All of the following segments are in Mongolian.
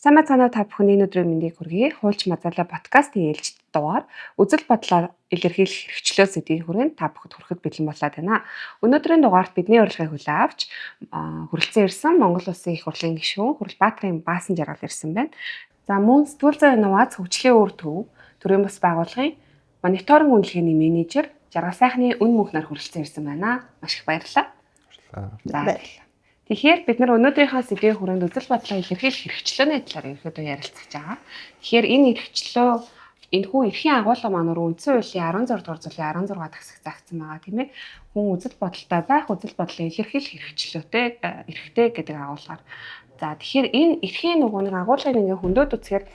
Сайн мэцэнэ та бүхний өнөөдрийн мэндийг хүргэе. Хуульч Мазала подкастын ээлжид дугаар үзэл бодлоо илэрхийлэх хэрэгчлөө сэдвийн хүрээнд та бүхэд хүрэхэд бэлэн болоод байна. Өнөөдрийн дугаарт бидний урилгыг хүлээн авч хүрэлцэн ирсэн Монгол Улсын их хурлын гишүүн Хуралбаатарын Баасан Жаргал ирсэн байна. За мөн сэтгүүл зүйн инновац хөгжлийн үр төв төрийн бас байгууллагын мониторинг үнэлгээний менежер Жаргал сайхны үн мөнхнөр хүрэлцэн ирсэн байна. Маш их баярлалаа. Баярлалаа. Тэгэхээр бид нар өнөөдрийнхөө сэдвийн хүрээнд үзэл бодлоо илэрхийлэх хэрэгчлөөний талаар ерөөдөө ярилцах байгаа. Тэгэхээр энэ хэрэгчлөө энэхүү эрхийн агуулга маань үндсэн хуулийн 16 дугаар зүйлийн 16 дагсаг заагдсан байгаа тийм ээ. Хүн үзэл бодолтой байх, үзэл бодлоо илэрхийлэх хэрэгчлөөтэй эрхтэй гэдэг агуулгаар. За тэгэхээр энэ эрхийн нэг агуулгыг ингээ хөндөд үзэхээр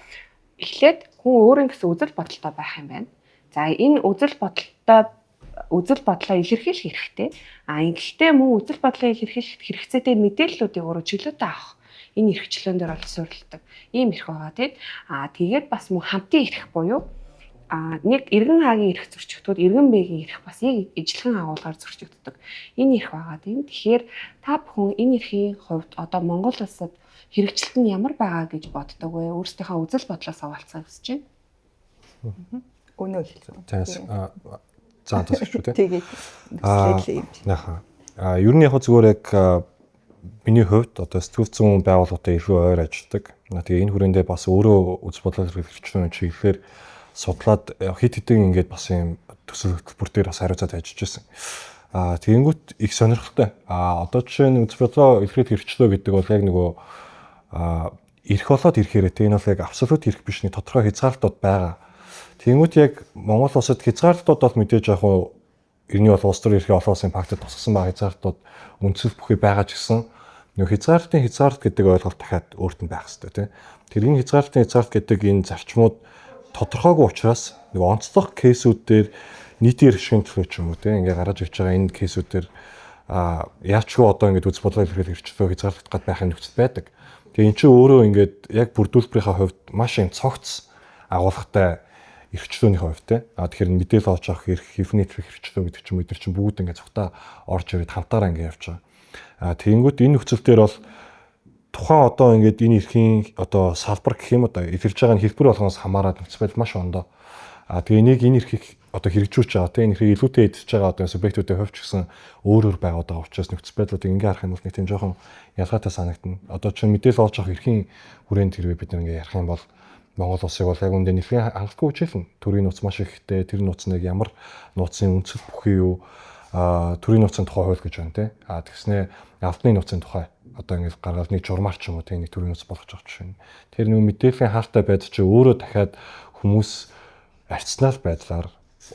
эхлээд хүн өөрийн гэсэн үзэл бодолтой байх юм байна. За энэ үзэл бодлоо илэрхийлэх хэрэгтэй. Ингэхдээ мөн үзэл бодлоо илэрхийлэх хэрэгцээтэй мэдээллүүдийг өөрөө чөлөөтэй авах. Энэ эрхчлэн дээр бол суурилдаг. Ийм эрх байгаа тийм. Тэгээд бас мөн хамтын эрх буюу нэг эргэн хаагийн эрх зөрчигдөхөд эргэн бэгийн эрх бас ижилхэн агуулгаар зөрчигддөг. Энэ эрх байгаа тийм. Тэгэхээр та бүхэн энэ эрхийн хувьд одоо Монгол улсад хэрэгжилт нь ямар байгаа гэж боддог вэ? Өөрсдийнхөө үзэл бодлоос хаваалцах хүсэж байна. Өнөө хэлсэн. За тасч үү тэгээд ер нь яг зүгээр яг миний хувьд одоо сэтгүүл зүйн байгууллагатай илүү ойр ажилладаг. Тэгээ энэ хүрээндээ бас өөрөө үзэл бодлоо хэрэгжүүлэх чиглэлээр судлаад хит хитэн ингээд бас юм төсөл хөтөлбөр дээр бас хариуцаад ажиллаж байсан. Тэгэнгүүт их сонирхолтой. Одоо жишээ нь үзэл бодлоо илэрхийлэх хэрэгчлөө гэдэг бол яг нөгөө эрх болоод ирэхээр тийм энэ бол яг абсолют эрх биш нэг тодорхой хязгаарлалтууд байгаа. Тэнгүүт яг Монгол улсад хязгаарлалтууд бол мэдээж яг эртний бол улс төрийн эрхийн олон улсын пактад тусгасан байгаа хязгаарлалтууд үндсэл бүхий байгаа ч гэсэн нөгөө хязгаарлалт гэдэг ойлголт дахиад өөрт нь байх хэрэгтэй тийм. Тэргийн хязгаарлалт гэдэг энэ зарчмууд тодорхойгүй учраас нөгөө онцлог кейсүүдээр нийтийн эрхшийн төлөө ч юм уу тийм ингээ гараж ирж байгаа энэ кейсүүдээр яачгүй одоо ингээд үзэл бодлоо илэрхийлэх хэрэгчлөө хязгаарлалт гад байхын нөхцөл байдаг. Тэгээ эн чинь өөрөө ингээд яг бүрдүүлбэрийнхаа хувьд маш юм цогц агуулгатай эрхчлөөний хувьд те. Тэгэхээр мэдээлэл олж авах эрх, хэвний эрхчлөө гэдэг чинь бид нар чинь бүгд ингээд цогтой орж ирээд хамтаараа ингээд явж байгаа. Тэгэнгүүт энэ нөхцөл дээр бол тухайн одоо ингээд энэ эрхийн одоо салбар гэх юм одоо илэрж байгаа хэлбэр болгоноос хамаарат нөхцөл байдал маш ондоо. Тэгээ нэг энэ эрхийг одоо хэрэгжүүлж байгаа те. Энэ эрхийг илүүтэй эдэлж байгаа одоо субъектүүдийн хувьд ч гэсэн өөр байгаад байгаа учраас нөхцөл байдлуудыг ингээд харах юм бол нэг тийм жоохон ялгаатай санагдана. Одоо чинь мэдээлэл олж авах эрхийн хүрээнд хэрвээ бид нар ингээд ярих юм бол Монгол улсыг бол яг үндэ нэлээд хангалтгүй үжилэн төрийн нууц маш ихтэй тэр нууцныг ямар нууцын үндсэл бүхий юу төрийн нууцын тухай хууль гэж байна те тэгснэ албаны нууцын тухай одоо ингэж гаргаад нэг журмаар ч юм уу те нэг төрийн нууц болгож байгаа жишээ. Тэр нэг мэдээллийн хаартай байдал чи өөрөө дахиад хүмүүс арцнаар байдлаар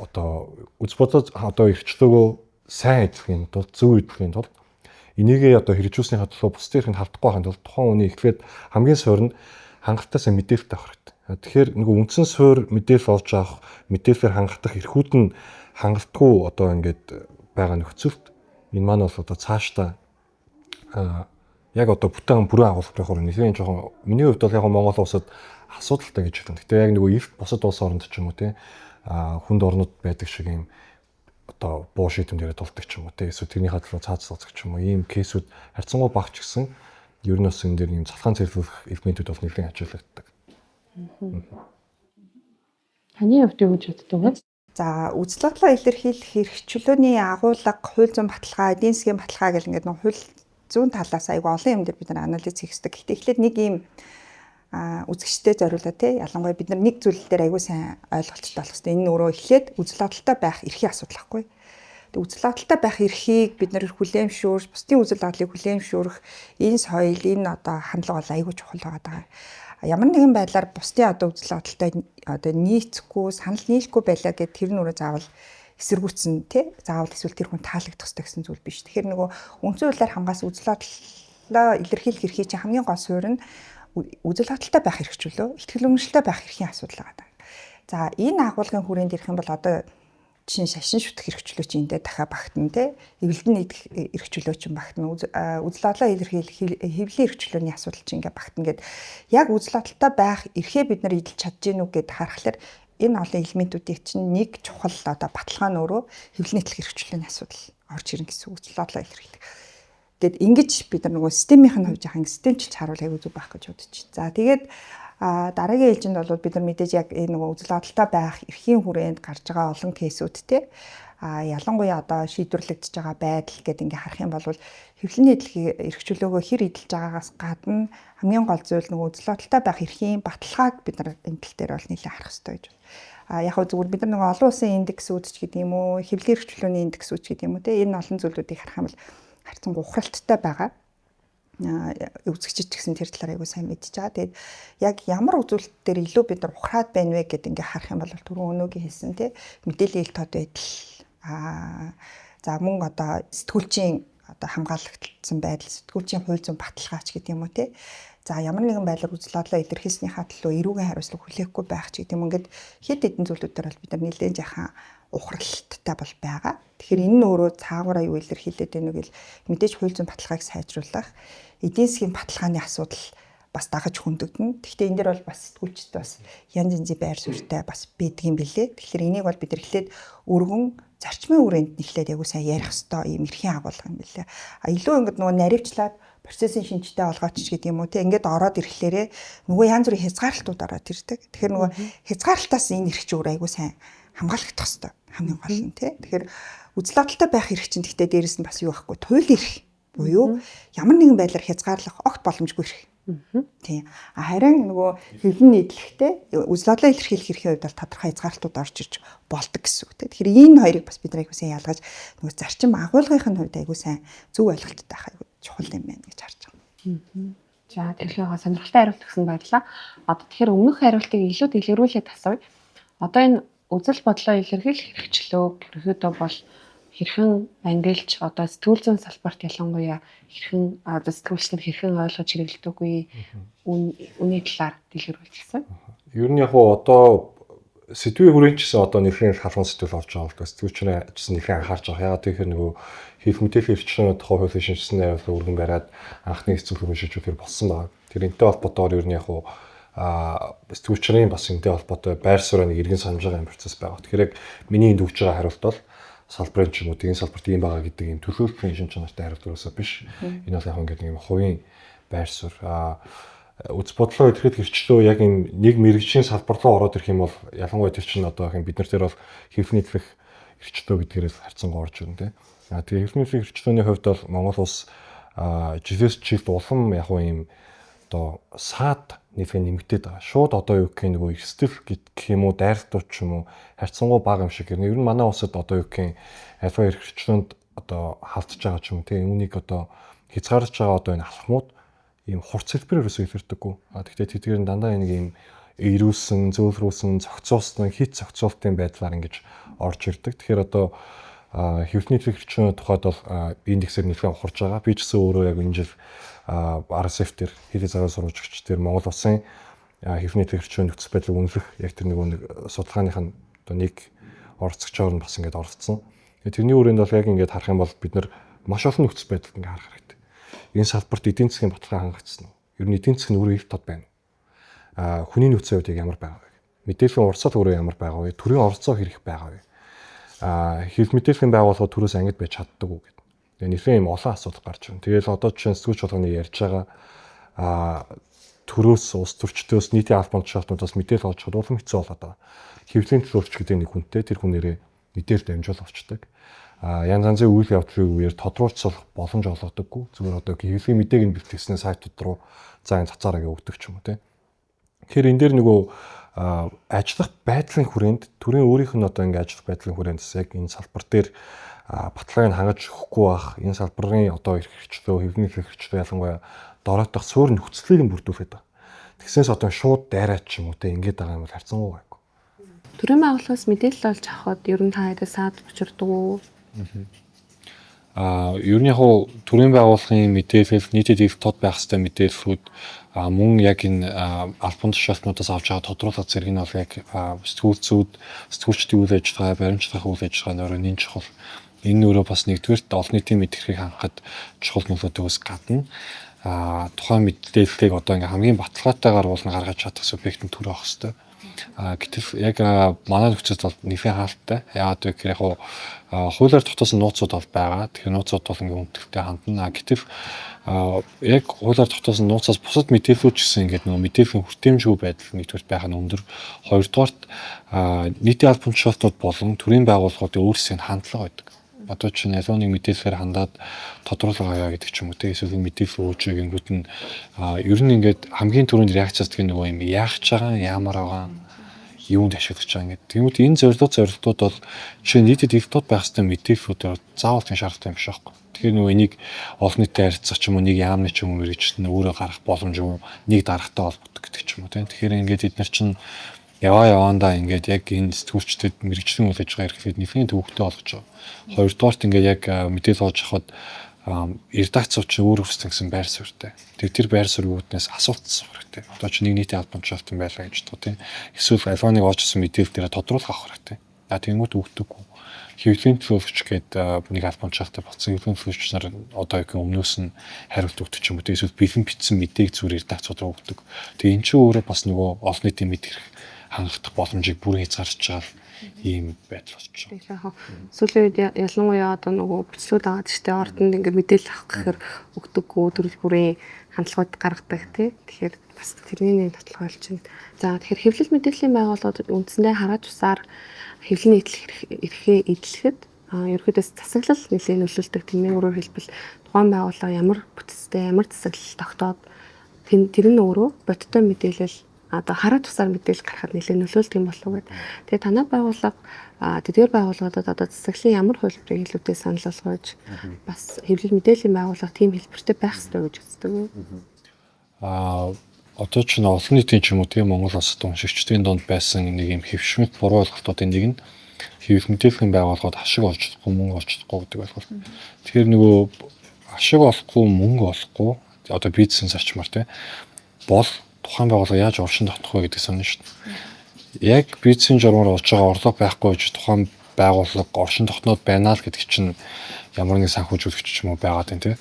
одоо үз бодол одоо эрхчлөөгөө сайн эдлэхийн тулд зөв эдлэхийн тулд энийгээ одоо хэрэгжүүлснийхээ төлөө бусдын эрхийг халдахгүй байхын тулд тухайн хүний эхлээд хамгийн суурь нь хангалттай мэдээлэлтэй авах хэрэгтэй. Тэгэхээр нөгөө үндсэн суурь мэдээлэл олж авах, мэдээлэлээр хангалттай эрхүүд нь хангалтгүй одоо ингээд байгаа нөхцөлд энэ маань бол одоо цаашдаа яг одоо бүтэн бүрэн агуулгын хурд нэлийн жоохон миний хувьд бол яг Монгол улсад асуудалтай гэж байна. Гэтэ яг нөгөө эрт бусад улс оронд ч юм уу те хүнд орнууд байдаг шиг юм одоо буу шийдэмдэрээ тулдаг ч юм уу те эсвэл тэрнийхээ төлөө цаацлах ч юм уу ийм кейсүүд харьцангуй багч гэсэн ер нь бас энэ дээр юм залхаан цэвэрлэх элементүүд бол нэлээд ажиглагддаг. Таны хувьд юу гэж боддог вэ? За үзэл бодлоо илэрхийлэх хэрэгчлөөний агуулга, хууль зүйн баталгаа, эдийн засгийн баталгаа гэл ингээд нэг хууль зүйн талаас айгүй олон юм дээр бид нар анализ хийх хэрэгтэй. Гэхдээ эхлээд нэг ийм үзэгчтэй зориулаад те ялангуяа бид нар нэг зүйл дээр айгүй сайн ойлголттой болох хэрэгтэй. Энэ өөрөө эхлээд үзэл бодолтой байх эрхийн асуудал байхгүй. Үзэл бодолтой байх эрхийг бид нар хүлээмжшүүрч, бусдын үзэл бодлыг хүлээмжшүүрэх энэ соёл, энэ одоо хандлага бол айгүй чухал байгаа. Ямар нэгэн байдлаар бусдын одоо үзэл бодолтой одоо нийцэхгүй, санал нийлэхгүй байлаа гэд тэр нүрээ заавал эсэргүүцэн тий заавал эсвэл тэр хүн таалагдах хэрэгтэй гэсэн зүйл биш. Тэгэхээр нөгөө үндсэн хуулиар хангаас үзэл бодлоо илэрхийлэх эрхийг чинь хамгийн гол суурь нь үзэл бодолтой байх хэрэгчлөө, ихтгэл үнэмшилтэй байх эрхийн асуудал байгаа. За энэ агуулгын хүрээнд ирэх юм бол одоо жишээ шашин шүтэх хэрэгчлөө чинь эндээ дахиад багтана тий эвлэлдэн идэх хэрэгчлөө чинь багтана үзэл бодлоо илэрхийлэх хэвлэлийн хэрэгчлөөний асуудал чинь ингээ багтана гэд яг үзэл бодолтой байх эрхээ бид нар эдэлж чадж гэнүү гэд харахаар энэ олон элементүүдийн чинь нэг чухал одоо баталгаа нь өөрөө хэвлэлийн идэх хэрэгчлөөний асуудал орж ирнэ гэсэн үзэл бодлоо илэрхийлэх. Гэт ингэж бид нар нөгөө системийн хувьд яхаа системчилж харуул аягүй зүг байх гэж бодож байна. За тэгээд дараагийн ээлжинд бол бид нар мэдээж яг энэ нөгөө үзэл бодолтой байх эрхийн хүрээнд гарч байгаа олон кейсүүдтэй ялангуяа одоо шийдвэрлэгдэж байгаа байдал гэдэг ингээ харах юм бол хэвлэлийн эдлэгийн эрх чөлөөгөө хэр эдэлж байгаагаас гадна хамгийн гол зүйл нөгөө үзэл бодолтой байх эрхийн баталгааг бид нар энэ тал дээр бол нэлээд харах хэрэгтэй гэж байна. Яг хөө зүгээр бид нар нөгөө олон улсын индексүүд ч гэдэг юм уу, хэвлэлийн эрх чөлөөний индексүүд ч гэдэг юм уу те энэ олон зүйлүүдийг харах юм бол харьцан ухралттай байгаа. Үзэгчид ч гэсэн тэр талаар айгуу сайн мэдж байгаа. Тэгээд яг ямар үзүүлэлт дээр илүү бид нар ухраад байна вэ гэдээ ингээ харах юм бол түрүүн өнөөгийн хэлсэн те мэдээллийн ил тод байдал за мөн одоо сэтгүүлчийн одоо хамгаалагдсан байдал, сэтгүүлчийн хууль зүйн баталгаач гэдэг юм уу те. За ямар нэгэн байдлаар үзэл бодлоо илэрхийлснийхаа төлөө эрүүгийн хариуцлага хүлээхгүй байх ч гэдэг юм ингээд хэд хэдэн зүйлүүдээр бол бид нар нэлээд яхан ухралттай бол байгаа. Тэгэхээр энэ нь өөрөө цаагаараа юу илэрхийлээд байна вэ гэвэл мэдээж хууль зүйн баталгааг сайжруулах, эдийн засгийн баталгааны асуудал бас дагаж хөндөгдөн. Гэхдээ энэ дэр бол бас сэтгүүлчд бас янз янзын байр суурьтай бас байдаг юм билээ. Тэгэхээр энийг бол бид эхлээд өргөн зарчмын хүрээнд нэхлээд аягүй сайн ярих хэвээр юм эрхийн агуулга юм билээ. Илүү ингээд нөгөө наривчлаад процессын шинжтэй олгооч гэдэг юм уу те ингээд ороод ирэхлээрээ нөгөө янз бүрийн хязгаарлалтууд ороод ирдэг. Тэгэхээр нөгөө хязгаарлалтаас энэ эрх чөөр аягүй сайн хамгаалагдах хэвээр хамгийн гол нь те. Тэгэхээр үзэл бодолтой байх эрх чинь гэхдээ дээрэс нь бас юу байхгүй туйлын эрх буюу ямар нэгэн байдлаар хязгаарлах огт боломжгүй эрх. Тийм. Харин нөгөө хэвлэн нийтлэхтэй үзэл бодлоо илэрхийлэх эрхийн хувьд бол тодорхой хязгаарлалтууд орж ирж болдог гэсэн үг те. Тэгэхээр энэ хоёрыг бас бид нар аягүй сайн ялгаж нөгөө зарчим агуулгын хувьд аягүй сайн зөв ойлголттой байх аягүй чухал юм байна гэж харж байгаа. За тэгэхээр сонирхолтой хариулт өгсөн баярлалаа. Одоо тэгэхээр өмнөх хариултыг илүү дэлгэрүүлээд асууя. Одоо энэ үзэл бодлоо илэрхийлэх хэрэгчлөө ерөөдөө бол хэрхэн ангилж одоо сэтгүүл зүйн салбарт ялангуяа хэрхэн одоо сэтгүүлчид хэрхэн ойлгож хэрэглэдэггүй үний талаар дэлгэрүүлчихсэн. Ер нь яг одоо сэдвийн хүрээнд ч гэсэн одоо нэрхэн халуун сэтгүүл орж байгаа болохоос сэтгүүлчнээ ч нэрхэн анхаарч байгаа. Яагаад тэгэхээр нөгөө хийх мэдээлэл хэрэгчлэнүүд тухай хуулийн шинжилсэн найруулга өргөн бариад анхны эцэг хөрвөшөж болсон байна. Тэр энэтэй холбоотойгоор ер нь яг сэтгүүлчнэрийн бас энэтэй холбоотой байр суурь нэг иргэн санаж байгаа юм процесс байгаа. Тэгэхээр яг миний энд өгж байгаа хариулт бол салбарын ч юм уу энэ салбарт ийм байгаа гэдэг юм төлөөллийн шин чанартай хариулт өрөөсөө биш. Энэ бол яг ингээд нэг хувийн байр суурь үз бодлоо илэрхийлэх хэрэгчлөө яг энэ нэг мэрэгжлийн салбар руу ороод ирэх юм бол ялангуяа тэр чинь одоо бид нар дээр бол хэвлэлийн нийтлэх хэрэгчлөө гэдгээрээс харьцангуй орж ирнэ тийм. Тэгээ хэвлэлийн нийтлэх хэрэгчлөөний хувьд бол Монгол улс жилээс жилд улам яг ийм одоо саад нийлхэн нэмэгдээд байгаа. Шууд одоо юу гэх юм нөгөө эрсдэл гэх юм уу дайралтууд ч юм уу харьцангуй бага юм шиг гэрнэ. Ер нь манай улсад одоо юу гэх юм альфа хэрэгчлөөнд одоо халтж байгаа ч юм уу тийм үүнийг одоо хязгаарлаж байгаа одоо энэ алхмууд ийм хурц хэлбэрээр өсөж илэрдэггүй. Тэгэхдээ тэдгээр нь дандаа нэг ийм эрүүлсэн, зөөлрүүлсэн, зохицуулсан, хит зохицуултын байдлаар ингэж орж ирдэг. Тэгэхээр одоо хэвлэлийн хэрэгчлөөний тухайд бол индексээр нэлээд ухарж байгаа. Би ч гэсэн өөрөө яг энэ жил RSF дээр хэдий цагаан сурвалжигч дээр Монгол улсын хэвлэлийн хэрэгчлөөний нөхцөл байдлыг үнэлэх яг тэр нэг судалгааных нь одоо нэг оролцогчоор нь бас ингэж оролцсон. Тэрний үрээнд бол яг ингэж харах юм бол бид нар маш олон нөхцөл байдалд ингэ харах хэрэгтэй. Энэ салбарт эдийн засгийн баталгаа хангагдсан уу? Ер нь эдийн засгийн үр ил тод байна уу? Хүний нөхцөл байдал ямар байгаа вэ? Мэдээллийн урсгал өөрөө ямар байгаа вэ? Төрийн оролцоо хэрэг байгаа вэ? Хэвлэл мэдээллийн байгууллагууд төрөөс ангид байж чаддаг уу гэдэг. Тэгээ нэлээд юм олон асуудал гарч байна. Тэгээл одоо жишээ нь сэтгүүлч болгоны ярьж байгаа төрөөс улс төрчдөөс нийтийн албан тушаалтнуудаас мэдээлэл олж чад улам хэцүү болоод байгаа. Хэвлэлийн төлөөлөгч гэдэг нэг хүнтэй тэр хүнээрээ мэдээлэл дамжуул авчдаг. Янз янзын үйл явдлын үеэр тодруулцах боломж олгодоггүй. Зүгээр одоо хэвлэлийн мэдээг нь бэлтгэсэн сайтууд руу за энэ цацаараа өгдөг ч юм уу тийм. Тэгэхээр энэ дээр нөгөө ажиллах байдлын хүрээнд төрийн өөрийнх нь одоо ингэ ажиллах байдлын хүрээнд яг энэ салбар дээр баталгааг нь хангаж өгөхгүй байх энэ салбарын одоо эрхчлөө хэвлэлийн эрхчлөө ялангуяа дороотох суур нөхцөлийг нь бүрдүүлээд байгаа. Тэгснээс одоо шууд дайраад ч юм уу те ингэж байгаа юм бол харьцангуй гайгүй. Төрийн байгууллагаас мэдээлэл олж авахд ер нь та хэдэ саад учирдаг уу? Ер нь яг төрийн байгууллагын мэдээлэл нийтэд их тод байх хэвээр мэдээллүүд мөн яг энэ албан тушаалтнуудаас авч байгаа тодруулах зэрэг нь бол яг сэтгүүлчдийн үйл ажиллагаа, баримтлах үйл ажиллагааны өрөө нэн чухал. Энэ өөрөө бас нэгдүгээрт олон нийтийн мэдрэхийг хангахад чухал нөлөөтэйгөөс гадна тухайн мэдээллийг одоо ингээ хамгийн баталгаатайгаар гаргаж чадах субъект нь төр авах хэрэгтэй. Гэтэл яг манай нөхцөлд бол нэлээд хаалттай. Яагаад вэ гэхээр яг хуулиар тогтоосон нууцуд бол байгаа. Тэгэхээр нууцуд бол ингээ хүндэлтэй хандна. Гэтэл яг хуулиар тогтоосон нууцаас бусад мэдээлүүд ч гэсэн ингээд нөгөө мэдээллийн хүртээмжгүй байдал нэгдүгээр байх нь өндөр. Хоёрдугаарт нийтийн албан тушаалтууд болон төрийн байгууллагуудын өөрсдийн хандлага байдаг. Одоо чинь ялуу нэг мэдээлэлээр хандаад тодруулга авъя гэдэг ч юм уу те эсвэл мэдээлэл өгч гингүүд нь ер нь ингээд хамгийн түрүүнд реакцаас тгий нөгөө юм яах ч байгаа ямар байгаа юунд ашиглаж байгаа гэдэг. Тэгмүүд энэ зорилтууд бол жишээ нийтэд илтууд байх хэвээр мэдээллүүдээр заавал тийм шаардлагатай юм шиг байна. Тэгэхээр нөгөө энийг олон нийтэд харьцах ч юм уу нэг яамны ч юм уу мэрэгч нь өөрөө гарах боломжгүй нэг дарагтай холбогдох гэдэг ч юм уу тийм. Тэгэхээр ингээд эдгээр чинь яваандаа ингээд яг энэ сэтгүүлчдэд мэрэгчлийн үйл ажиллагаа эрхлээд нэлийн төвөгтэй болгож байгаа. Хоёрдугаарт ингээд яг мэдээлэл олж авахад редакцууд ч өөр өөрсдөө гэсэн байр суурьтай. Тэр байр суурьнаас асуулт асуух хэрэгтэй. Одоо ч нэг нийтийн албан тушаалтан байлаа гэж бодох тийм. Эсвэл альваныг олжсэн мэдээлэл дээр тодруулах авах хэрэгтэй. Тэнгүүд өгдөггүй. Хэвлэлийн төлөөлөгч гэдэг нэг албан тушаалтай болсон. Хэвлэлийн төлөөлөгч нар одоо яг өмнөөс нь хариулт өгдөг ч юм уу. Эсвэл бэлэн бичсэн мэдээг зүгээр редакцууд руу өгдөг. Тэгээ эн чинь өөрөө бас нөгөө олон нийтийн мэдээлэл хангах боломжийг бүрэн хязгаарч байгаа ийм байдал болчих. Тэгэхээр сүүлийн үед ялангуяа одоо нөгөө бичлүүд аваад штэ ордонд ингээд мэдээлэл авах гэхээр өгдөггүй төрөл бүрийн хандлагууд гаргадаг тий. Тэгэхээр бас тэрний татлага болж байна. За тэгэхээр хэвлэл мэдээллийн байгууллагууд үндсэндээ хараад тусаар хэвлэл нийтлэх эрхээ эдлэхэд ерөөдөөс засаглал нэлээд нөлөөлдөг. Тэмээ өөрөөр хэлбэл тухайн байгууллага ямар бүтцтэй ямар засаглал тогтоод тэр нь өөрөө бодиттой мэдээлэл одоо хараа тусаар мэдээлэл гаргахад нэлээд нөлөөлдөг юм болов уу гэдэг. Тэгээ танай байгууллага тэдгээр байгууллагуудад одоо засаглалын ямар хөлбөрийг илүүтэй санал болгож бас хэвлэл мэдээллийн байгууллага тийм хэлбэртэй байх ёстой гэж үздэг үү? Одоо ч н олон нийтийн ч юм уу тийм Монгол улсад уншигчдын донд байсан нэг юм хэвшмэл буруу ойлголтуудын нэг нь хэвлэл мэдээллийн байгууллагууд ашиг олж чадахгүй мөнгө олж чадахгүй гэдэг ойлголт. Тэгэхээр нөгөө ашиг олохгүй мөнгө олохгүй одоо бизнес зарчмаар тийм бол тухайн байгууллага яаж оршин тогтох вэ гэдэг сонин шүү дээ. Яг бизнесийн журмаар олж байгаа орлого байхгүй гэж тухайн байгууллага оршин тогтноод байна л гэдэг чинь ямар нэг санхүүжүүлэгч ч юм уу байгаад байна тийм.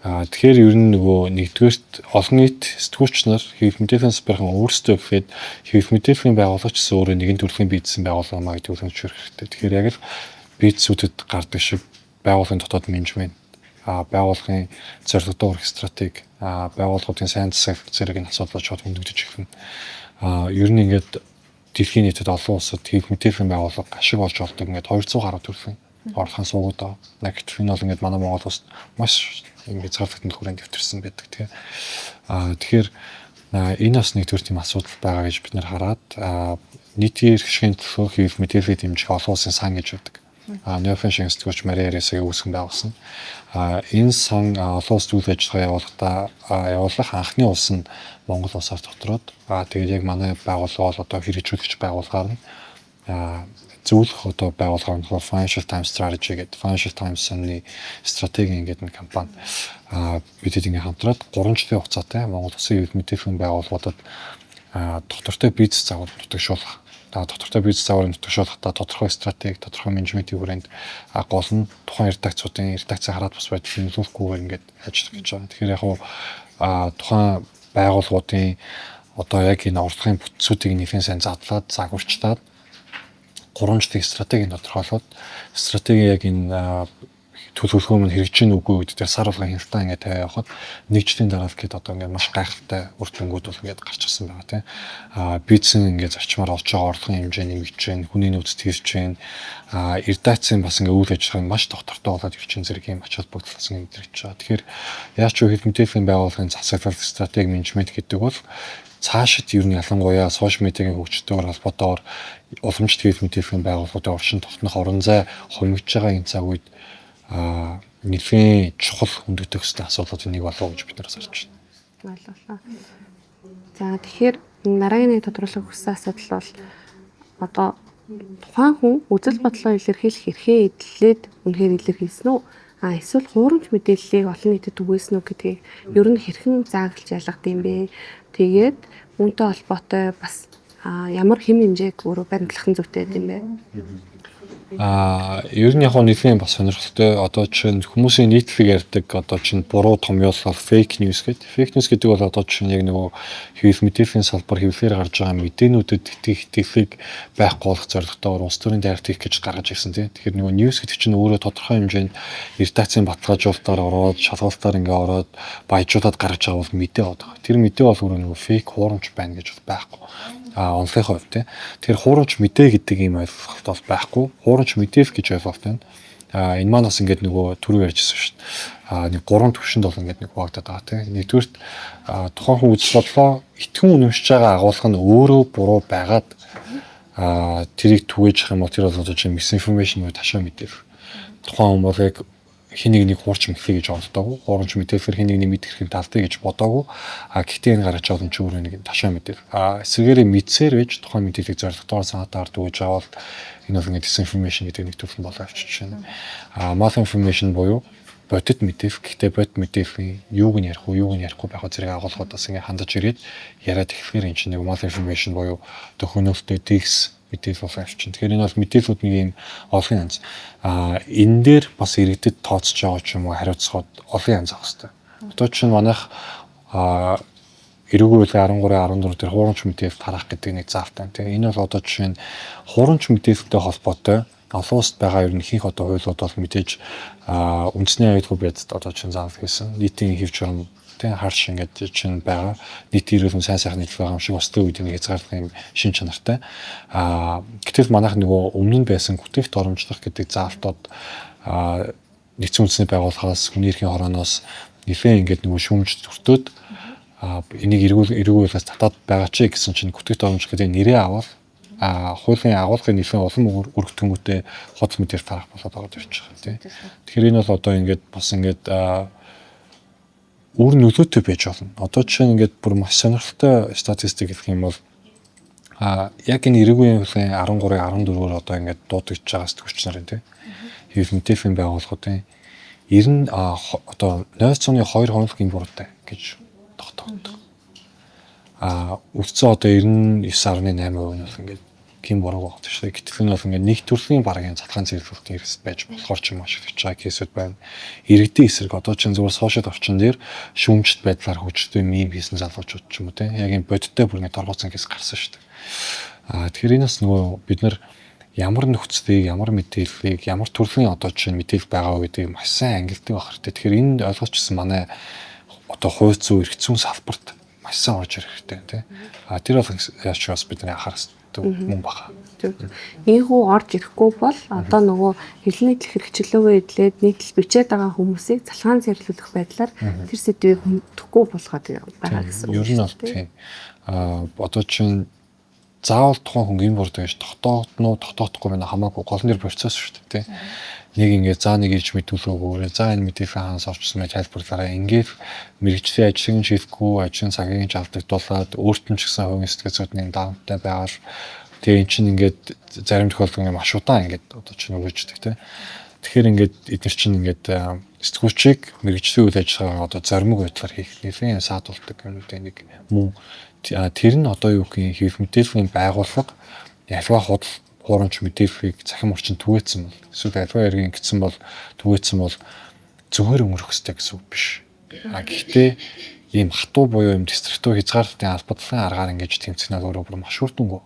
Тэгэхээр ер нь нөгөө нэгдүгээрт олон нийт сэтгүүлч нар хэвлэл мэдээллийн салбарын өөрсдөө гэхэд хэвлэл мэдээллийн байгууллагч гэсэн өөрөө нэгэн төрлийн бизнесийн байгууллага маа гэдэг үлгэмж хүрэх хэрэгтэй. Тэгэхээр яг л бизнесүүдэд гардаг шиг байгууллагын дотоод менежмент байгууллагын зорилготой урах стратеги байгууллагуудын сайн засаг зэрэг асуудлууд шууд хөндөгдөж эхэлнэ. Ер нь ингээд дэлхийн нийтэд олон улсад хэвлэл мэдээллийн байгууллага ашиг олж олдог ингээд 200 гаруй төрлийн орлогын суугууд аа. Гэхдээ энэ бол ингээд манай Монгол улсад маш ингээд цаавлагтанд хүрээнд дэвтэрсэн байдаг тийм. Тэгэхээр энэ бас нэг төр тийм асуудал байгаа гэж бид нар хараад нийтийн эрх ашигын төлөө хэвлэл мэдээллийн дэмжих олон улсын сан гэж байдаг. Нёфен шиг сэтгүүлч Мария Яресагийн үүсгэн байгуулсан. Энэ сан олон улсад үйл ажиллагаа явуулах анхны улс нь Монгол улсаар дотороод тэгээд яг манай байгууллага бол одоо хэрэгжүүлэгч байгууллагаар нь зөвлөх одоо байгууллага нь Financial Times Strategy гэдэг Financial Times-ны стратеги гэдэг нэг компани бидэд ингээ хамтраад 3 жилийн хугацаатай Монгол улсын хэвлэл мэдээллийн байгууллагуудад доктортой бизнес загвар нутагшуулах. Доктортой бизнес загварыг нутагшуулахдаа тодорхой стратеги, тодорхой менежментийн хүрээнд гол нь тухайн редакцуудын редакци хараад бас байдлыг нөлөөлөхгүйгээр ингээд ажиллах гэж байгаа. Тэгэхээр яг тухайн байгууллагуудын одоо яг энэ орлогын бүтцүүдийг нэлийн сайн задлаад, загварчлаад 3 жилийн стратегийг тодорхойлоод стратеги яг энэ төлөвлөгөө нь хэрэгжиж гин үгүй гэдэг дээр сар болгон хяналтаа ингээд тавиа явахад 1 жилийн дараа л гээд одоо ингээд маш гайхалтай үр дүнгууд бол ингээд гарч ирсэн байгаа тийм. Бизнес ингээд зарчмаар олж байгаа орлогын хэмжээ нэмэгдэж байна, хүний нөөцт хэрж байна. Редакцийн бас ингээд үйл ажиллагаа маш доктортой болоод ирчин зэрэг юм ач холбогдолсон юм дэрэж байгаа. Тэгэхээр яаж ч хэвлэл мэдээллийн байгууллагын засаглал стратеги менежмент гэдэг бол цаашид ер нь ялангуяа сошиал медиагийн хөгжөлтөөр холбоотойгоор уламжлалт хэвлэл мэдээллийн байгууллагуудын оршин тогтнох орон зай хомигдж байгаа энэ цаг үед нэлийн чухал хөндөгдөх хэвээр асуудлуудын нэг болов уу гэж бид нараас харж байна. Ойлголоо. За тэгэхээр дараагийн нэг тодруулах хүссэн асуудал бол одоо тухайн хүн үзэл бодлоо илэрхийлэх эрхээ эдлээд үнэхээр илэрхийлсэн үү? Эсвэл хуурамч мэдээллийг олон нийтэд түгээсэн үү гэдгийг ер нь хэрхэн зааглаж ялгах юм бэ? Тэгээд үүнтэй холбоотой бас ямар хэм хэмжээг өөрөө баримтлах нь зүйтэй юм бэ? Ер нь яг нэгэн бас сонирхолтой одоо чинь хүмүүсийн нийтлэг ярьдаг одоо чинь буруу томьёолол fake news гэдэг. Fake news гэдэг бол одоо чинь яг нөгөө хэвлэл мэдээллийн салбар хэвлэлээр гарч байгаа мэдээнүүдэд итгэх байхгүй болох зорилготойгоор улс төрийн дайралт хийх гэж гаргаж ирсэн тийм. Тэгэхээр нөгөө news гэдэг чинь өөрөө тодорхой хэмжээнд редакцийн баталгаажуулалтаар ороод шалгалтаар ингээ ороод баяжуулаад гаргаж байгаа бол мэдээ байгаа. Тэр мэдээ бол өөрөө нөгөө fake хуурамч байна гэж байхгүй. Онлын хувьд тийм. Тэгэхээр хуурамч мэдээ гэдэг ийм ойлголт бол байхгүй. Хуурамч мэдээлэл гэж ойлголт байна. Энэ маань бас ингээд нөгөө түрүү ярьжсэн шүү дээ. Нэг гурван төвшөнд бол ингээд нэг хуваагдаад байгаа тийм. Нэгдүгürt тухайн хүн үзэл бодлоо итгэн үнэмшиж байгаа агуулга нь өөрөө буруу байгаад тэрийг түгээж авах юм бол тэр бол одоо чинь misinformation буюу ташаа мэдээлэл. Тухайн хүн бол яг хин нэг хуурч мэхлээ гэж онцлоогүй. Хуурамч мэдээлэлээр хин нэг мэдэх хэрэг талтай гэж бодоогүй. Гэхдээ энэ гарч байгаа юм чи өөрөө нэг ташаа мэдээлэл. Эсвэргээр мэдсээр байж тухайн мэдээллийг зорилготойгоор санаатаар дүүж аваад энэ бол ингээд disinformation гэдэг нэг төрөл болоо авчиж байна. Malinformation буюу бодит мэдээлэл. Гэхдээ бодит мэдээллийн юуг нь ярих уу, юуг нь ярихгүй байх зэрэг агуулгуудаас ингээд хандаж ирээд яриад эхлэхээр энэ чинь нэг malinformation буюу төхөөнөлтөд текст мэдээлэл бол авчин. Тэгэхээр энэ бол мэдээллүүд нэг юм олон янз. Энэ дээр бас иргэдэд тооцож байгаа ч юм уу хариуцахад олон янз авах хэрэгтэй. Одоо чинь манайх эрүүгийн хуулийн 13 14 дээр хуурамч мэдээлэл тарах гэдэг нэг заалтай. Тэгээ энэ бол одоо жишээ нь хуурамч мэдээлэлтэй холбоотой олон улсад байгаа ер нь ихэнх одоо хуулиуд бол мэдээж үндэсний аюулгүй байдлаар одоо чинь заал хийсэн. Нийтийн хэв журам тийм харш ингээд чинь байгаа. Нийтийн эрүүл мэндийн сайн сайхан нийтлэл байгаа юм шиг бас төв үед нэг хязгаарлах юм шин чанартай. Гэтэл манайх нөгөө өмнө нь байсан бүтээгт оромжлох гэдэг заалтууд нэгдсэн үндэсний байгууллагаас хүний эрхийн хорооноос нэлээд ингээд нөгөө шүүмж төртөөд энийг эргүүлээс татаад байгаа ч гэсэн чинь бүтээгт оромжлох гэдэг нэрээ аваад хуулийн агуулгын нэлээд улам өргөтгөнгүүтээ хоц мэдээр тарах болоод байгаа гэж байна тийм. Тэгэхээр энэ бол одоо ингээд бас ингээд өөр нөлөөтэй байж болно. Одоо чинь ингээд бүр маш сонирхолтой статистик гэх юм бол яг энэ эрүүгийн хуулийн 13 14-өөр одоо ингээд дуудагдж байгаа сэтгүүлч нарын тийм хэвлэл мэдээллийн байгууллагуудын 90 одоо 0.2 хоногийн буруутай гэж тогтоогддог. Үлдсэн одоо 99.8% нь бол ингээд гин буруу багт шүү дээ. Гэтэл энэ бол ингээд нэг төрлийн баргийн цалгаан зэрлүүлэлтийн хэрэгс байж болохоор ч юм ашиглаж байгаа кейсүүд байна. Иргэдийн эсрэг одоо чинь зүгээр сошиал орчин дээр шүүмжт байдлаар хүчтэй мим хийсэн залуучууд ч юм уу тийм яг энэ бодиттой бүр ингээд торгоцсон кейс гарсан шүү дээ. Тэгэхээр энэс нөгөө бид нар ямар нөхцөлийг, ямар мэдээллийг, ямар төрлийн одоо чинь мэдээлэл байгаа гэдгийг маш сайн ангилдаг байх хэрэгтэй. Тэгэхээр энэ ойлгоочсон манай одоо хувь зүйн эрх зүйн салбарт маш сайн орж ирэх хэрэгтэй тийм. Тэр бол яаж ч бас бидний анхаарах мөн баха. Ийхүү орж ирэхгүй бол одоо нөгөө хэвлэл нийтлэх хэрэгчлөөгөө идэлээд нийтлэл бичээд байгаа хүмүүсийг цалгаан зэрлүүлэх байдлаар тэр сэдвийг хүндэхгүй болгоод байгаа гэсэн үг. Ер нь бол тийм. Одоо чинь заавал тухайн хүн гин бурд гэж тогтоогдно тогтоодохгүй байна хамаагүй голн дээр процесс шүү дээ тийм. Нэг ингээд за нэг ирж мэдүүлээгүүрээ за энэ мэдээлэл хаанаас орчихсон байж тайлбарлаараа ингээд мэрэгчлийн ажлын хийхгүй ажлын цагийн жалдагдуулаад өөрт нь ч гэсэн хувийн сэтгэл зүйн даамтай байгаа. Тэгээ эн чинь ингээд зарим тохиолдолд ингээд маш удаан ингээд одоо чинь өгөөждөг тийм. Тэгэхээр ингээд эдгээр чинь ингээд сэтгүүлчийг мэрэгчлийн үйл ажиллагаа одоо зоримог байдлаар хийх нэлээд саадуулдаг юм үү нэг мөн тэр нь одоо юу гэх юм хэвлэл мэдээллийн байгууллага альва худал хуурамч мэдээллийг цахим орчинд түгээсэн бол эсвэл альва яриг ингэсэн бол түгээсэн бол зөвхөн өнгөрөх хэрэгтэй гэсэн үг биш. Гэхдээ ийм хатуу буюу ийм дистрибутор хязгаарлалтын албадлалын аргаар ингэж тэмцэх нь өөрөө бүр маш үр дүнгүй.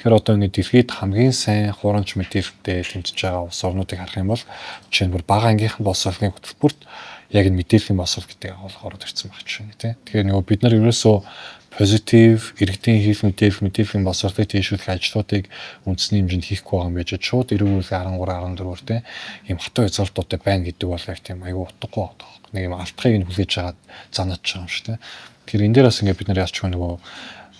Тэгэхээр одоо ингэ дэлхийд хамгийн сайн хуурамч мэдээлэлтэй тэмцэж байгаа улс орнуудыг харах юм бол жишээ нь бүр бага ангийнхан боловсролын хөтөлбөрт яг энэ мэдээллийн боловсрол гэдэг агуулга ороод ирсэн багч шүү дээ. Тэгэхээр нөгөө бид нар ерөөсөө позитив иргэдийн хэвлэл мэдээллийн боловсролыг дэвшүүлэх ажлуудыг үндэсний хэмжээнд хийхгүй байгаа юм байж шууд эрүүл 13 14-өр тийм ийм хатуу хязгаарлалтуудтай байна гэдэг бол яг тийм аюу утгагүй байна. Нэг юм алтхыг нь хүлээж аваад занаж байгаа юм шүү дээ. Тэгэхээр энэ дээр бас ингээд бид нар яаж ч нөгөө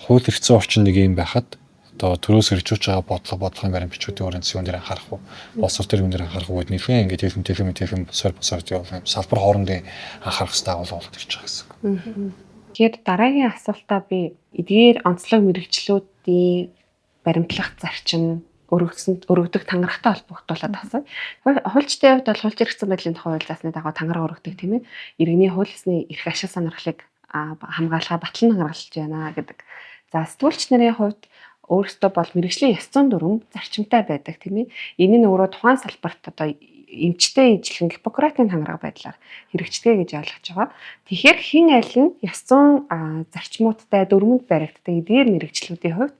хууль эрхцэн орчин нэг юм байхад одоо төрөөс хэрэгжүүлж байгаа бодлогын баримтчуудын өрөөнд зүүн дээр анхаарах уу боловсрол төрийн дээр анхаарах уу гэдэг нэлээд ингээд хэвлэл мэдээллийн босоор явуулсан салбар хоорондын анхаарах хэрэгтэй агуулгууд ирж байгаа гэсэн. Тэгэхээр дараагийн асуултаа би эдгээр онцлог мэрэгчлүүдийн баримтлах зарчим өргөдөх тангарахтай холбогдуулаад асууя. Хуульчдын хувьд бол хуульч эрхцэн байдлын тухай хууль заасны дагуу тангараг өргөдөг тийм ээ. Иргэний хууль ёсны эрх ашиг сонирхлыг хамгаалахаар батлан хангалтж байна гэдэг. За сэтгүүлч нарын хувьд өөрөөсөө бол мэрэгжлийн ёс зүйн дүрм зарчимтай байдаг тийм ээ. Энэ нь өөрөө тухайн салбарт одоо эмчтэй ижлэн Гиппократын хангарга байдлаар хэрэгждэг гэж ойлгож байгаа. Тэгэхээр хэн аль нь ёс зүйн зарчмуудтай дүрмэнд баригддаг эдгээр мэрэгчлүүдийн хувьд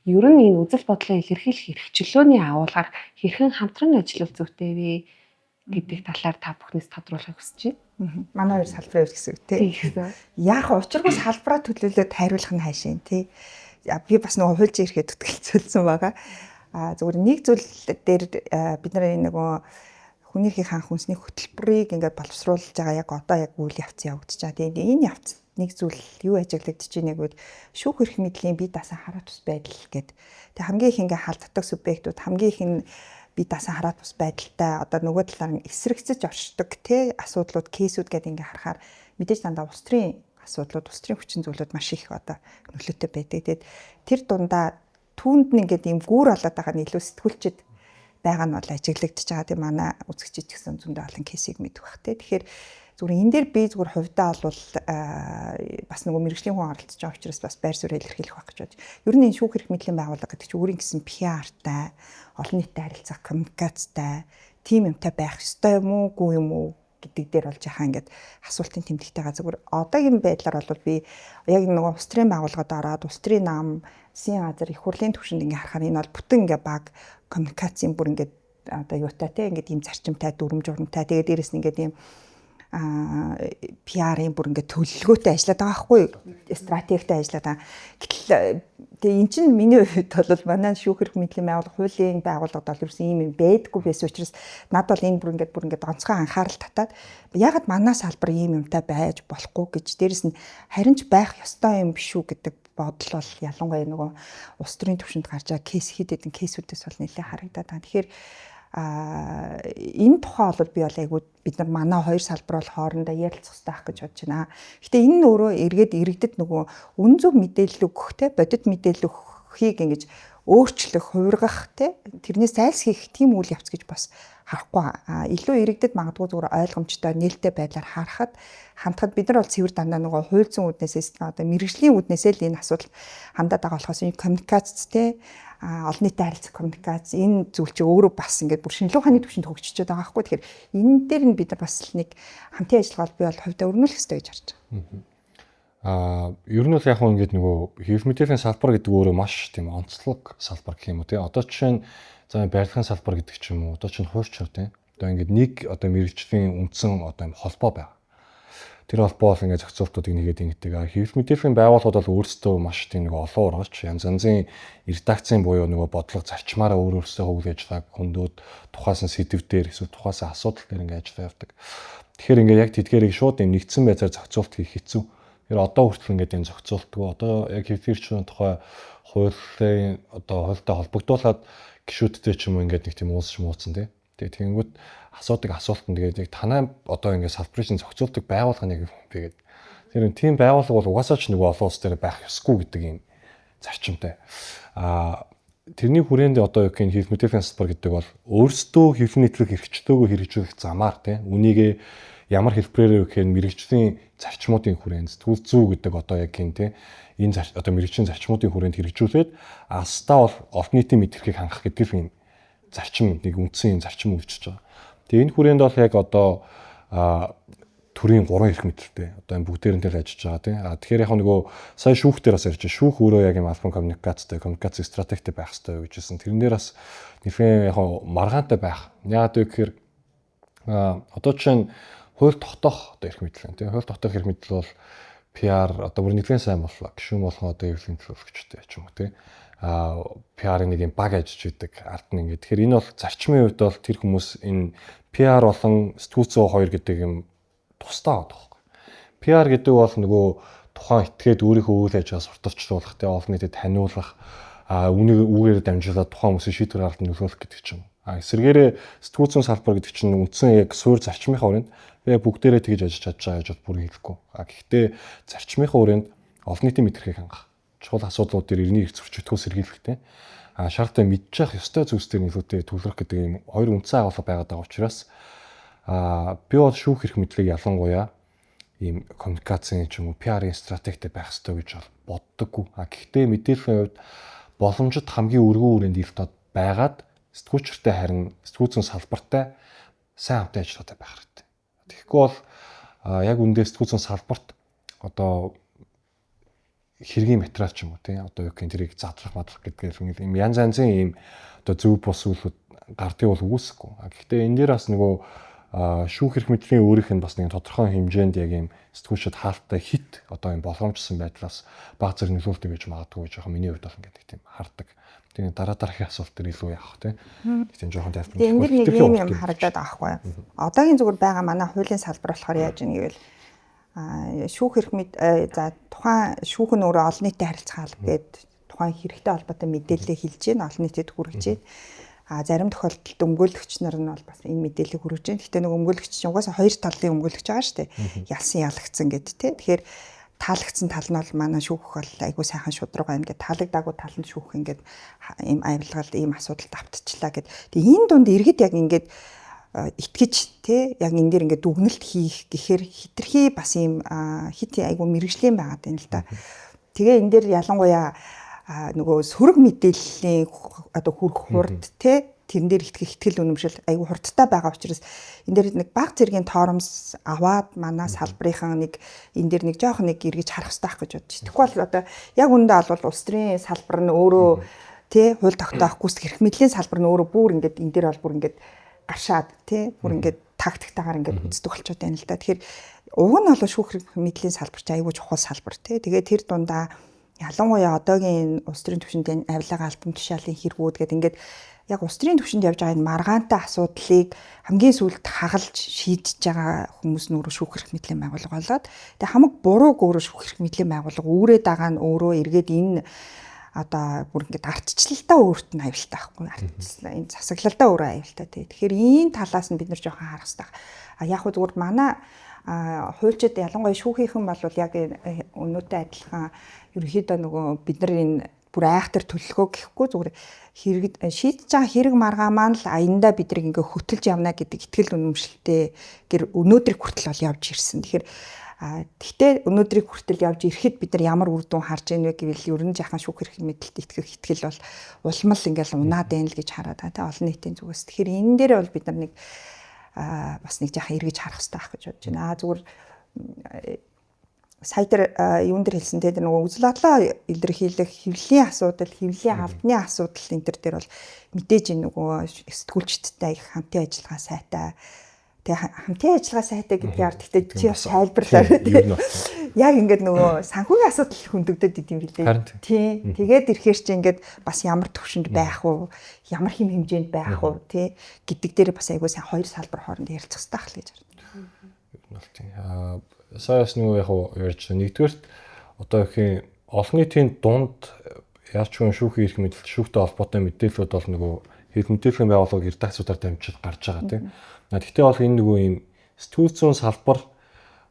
ер нь энэ үзэл бодлын илэрхийлэх эрх чөлөөний агуулгаар хэрхэн хамтран ажиллах зүйтэй вэ гэдэг талаар та бүхнээс тодруулахыг хүсэж байна. Манай хоёр салбарын хувьд гэсэн үг тий. Яг учиргүй салбараа төлөөлөд хариулах нь хаашийн тий. Би бас нөгөө хуульч ирэхэд тэтгэлцүүлсэн байгаа. Зөвхөн нэг зүйл дээр бид нар нөгөө хүний эрхийн хаан хүнсний хөтөлбөрийг ингээд боловсруулж байгаа яг одоо яг үйл явц явагдаж байгаа. Тэгээд энэ явц нэг зүйл юу ажиглагдаж байгааг үед шүүх эрх мэдлийн бие даасан хараат тус байдал гэдэг. Тэг хамгийн их ингээ халддаг субъектууд хамгийн их нь бие даасан хараат тус байдалтай одоо нөгөө талаар нь эсрэгцэж оршдог тий асуудлууд кейсүүд гэдэг ингээ харахаар мэдээж дандаа улс төрийн асуудлууд улс төрийн хүчин зүйлүүд маш их одоо нөлөөтэй байдаг. Тэгээд тэр дундаа түүнд нь ингээ ийм гүүр болоод байгаа нь илүү сэтгүүлчэд байгаа нь бол ажиглагдаж байгаа. Тийм манай үзэгчид гэсэн зөндөө олон кейсийг мэдэх бах тий. Тэгэхээр зүгээр энэ дээр би зүгээр хувьдаа бол бас нөгөө мэрэгжлийн хүн оролцож байгаа учраас бас байр суурь илэрхийлэх байх гэж бодож. Ер нь энэ шүүх эрх мэдлийн байгууллага гэдэг чинь өөрийн гэсэн PR-тай, олон нийтэд харилцах коммуникацтай, тим юмтай байх ёстой юм уугүй юм уу гэдэг дээр болж яхаа ингээд асуултын тэмдэгтэйгээ зүгээр одоогийн байдлаар бол би яг нөгөө улс төрийн байгууллагад ороод улс төрийн нам, засгийн газар, их хурлын түвшинд ингээ харахаар энэ бол бүтэн ингээ баг коммуникацийн бүр ингээ одоо юутай те ингээ ийм зарчимтай, дүрм журамтай тэгээ дээрэс нь ингээ ийм PR-ийн бүр ингээд төлөвлөгөөтэй ажиллаад байгаа байхгүй стратегтэй ажиллаад байгаа. Гэтэл тэгээ эн чинь миний хувьд бол манай шүүх эрх мэдлийн байгууллага хуулийн байгууллагад бол ерөөсөн ийм юм байдаггүй байсан учраас над бол энэ бүр ингээд онцгой анхаарал татаад ягаад манай салбар ийм юмтай байж болохгүй гэж дээрэс нь харин ч байх ёстой юм биш үү гэдэг бодол бол ялангуяа нөгөө улс төрийн түвшинд гарч байгаа кейс хэд хэдэн кейсүүдээс бол нэлээд харагдаад байна. Тэгэхээр энэ тухай бол би бол айгуу бид нар манай хоёр салбар бол хоорондоо ярилцах хэрэгтэй ах гэж бодож байна. Гэтэ энэ нь өөрөө эргээд иргэдэд нөгөө үн зөв мэдээлэл өгөх те бодит мэдээлэл өгөхийг ингэж өөрчлөх, хувиргах те тэрнээс зайлсхийх тийм үйл явц гэж бас харахгүй. Илүү иргэдэд магадгүй зүгээр ойлгомжтой нээлттэй байдлаар харахад хандхад бид нар бол цэвэр дандаа нөгөө хууль зүйн үүднээс одоо мэрэгжлийн үүднээсээ л энэ асуудал хандаад байгаа болохоос энэ коммуникац те олон нийтэд харилцах коммуникац энэ зүйл чи өөрөө бас ингээд бүр шинжилгээ ухааны түвшинд хөгжиж байгаа байхгүй. Тэгэхээр энэ дээр нь бид нар бас нэг хамтын ажиллагаал би бол хувьдаа өрнүүлэх хэрэгтэй гэж харж байгаа. Ер нь бол яг хөө ингээд нөгөө хэв мэдээллийн салбар гэдэг өөрөө маш тийм онцлог салбар гэх юм уу тий. Одоо жишээ нь за барилгын салбар гэдэг ч юм уу. Одоо чинь хуульчаар тий. Одоо ингээд нэг одоо мэрэгжлийн үндсэн одоо юм холбоо байна. Тэр холбоо бол ингээд зохицуултуудыг нэгээд ингэдэг. Хэв мэдээллийн байгууллагууд бол өөрсдөө маш тийм нэг олон ургач янз янзын редакцийн буюу нөгөө бодлого зарчмаараа өөрөөсөө үйл ажиллагааг хөндөөд тухайн сэдв дээр эсвэл тухайн асуудал дээр ингээд ажиллаа явдаг. Тэгэхээр ингээд яг тэдгээрийг шууд юм нэгдсэн байдлаар зохицуулт хийх хэцүү. Тэр одоо хүртэл ингээд энэ зохицуултгүй. Одоо яг хэвчэрчүүн тухай хуулийн одоо хуультай холбогдуулаад гишүүдтэй ч юм уу ингээд нэг тийм уулзсан тий. Тэгээ тэгэнгүүт асуудаг асуулт нь тэгээд яг танай одоо ингээд салбарын зохицуулдаг байгууллага нэг юм тэгээд тэр тийм байгууллага бол угаасаа ч нэг олон улс дээр байх ёсгүй гэдэг юм зарчимтай. Тэрний хүрээнд одоо яг энэ хэв мэдээллийн салбар гэдэг бол өөрсдөө хэв нийтлэг хэрэгчлөөгөө хэрэгжүүлэх замаар тий үнийг ямар хэлбэрээр өгөх нь мэрэгжлийн зарчмуудын хүрээнд сэтгүүл зүй гэдэг одоо яг энэ тий энэ одоо мэрэгжлийн зарчмуудын хүрээнд хэрэгжүүлээд астаа бол олон нийтийн мэдрэхийг хангах гэдэг юм зарчим нэг үндсэн зарчим үйлчилж байгаа. Тэгээ энэ хүрээнд бол яг одоо төрийн 3 эрх мэдэлтэй одоо энэ бүгдээрэнтэй л ажиллаж байгаа тийм. Тэгэхээр яг нөгөө сая шүүх дээр бас ярьж байгаа. Шүүх өөрөө яг юм албан коммуникацтай, коммуникац стратегтэй байх хэрэгтэй гэж хэлсэн. Тэрэн дээр бас нэлээд яг маргаантай байх. Яагаад гэвэл одоо чинь хууль тогтоох одоо эрх мэдэл тийм. Хууль тогтоох эрх мэдэл бол PR одоо бүр нэлээд сайн боллоо. Гишүүн болгон одоо эвлэлийн төлөвлөгчтэй ч юм уу тийм. PR-ын нэг юм баг ажиллаж идэг ард нь ингээд. Тэгэхээр энэ бол зарчмын хувьд бол тэр хүмүүс энэ PR болон сэтгүүл зүй хоёр гэдэг юм тусдаа байдаг байхгүй. PR гэдэг бол нөгөө тухайн этгээд өөрийнхөө үйл ажиллагаа сурталчлуулах, тэ олон нийтэд таниулах, үнийг үүгээр дамжуулаад тухайн хүмүүсийн шийдвэр гаргалтанд нөлөөлөх гэдэг ч юм. Эсвэргээрээ сэтгүүл зүйн салбар гэдэг чинь үндсэн яг суурь зарчмынхаа хүрээнд би бүгдээрээ тэгж ажиллаж чадж байгаа гэж бүр хэлэхгүй. Гэхдээ зарчмынхаа хүрээнд олон нийтийн мэдрэхийг хангах чухал асуудлууд дээр иргэний эрх зөрчигдөхөөс сэргийлэхтэй. Шаардлагатай мэдчих ёстой зүйлс дээр нөлөөтэй төвлөрөх гэдэг юм хоёр үндсэн агуулга байгаад байгаа учраас би бол шүүх эрх мэдлийг ялангуяа ийм коммуникацийн ч юм уу PR-ийн стратегтэй байх ёстой гэж бол боддоггүй. Гэхдээ мэдээллийн хувьд боломжит хамгийн өргөн хүрээнд илтод байгаад сэтгүүлчэртэй харин сэтгүүл зүйн салбартай сайн хамтан ажиллагаатай байх хэрэгтэй. Тэгэхгүй бол яг үндэ сэтгүүл зүйн салбарт одоо хэргийн материал ч юм уу тий одоо юу гэх тэрийг задрах мадрах гэдгээр юм янз янзын ийм одоо зөв бус үйлүүд гардыг бол үүсэхгүй. Гэхдээ энэ дээр бас нөгөө шүүх эрх мэдлийн өөрийнх нь бас нэг тодорхой хэмжээнд яг ийм сэтгүүлчд хаалттай хит одоо ийм болгоомжсон байдлаас баг зэрэг нөлөөлт өгж магадгүй гэж миний хувьд бол ингээд тийм хардаг. Тэгээ дараагийн асуулт төр илүү явах тий. Тийм жоохон тайлбар. Тэгээ энэ нэг юм харагдаад байгаа байхгүй. Одоогийн зүгээр байгаа манай хуулийн салбар болохоор яаж юм гэвэл шүүх эрх мэд за тухайн шүүх нь өөрөө олон нийтэд харилцах алба гэдэг тухайн хэрэгтэй холбоотой мэдээлэлээ хэлж гин олон нийтэд хүргэж гин. Зарим тохиолдолд өмгөөлөгч нар нь бол бас энэ мэдээллийг хүргэж гин. Гэхдээ нэг өмгөөлөгч чинь угаасаа хоёр талын өмгөөлөгч байгаа шүү дээ. Ялсан ялагдсан гэдэг тий. Тэгэхээр таалагдсан тал нь бол манай шүүх бол айгүй сайхан шудраг байна гэдэг таалагдаагүй тал нь шүүх ингээд ийм авилгал ийм асуудалд автчихлаа гэдэг. Тэгээ энэ дунд иргэд яг ингээд итгэж тий яг энэ дэр ингээд дүгнэлт хийх гэхээр хитрхи бас ийм хит айгүй мэрэгжлийн байгаад байна л да. Тэгээ энэ дэр ялангуяа нөгөө сөрөг мэдээллийн одоо хүрх хурд тий тэрэн дээр итгэл үнэмшил айгүй хурдтай байгаа учраас энэ дээр нэг баг зэргийн торомс аваад манай салбарынхан нэг энэ дээр нэг жоох нэг эргэж харах хэрэгтэй байх гэж бодож байна. Тэгэхгүй бол одоо яг үндэ албал улс төрийн салбар нь өөрөө тий хууль тогтоох гүйцэтгэх эрх мэдлийн салбар нь өөрөө бүр ингээд энэ дээр бол бүр ингээд гаршаад тий бүр ингээд тактиктаагаар ингээд үздэг болчиход байна л да. Тэгэхээр уг нь бол шүүх эрх мэдлийн салбар ч айгүй чухал салбар тий. Тэгээ тэр дундаа ялангуяа одоогийн улс төрийн түвшинд авилгын албан тушаалын хэрэгүүд гэдэг ингээд яг улс төрийн түвшинд явж байгаа энэ маргаантай асуудлыг хамгийн сүүлд хагалж шийдэж байгаа хүмүүс нь өөрөө шүүх эрх мэдлийн байгууллага болоод тэгээ хамаг бурууг өөрөө шүүх эрх мэдлийн байгууллага үүрээ дагаа нь өөрөө эргээд энэ одоо бүр ингээд ардчлалтаа өөрт нь аюултай байхгүй ардчлал энэ засаглалтаа өөрөө аюултай тий. Тэгэхээр энэ талаас нь бид нар жоохон харах хэрэгтэй. Яг хөө зүгээр манай хуульчид ялангуяа шүүхийнхэн бол яг өнөөтэй адилхан ерөнхийдөө нөгөө бид нар энэ бүр айхтар төлөлгөө гэхгүй зүгээр хэрэг шийдэж байгаа хэрэг маргаа маань л аяндаа бид нэг ингээ хөтөлж явна гэдэг итгэл үнэмшилтэй гэр өнөөдрийг хүртэл бол явж ирсэн. Тэгэхээр гэхдээ өнөөдрийг хүртэл явж ирэхэд бид нар ямар үр дүн харж ийнвэ гэвэл ер нь жаахан шүүх эрх мэдэлд итгэх итгэл бол улмал ингээл унаад байна л гэж хараад байгаа олон нийтийн зүгээс. Тэгэхээр энэ дээр бол бид нар нэг бас нэг жаахан эргэж харах хэрэгтэй байх гэж бодож байна. Зүгээр сая дээр юун дээр хэлсэн те нөгөө үзэл бодлоо илэрхийлэх хэвлэлийн асуудал, хэвлэлийн албаны асуудал энэ төр дээр бол мэдээж нөгөө сэтгүүлчдтэй их хамтын ажиллагаа сайтай. Тэгээ хамтын ажиллагаа сайтай гэдгийг гэхдээ чи бас тайлбарлаа те. Яг ингээд нөгөө санхүүгийн асуудал хөндөгдөд идэм билээ. Тий. Тэгээд ирэхээр чи ингээд бас ямар төвшөнд байх уу, ямар хэм хэмжээнд байх уу те гэдэг дээр бас айгуу сайн хоёр салбар хооронд ярилцах хэрэгтэй байх л гэж байна. Саяас нөгөө яг ярьж нэгдүгээрт одоо их олон нийтийн дунд яаж ч юм шүүхийн эрх мэдэл шүүхтэй холбоотой мэдээлэлүүд бол нөгөө хэв мэдээллийн байгууллага редакцуудаар дамжиж гарч байгаа тийм. Гэхдээ бол энэ нөгөө юм сэтгүүл зүйн салбар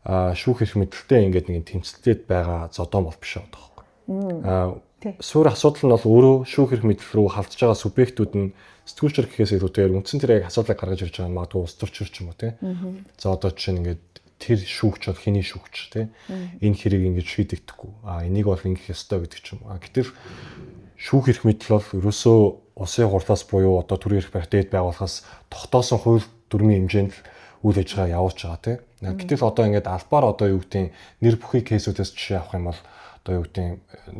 шүүх эрх мэдэлтэй ингээд нэг тэмцэлтэд байгаа зодон бол биш байгаа байхгүй. Суур асуудал нь бол өөрөө шүүх эрх мэдэл рүү халдж байгаа субъектүүд нь сэтгүүлчэр гэхээс илүүтэйгээр үндсэн тэр яг асуудлыг гаргаж ирж байгаа нь магадгүй улс төрчөр ч юм уу тийм. За одоо жишээ нь ингээд тэр шүүгч бол хэний шүүгч те энэ хэрэг ингэж шийдэгдэхгүй энийг бол ингэх ёстой гэдэг ч юм. Гэтэл шүүх эрх мэдэл бол ерөөсөө улсын хурлаас буюу одоо төрийн эрх барих дээд байгууллагаас тогтоосон хууль дүрмийн хэмжээнд үйл ажиллагаа явуулж байгаа те. Гэтэл одоо ингээд албаар одоо юу гэдэг нэр бүхий кейсүүдээс жишээ авах юм бол одоо юу гэдэг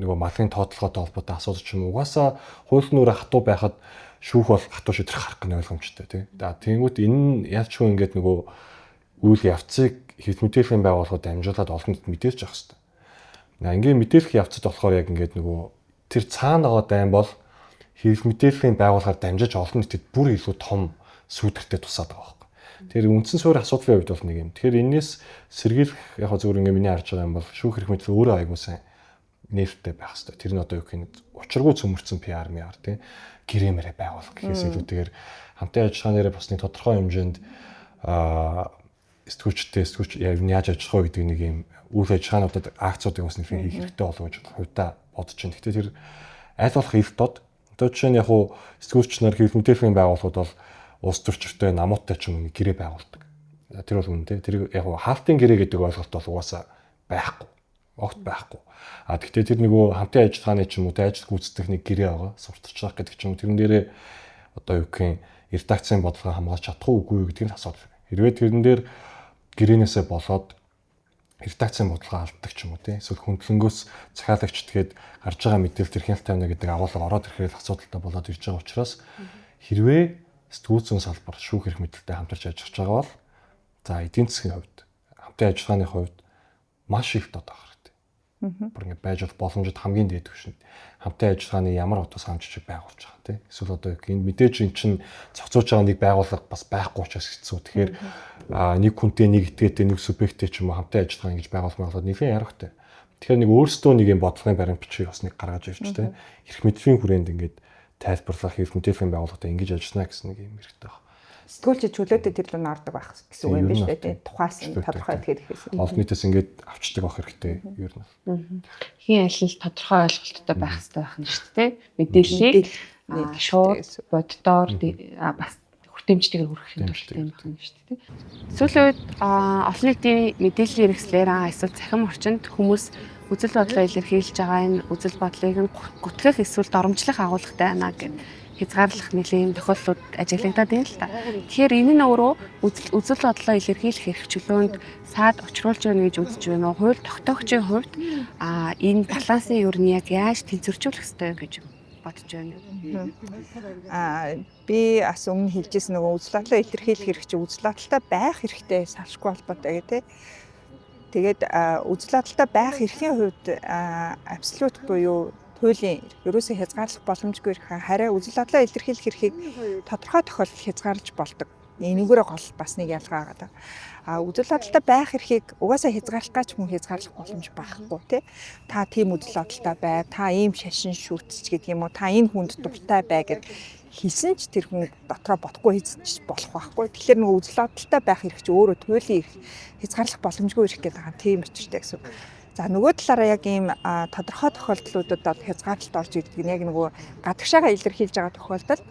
нөгөө малын тоотлоготой холбоотой асуудал ч юм угаасаа хууль нүүрэ хатуу байхад шүүх бол хатуу шийдэх харах гэх ойлгомжтой те. Тэгэнгүүт энэ ялч хүн ингээд нөгөө үйл явцыг хэв мэдээллийн байгууллагууд дамжуулаад олонд мэдээлж явах хэрэгтэй. Ингийн мэдээлэх явцад болохоор яг ингээд нөгөө тэр цаана байгаа дайн бол хэв мэдээллийн байгууллагаар дамжиж олон нийтэд бүр илүү том сүйтгэртэй тусаад байгаа байхгүй. Тэр үндсэн суурь асуудлын хувьд бол нэг юм. Тэгэхээр энэс сэргийлэх яг зөвхөн ингээд миний харж байгаа юм бол шүүх эрх мэдэл өөрөө аягүй сайн нээлттэй байх хэрэгтэй. Тэр нь одоо юу гэх юм учиргүй цөмөрцөн PR маягаар тийм гэрэмэрэ байгуулах гэхээс илүүтэйгээр хамтын ажиллагаа нэрээ бас нэг тодорхой хэмжээнд сэтгүүлчтэй яг яаж ажиллах вэ гэдэг нэг юм үйл ажиллагаануудад акцуудыг бас нэг хийх хэрэгтэй болов гэж хувьдаа бодож байна. Гэхдээ тэр аль болох илтод одоо жишээ нь яг хуу сэтгүүлч нар хэв мэдээллийн байгууллагууд бол улс төрчөртэй намуудтай ч юм гэрээ байгуулдаг. Тэр бол үнэтэй. Тэр яг хуу хаалтын гэрээ гэдэг ойлголт бол угаасаа байхгүй. огт байхгүй. Гэхдээ тэр нөгөө хамтын ажиллагааны ч юм уу тэ ажил гүйцэтгэх нэг гэрээ байгаа. Сурталч байгаа гэдэг ч юм уу. Тэрэн дээрээ одоо юу гэх юм редакцийн бодлогоо хамгаалж чадах уугүй гэдэг нь асуудал. Хэрвээ тэрэн дээр гэрээнээсээ болоод редакцийн бодлогоо алддаг ч юм уу тийм эсвэл хөндлөнгөөс захиалагч тэгээд гарч байгаа мэдээлэл тэрхэл тавина гэдэг агуулга ороод ирэхээр асуудалтай болоод ирж байгаа учраас хэрвээ сэтгүүл зүйн салбар шүүх эрх мэдэлтэй хамтарч ажиллаж байгаа бол за эдийн засгийн хувьд хамтын ажиллагааны хувьд маш их дод авах хэрэгтэй. Бүр ингэ байж боломжит хамгийн дээд түвшинд хамтын ажиллагааны ямар утас хамжиж байгуулж байгаа тийм эсвэл одоо энэ мэдээж эн чинь цогцолж байгаа нэг байгууллага бас байхгүй учраас хэцүү. Тэгэхээр нэг хүнтэй нэг этгээтэй нэг субъекттэй ч юм уу хамтын ажиллагаа ингэж байгуулмаар нэлийн ярахтай. Тэгэхээр нэг өөрсдөө нэг юм бодлогын баримт бичиг бас нэг гаргаж ирж тийм эрх мэдлийн хүрээнд ингээд тайлбарлах эрх мэдлийн байгууллагатай ингэж ажиллана гэсэн нэг юм хэрэгтэй байна. Сэтгүүлч чөлөөтэй тэр лөө ордог байх гэсэн үг юм биш үү тийм тухаас нь тодорхой тэгэхээр ихээс олон нийтээс ингээд авчдаг байх хэрэгтэй ер нь. Хин аль нь тодорхой ойлголттой байх хэрэгтэй байх нь шүү дээ. Мэдээллийг шууд боддоор бас хүртээмжтэйгээр хүргэх юм шүү дээ. Сүүлийн үед олон нийтийн мэдээллийн хэрэгслээр эсвэл цахим орчинд хүмүүс үзэл бодлоо илэрхийлж байгаа энэ үзэл бодлыг нь гүтгэх эсвэл доромжлох агуулгатай байна гэдэг хязгаарлах нэлийн тохиолдлууд ажиглагдаад байна л та. Тэгэхээр энэ нь өөрөө үзэл бодлоо илэрхийлэх эрх чөлөөнд саад учруулж байна гэж үзэж байна уу? Хууль тогтоогчийн хувьд энэ балансын юу нь яг яаж тэнцвэржүүлэх ёстой гэж бодож байна. Би бас өмнө хэлжсэн нөгөө үзэл бодлоо илэрхийлэх эрх чи үзэл бодолтой байх хэрэгтэй салшгүй холбоотой гэдэг. Тэгээд үзэл бодолтой байх эрхийн хувьд абсолют буюу хуулийн ерөөсөө хязгаарлах боломжгүй хараа үзэл бодлоо илэрхийлэх эрхийг тодорхой тохиолдолд хязгаарлаж болдог. Энэгээрээ гол бас нэг ялгаа байгаа. Үзэл бодолтой байх эрхийг угаасаа хязгаарлах гэж хүн хязгаарлах боломж байхгүй тий. Та тийм үзэл бодолтой бай, та ийм шашин шүтч гэдэг юм уу, та энэ хүнд дуртай бай гэд хэлсэн ч тэр хүн дотроо бодохгүй хийж болох байхгүй. Тэгэхээр нөгөө үзэл бодолтой байх эрх чи өөрөө хуулийн эрх хязгаарлах боломжгүй эрх гэдэг байгаа. Тийм учиртай гэсэн. За нөгөө талаараа яг ийм тодорхой тохиолдлуудад бол хязгаарлалт орж ирдэг нь яг нөгөө гадагшаага илэрхийлж байгаа тохиолдолд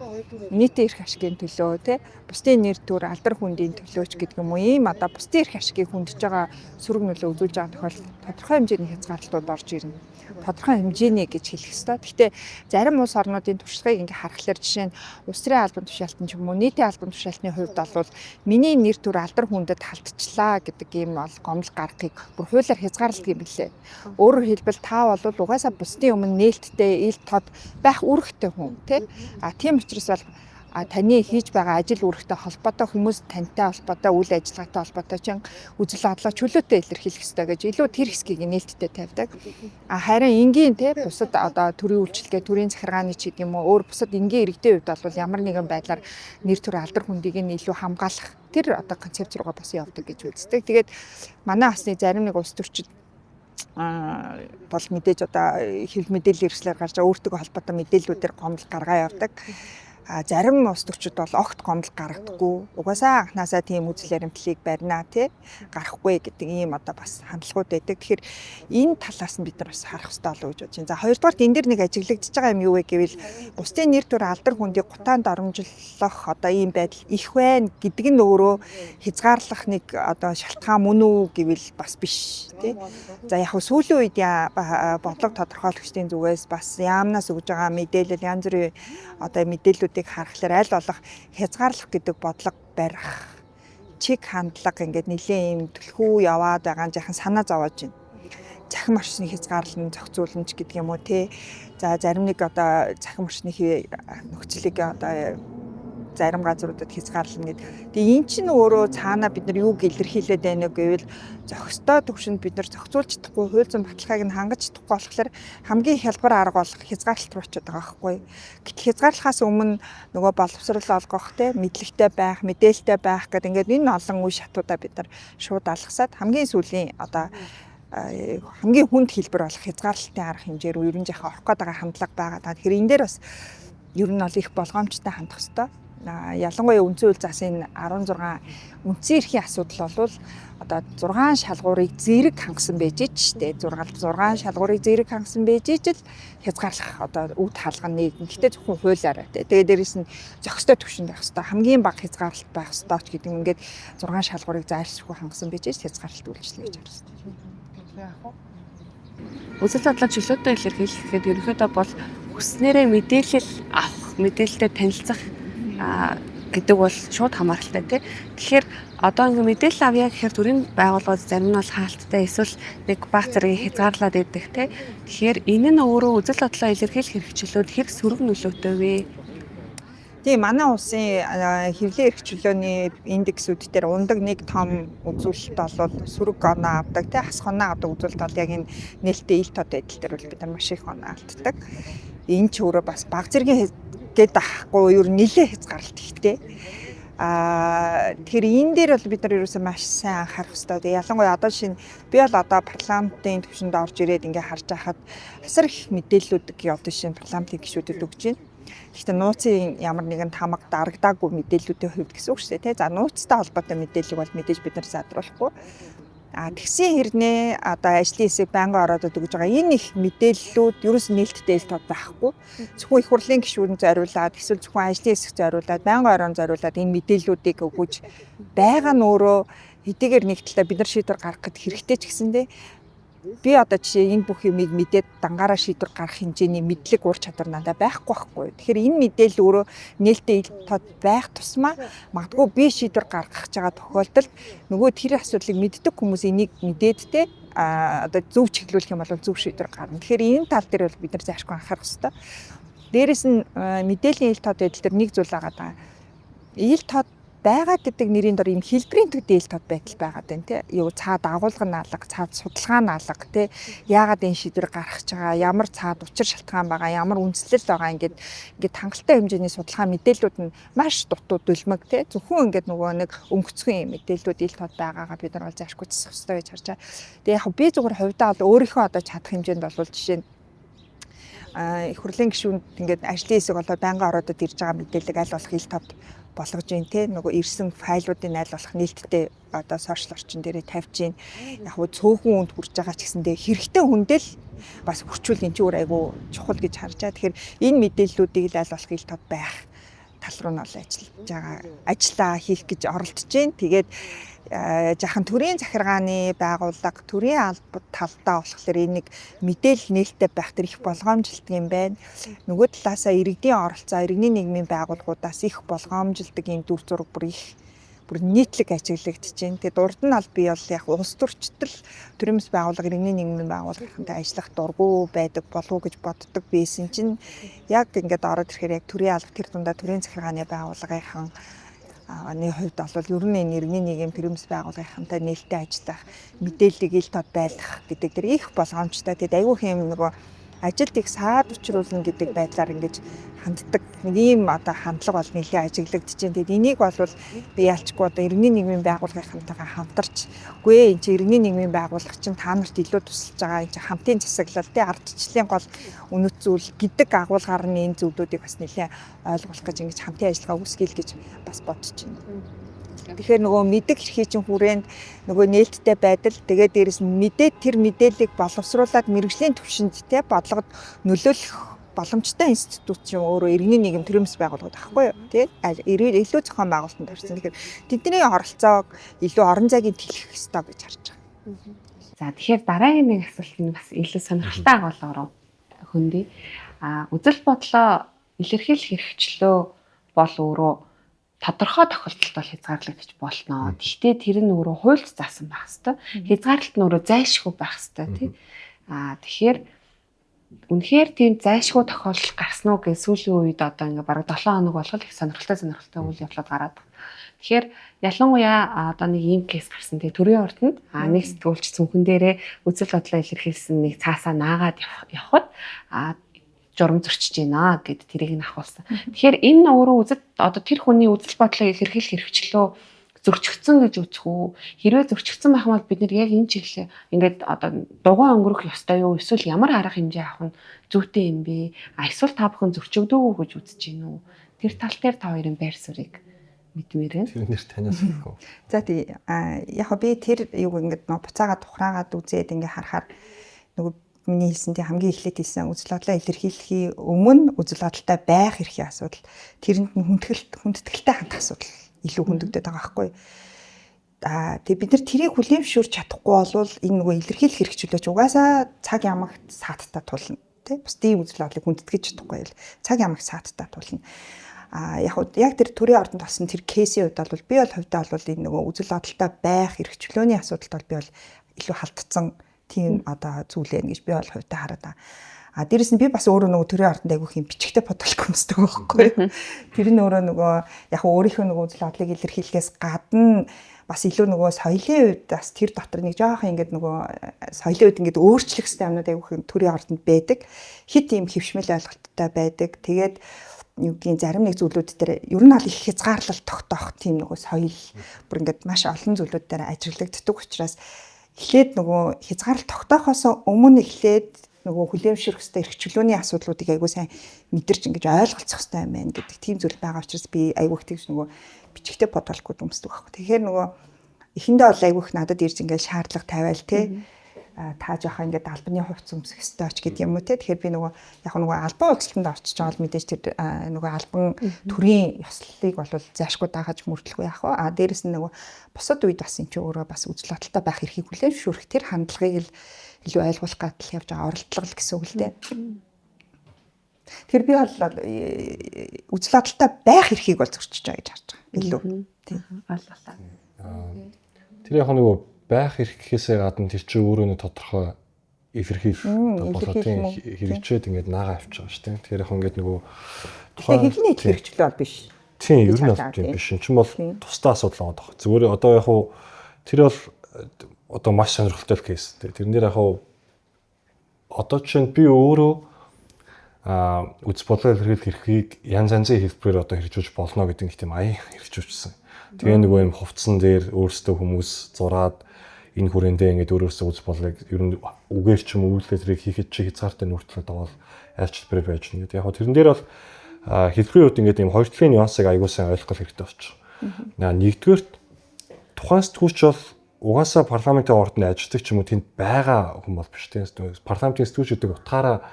нийтийн эрх ашигын төлөө тий бусдын нэр төр алдар хүндийн төлөөч гэдэг юм уу ийм одоо бусдын эрх ашигыг хүндэж байгаа сөрөг нөлөө үзүүлж байгаа тохиолдолд тодорхой хэмжээний хязгаарлалтууд орж ирнэ. Тодорхой хэмжээний гэж хэлэх ёстой. Гэхдээ зарим улс орнуудын туршлагыг ингээ харахаар жишээ нь улс төрийн албан тушаалтан ч юм уу нийтийн албан тушаалтны хувьд бол миний нэр төр алдар хүндэд халтчлаа гэдэг ийм гомдол гаргахыг бүр хуулиар хязгаарладаг юм билээ. Өөрөөр хэлбэл та бол угаасаа бусдын өмнө нээлттэй ил тод байх үүрэгтэй хүн тий. Тийм учраас бол таны хийж байгаа ажил үүрэгтэй холбоотой хүмүүс тантай холбоотой үйл ажиллагаатай холбоотой ч үзэл бодлоо чөлөөтэй илэрхийлэх ёстой гэж илүү тэр хэсгийг нээлттэй тавьдаг. Харин энгийн те бусад одоо төрийн үйлчилгээ, төрийн захиргааны ч гэдэг юм уу өөр бусад энгийн иргэдийн хувьд бол ямар нэгэн байдлаар нэр төр алдар хүндийг нь илүү хамгаалах тэр одоо концепц руугаа бас явдаг гэж үздэг. Тэгээд манай насны зарим нэг улс төрчид бол мэдээж одоо хэвлэл мэдээллийн хэрэгслээр гарч байгаа өөртөө холбоотой мэдээллүүдээр гомдол гаргаа явдаг. Зарим улс төрчид бол огт гомдол гаргадаггүй. Угаасаа анханасаа тийм үзэл баримтлалыг барина тий гарахгүй гэдэг ийм одоо бас хандлагууд байдаг. Тэгэхээр энэ талаас нь бид нар бас харах хэрэгтэй болов гэж бодож байна. За хоёрдугаарт энэ дэр нэг ажиглагдж байгаа юм юу вэ гэвэл бусдын нэр төр алдар хүндийг гутаанд оромжлох одоо ийм байдал их байна гэдэг нь өөрөө хязгаарлах нэг одоо шалтгаан мөн үү гэвэл бас биш тий. За яг сүүлийн үед бодлого тодорхойлогчдын зүгээс бас яамнаас өгж байгаа мэдээлэл янз бүрийн одоо мэдээллүүдийг харахаар аль болох хязгаарлах гэдэг бодлого барих чиг хандлага ингээд нэлийн юм төлхөө яваад байгаа жахан санаа зовоож байна. Захим орчны хязгаарлан зохицууламж гэдэг юм уу те. За зарим нэг одоо захим орчны нөхцөлийг одоо зарим газруудад хязгаарлана гэдэг. Тэгээ эн чинь өөрөө цаанаа бид нар юуг илэрхийлээд байна гэвэл зохистой төвшөнд бид нар зохицуулж чадахгүй хууль зүйн баталгааг нь хангаж чадахгүй болохоор хамгийн хялбар арга болох хязгаарлалт руу очиод байгаа байхгүй. Гэтэл хязгаарлахаас өмнө нөгөө боловсрол олгох те мэдлэгтэй байх, мэдээлэлтэй байх гэдэг ингээд энэ олон үе шатуудаа бид нар шууд алгасаад хамгийн сүүлийн одоо хамгийн хүнд хэлбэр болох хязгаарлалтын арга хэмжээр ер нь яхаа орох гээд байгаа хандлага байгаа. Тэгэхээр энэ дээр бас ер нь бол их болгоомжтой хандах хэрэгтэй. Ялангуяа үндсэн хууль засын 16 үндсэн эрхийн асуудал бол одоо 6 шалгуурыг зэрэг хангасан байж штэ 6 шалгуурыг зэрэг хангасан байж ижил хязгаарлах одоо үд хаалга нэгэн. Гэхдээ зөвхөн хуулиараа тэгээ дээрэс нь зохистой төвшөнд байх хэрэгтэй. Хамгийн бага хязгаарлалт байх хэрэгтэй ч гэдэг юм ингээд 6 шалгуурыг зайлшгүй хангасан байж ижил хязгаарлалт үйлчлэнэ гэж харсан. Үзэл бодлоо чөлөөтэй илэрхийлэхэд ерөнхийдөө бол хүснээрээ мэдээлэл авах, мэдээлэлтэй танилцах гэдэг бол шууд хамааралтай тий. Тэгэхээр одоо ингэ мэдээлэл авъя гэхээр төрийн байгууллагууд зарим нь бол хаалттай эсвэл нэг баг зэрэг хязгаарлаад байдаг тий. Тэгэхээр энэ нь өөрөө үзэл бодлоо илэрхийлэх хэрэгчлүүд хэрэг сөрөг нөлөөтэй вэ? Тийм манай улсын хэвлэлийн эрх чөлөөний индексүүд дээр ундаг нэг том үзүүлэлт бол сөрөг оноо авдаг тий хасах оноо авдаг үзүүлэлт бол яг энэ нээлттэй ил тод байдал дээр бол бид нар маш их оноо алддаг. Энэ ч өөрөө бас баг зэргийн гээд ахгүй юу нэлээ хязгаарлалт ихтэй. Тэгэхээр энэ дээр бол бид нар ерөөсөө маш сайн анхаарах хэрэгтэй. Ялангуяа одоо шинэ би бол одоо парламентын түвшинд орж ирээд ингээ харж байхад асар их мэдээллүүд одоо шинэ парламентын гишүүдэд өгч байна. Гэхдээ нууцын ямар нэгэн тамга дарагдаагүй мэдээллүүдийн хувьд гэсэн үг шүү дээ. За нууцтай холбоотой мэдээлэл бол мэдээж бид нар задруулахгүй. Тэгсэн хэрнээ одоо ажлын хэсэг байнгын ороод өгж байгаа энэ их мэдээллүүд ерөөс нээлттэй ил тод байхгүй. Зөвхөн их хурлын гишүүн зориулаад эсвэл зөвхөн ажлын хэсэг зориулаад байнгын орон зориулаад энэ мэдээллүүдийг өгөж байгаа нь өөрөө хэдийгээр нэг талаа бид нар шийдвэр гаргах гэхэд хэрэгтэй ч гэсэндээ би одоо жишээ энэ бүх юмыг мэдээд дангаараа шийдвэр гаргах хэмжээний мэдлэг ур чадвар надад байхгүй. Тэгэхээр энэ мэдээлэл өөрөө нээлттэй ил тод байх тусмаа магадгүй би шийдвэр гаргах байгаа тохиолдолд нөгөө тэр асуудлыг мэддэг хүмүүс энийг мэдээд те одоо зөв чиглүүлэх юм бол зөв шийдвэр гарна. Тэгэхээр энэ тал дээр бол бид нар заашгүй анхаарах хэрэгтэй. Дээрээс нь мэдээллийн ил тод байдал дээр нэг зүйл байгаа. Ил тод байгаа гэдэг нэрийн дор юм хэлбэрийн төдий ил тод байдал байгаад байна тий. Юу цаад агуулга нь алга, цаад судалгаа нь алга тий. Яагаад энэ шийдвэр гаргаж байгаа, ямар цаад учир шалтгаан байгаа, ямар үндэслэл байгаа ингээд хангалттай хэмжээний судалгаа мэдээллүүд нь маш дутуу дүлмэг тий. Зөвхөн ингээд нөгөө нэг өнгөцгөн мэдээллүүд ил тод байгаагаа бид нар бол заашгүй цэцэх хэрэгтэй гэж харж байгаа. Тэгээ яг би зүгээр хувьдаа бол өөрийнхөө одоо чадах хэмжээнд бол жишээ нь их хурлын гишүүнд ингээд ажлын хэсэг болоод байнгын ороод ирж байгаа мэдээлэл аль болох ил тод болгож гин те нөгөө ирсэн файлуудын аль болох нээлттэй одоо сошиал орчин дээрээ тавьж гин яг хөө цөөхөн үнд хүрж байгаа ч гэсэндээ хэрэгтэй хүндэл бас хүрчүүл энэ ч өөр айгу чухал гэж харж байгаа. Тэгэхээр энэ мэдээллүүдийг аль болох ил тод байх тал руу нь бол ажиллаж байгаа ажиллаа хийх гэж оролдож байна. Тэгээд жахан төрийн захиргааны байгууллага төрийн албад талдаа болохоор энийг мэдээлэл нээлттэй байх тэр их болгоомжлдог юм байна. Нөгөө талаасаа иргэдийн оролцоо, иргэний нийгмийн байгууллагуудаас их болгоомжлдог юм дүр зураг бүр нийтлэг ажиглагдаж байна. Тэгээд урд нь аль би бол яг улс төрчтөл төрөөмс байгууллага, иргэний нийгмийн байгууллагынхантай ажиллах дургүй байдаг болов уу гэж боддог байсан чинь яг ингээд ороод ирэхээр яг төрийн алба тэр дундаа төрийн захиргааны байгууллагынхан аны хувьд бол ер нь энэ иргэний нийгэм төрөөмс байгууллагынхантай нээлттэй ажиллах, мэдээллийг ил тод байлгах гэдэг дээр их болгоомжтой. Тэгээд аюул хэм нөгөө ажилд их саад учруулна гэдэг байдлаар ингэж ханддаг нэг ийм одоо хандлага бол нэлээд ажиглагдаж байна. Тэгээд энийг бол би ялчгүй одоо иргэний нийгмийн байгууллагынхантайгаа хамтарч үгүй энэ чинь иргэний нийгмийн байгууллага чинь та нарт илүү тусалж байгаа энэ чинь хамтын засаглал тий ардчлалын гол үнэт зүйл гэдэг агуулгаар нь энэ зүйлүүдийг бас нэлээд ойлгуулах гэж ингэж хамтын ажиллагаа үүсгэл гэж бас бодож байна. Тэгэхээр нөгөө мэдэг эрхий чинь хүрээнд нөгөө нээлттэй байдал тэгээд дээрэс нь тэр мэдээллийг боловсруулад мэрэгжлийн түвшинд те бодлогод нөлөөлөх боломжтой институт чинь өөрөө иргэний нийгэм төрөөмс байгууллагууд ахгүй юу тий илүү зохион байгуулалтанд орсон. Тэгэхээр тэдний оролцоог илүү орон зайг тэлэх ёстой гэж харж байгаа. За тэгэхээр дараагийн нэг асуулт нь бас илүү сонирхолтой агуулгаар хөндөе. Үзэл бодлоо илэрхийлэх хэрэгчлөө бол өөрөө тодорхой тохиолдолд бол хязгаарлагдаж болно. Гэхдээ тэр нь өөрөө хуульд заасан байх хэвээр. Хязгаарлалт нь өөрөө зайлшгүй байх хэвээр тий. Тэгэхээр үнэхээр тийм зайлшгүй тохиолдол гарсан уу гэж сүүлийн үед одоо ингээ бараг 7 хоног болгол их сонирхолтой үйл явдлууд гараад байна. Тэгэхээр ялангуяа одоо нэг ийм кейс гарсан. Тэгээ төрийн ордонд нэг сэтгүүлч цүнхэн дээрээ үзэл бодлоо илэрхийлсэн нэг цаасаа наагаад явхад журам зөрчиж байна гэд тэрийг нь ахуулсан. Тэгэхээр энэ өөрөө одоо тэр хүний үзэл бодлоо илэрхийлэх хэрэгчлөө зөрчигдсөн гэж үзэх үү? Хэрвээ зөрчигдсөн байх юм бол бид нэр яг энэ чиглэлээ ингээд одоо дугуй өнгөрөх ёстой юу? Эсвэл ямар арга хэмжээ авах нь зүйтэй юм бэ? Эсвэл та бүхэн зөрчигдөөгүй гэж үзэж гин үү? Тэр тал дээр та хоёрын байр суурийг мэдмээр байна. Тэр нэр танаас өгөө. За тий яг би тэр юуг ингээд буцаагаад тухраагаад үзээд ингээд харахаар нөгөө миний хэлсэнтэй хамгийн эхлээд хэлсэн үзэл бодлоо илэрхийлэхийн өмнө үзэл бодолтой байх эрхийн асуудал тэрэнд нь хүндэтгэлтэй хандах асуудал илүү хөндөгдөд байгаа байхгүй. Тэгээ бид нар тэрийг хүлээмжшүүрч чадахгүй болвол энэ нөгөө илэрхийлэх хэрэгчлөөч угаасаа цаг ямагт саадтаа тулна тий. Бусдын үзэл бодлыг хүндэтгэж чадахгүй бол цаг ямагт саадтаа тулна. Яг тэр төрийн ордонд болсон тэр кейсийн хувьд бол би бол хувьдаа бол энэ нөгөө үзэл бодолтой байх хэрэгчлөөний асуудалд бол би бол илүү халтцсан тийм одоо зүйл ээ гэж би бол хувьдаа хараад байна. Дээрэс нь би бас өөрөө нөгөө төрийн ордонд айгүйх юм бичгтэй бодолгүй юмсдаг байхгүй юу. Тэр нь өөрөө нөгөө яг өөрийнхөө нөгөө үзэл бодлыг илэрхийлэхээс гадна бас илүү нөгөө соёлын үед бас тэр дотор нэг жоохон ингээд нөгөө соёлын үед ингээд өөрчлөх хэрэгтэй юмнууд айгүйх төрийн ордонд байдаг. Хит ийм хэвшмэл ойлголттой байдаг. Тэгээд юу гэдгийг зарим нэг зүйлүүд дээр ер нь бол их хязгаарлалт тогтоох тийм нөгөө соёл бүр ингээд маш олон зүйлүүд дээр ажиглагддаг учраас эхлээд нөгөө хязгаарлалт тогтоохоос өмнө эхлээд нөгөө хүлээмжшүүлэх хэрэгтэй эрхчлөөний асуудлуудыг айгуу сайн мэдэрч ингэж ойлголцох хэрэгтэй юм байна гэдэг тийм зүйл байгаа учраас би айгуух тэгж нөгөө бичгтэй бодолгүй юмсдаг байхгүй. Тэгэхээр нөгөө эхэндээ бол айгуух надад ирж ингээд шаардлага тавиал те та жоохон ингээд албаны хувцс өмсөх хэрэгтэй ч гэдэг юм уу те. Тэгэхээр би нөгөө яг нөгөө албан худалдаанд орчиж байгаа бол мэдээж тэр нөгөө албан төрийн ёслолыг бол заашгүй даахаж мөрдлөхгүй яах вэ? Дээрэс нь нөгөө бусад үед бас эн чинь өөрөө бас үзэл бодолтой байх эрхийг хүлээмжшүүлэх тэр хандлагыг л илүү ойлгуулах гатал явж байгаа оролдлого гэсэн үг л дээ. Тэр би бол үзэл бодолтой байх эрхийг бол зөрчиж байгаа гэж харж байгаа. Илүү. Тийм. Ойлголаа. Тэр яг нөгөө байх эрх гэхээсээ гадна тэр чинь өөрөө нэг тодорхой илэрхийлэл болоод хэрэгжээд ингээд наагаа авч байгаа шүү дээ. Тэгэхээр яг ингээд нөгөө тухайн хэлний хэрэгчлээ бол биш. Тийм, ер нь бол тийм биш. Энд чинь бол тусдаа асуудал байгаа даа. Зүгээр одоо яг хуу тэр бол одоо маш сонирхолтой кейс. Тэрнээр яг хуу одоо чинь би өөрөө үс бодлоо илэрхийлэх эрхийг янз янзын хэлбэрээр одоо хэрэгжүүлж болно гэдэг нэг тийм аян хэрэгжүүлсэн. Тэгээ нөгөө юм хувцсан дээр өөрсдөө хүмүүс зураад энэ хүрээндээ ингээд өөрөөсөө үс бодлыг ер нь үгээр ч юм уу үйлдэлийг хийхэд чи хязгаартай нүртэл давал айлч хэлбэр байж байна. Яг тэрэн дээр бол хэлбэрийн үед ингээд юм хоёр талын нюансыг аягүй сайн ойлгох хэрэгтэй болчих. Нэгдүгээрт тухайн сэтгүүлч бол угаасаа парламентын ордонд ажилладаг ч юм уу тэнд байгаа хүн бол биш тийм. Парламентын сэтгүүлч гэдэг утгаараа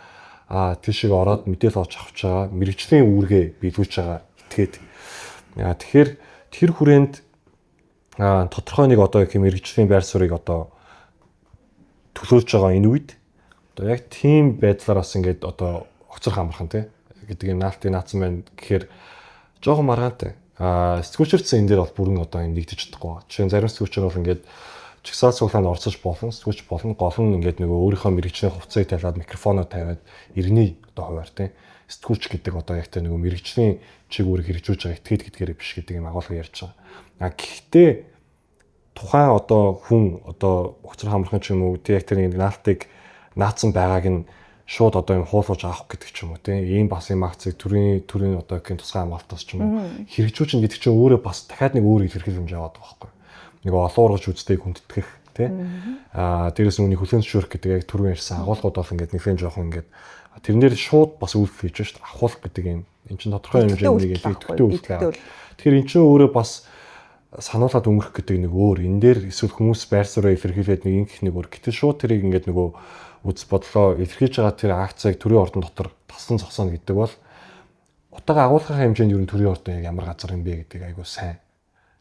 тийшээ ороод мэдээлэл олж авч байгаа мэрэгжлийн үүргээ биелүүлж байгаа этгээд. Тэгэхээр тэр хүрээнд тодорхой нэг одоо их мэрэгжлийн байр суурийг одоо төлөөлж байгаа энэ үед одоо яг тийм байдлаар бас ингээд одоо огцрох амархан тий гэдэг юм наалтын наацсан байна гэхээр жоохон маргаантай. Сэтгүүлчэрсэн энэ дээр бол бүрэн одоо юм нэгдэж чадахгүй. Жишээ нь зарим сэтгүүлчэр бол ингээд чигсаал цуглаанд орцож болно, сэтгүүлч болно, гол нь ингээд нөгөө өөрийнхөө мэрэгжлийн хувцсыг тавиад микрофоноо тавиад иргэний одоо хуваар тий сэтгүүлч гэдэг одоо яг тэ нөгөө мэрэгжлийн чиг үүрэг хэрэгжүүлж байгаа этгээд гэдгээрээ биш гэдэг юм агуулга ярьж байгаа. Гэхдээ тухайн одоо хүн одоо огцор хамархан ч юм уу тий яг тэр нэг наалтыг наацсан байгааг нь шууд одоо юм хуулуулж авах гэдэг ч юм уу тий ийм бас юм акцыг төрийн одоо гэх тусгай хамгаалтаас ч юм уу хэрэгжүүлж гэдэг чинь өөрөө бас дахиад нэг өөр илэрхийлэл хэмжээ аваад байгаа байхгүй. Нэг олон ургач үзтэйг хүндэтгэх тий дээрээс нь үний хүлээн зөвшөөрөх гэдэг яг түрүүн ярьсан агуулгууд бол ингээд нэгэн жоохон ингээд тэрнээр шууд бас үйлдэл хийж шүү дээ ахуулах гэдэг юм эн чинь тодорхой хэмжээний нэг идэвхтэй үйлдэл. Тэгэхээр эн чинь өөрөө бас сануулаад өнгөрөх гэдэг нэг өөр энэ дээр эсвэл хүмүүс байр суурь илэрхийлээд нэг ингэх нэг өөр гэтэл шууд тэрийг ингээд нөгөө үс бодлоо илэрхийлж байгаа тэр акцийг төрийн ордон дотор таслан зогсооно гэдэг бол утга агуулгын хэмжээнд ер нь төрийн ордон яг ямар газар юм бэ гэдэг айгуу сайн.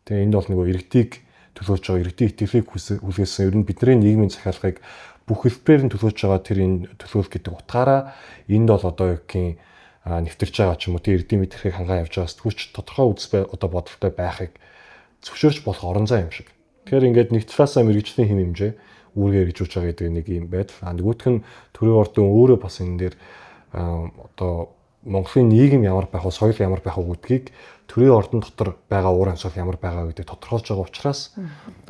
Тэгээ энд бол нөгөө иргэдийг төлөөлж байгаа иргэдийн итгэлийг хүлээсэн ер нь бидний нийгмийн захиалгыг бүх хэлбэрээр нь төлөөлж байгаа тэр энэ төлөөлөх гэдэг утгаараа энд бол одоо юугийн нэвтэрч байгаа ч юм уу тэр иргэдийн мэдрэхийг хангаа явж байгаа сэтгүүлч тодорхой үс одоо бодолтой байхыг зөвшөөрч болох орон зай юм шиг. Тэгэхээр ингээд нэг талаасаа мэрэгжлийн хэм хэмжээ үүргээ хэрэгжүүлж байгаа гэдэг нэг юм байдал. Нөгөөх нь төрийн ордон өөрөө бас энэ дээр одоо Монголын нийгэм ямар байх вэ, соёл ямар байх вэ гэдгийг төрийн ордон дотор байгаа уур амьсгал ямар байгаа гэдгийг тодорхойлж байгаа учраас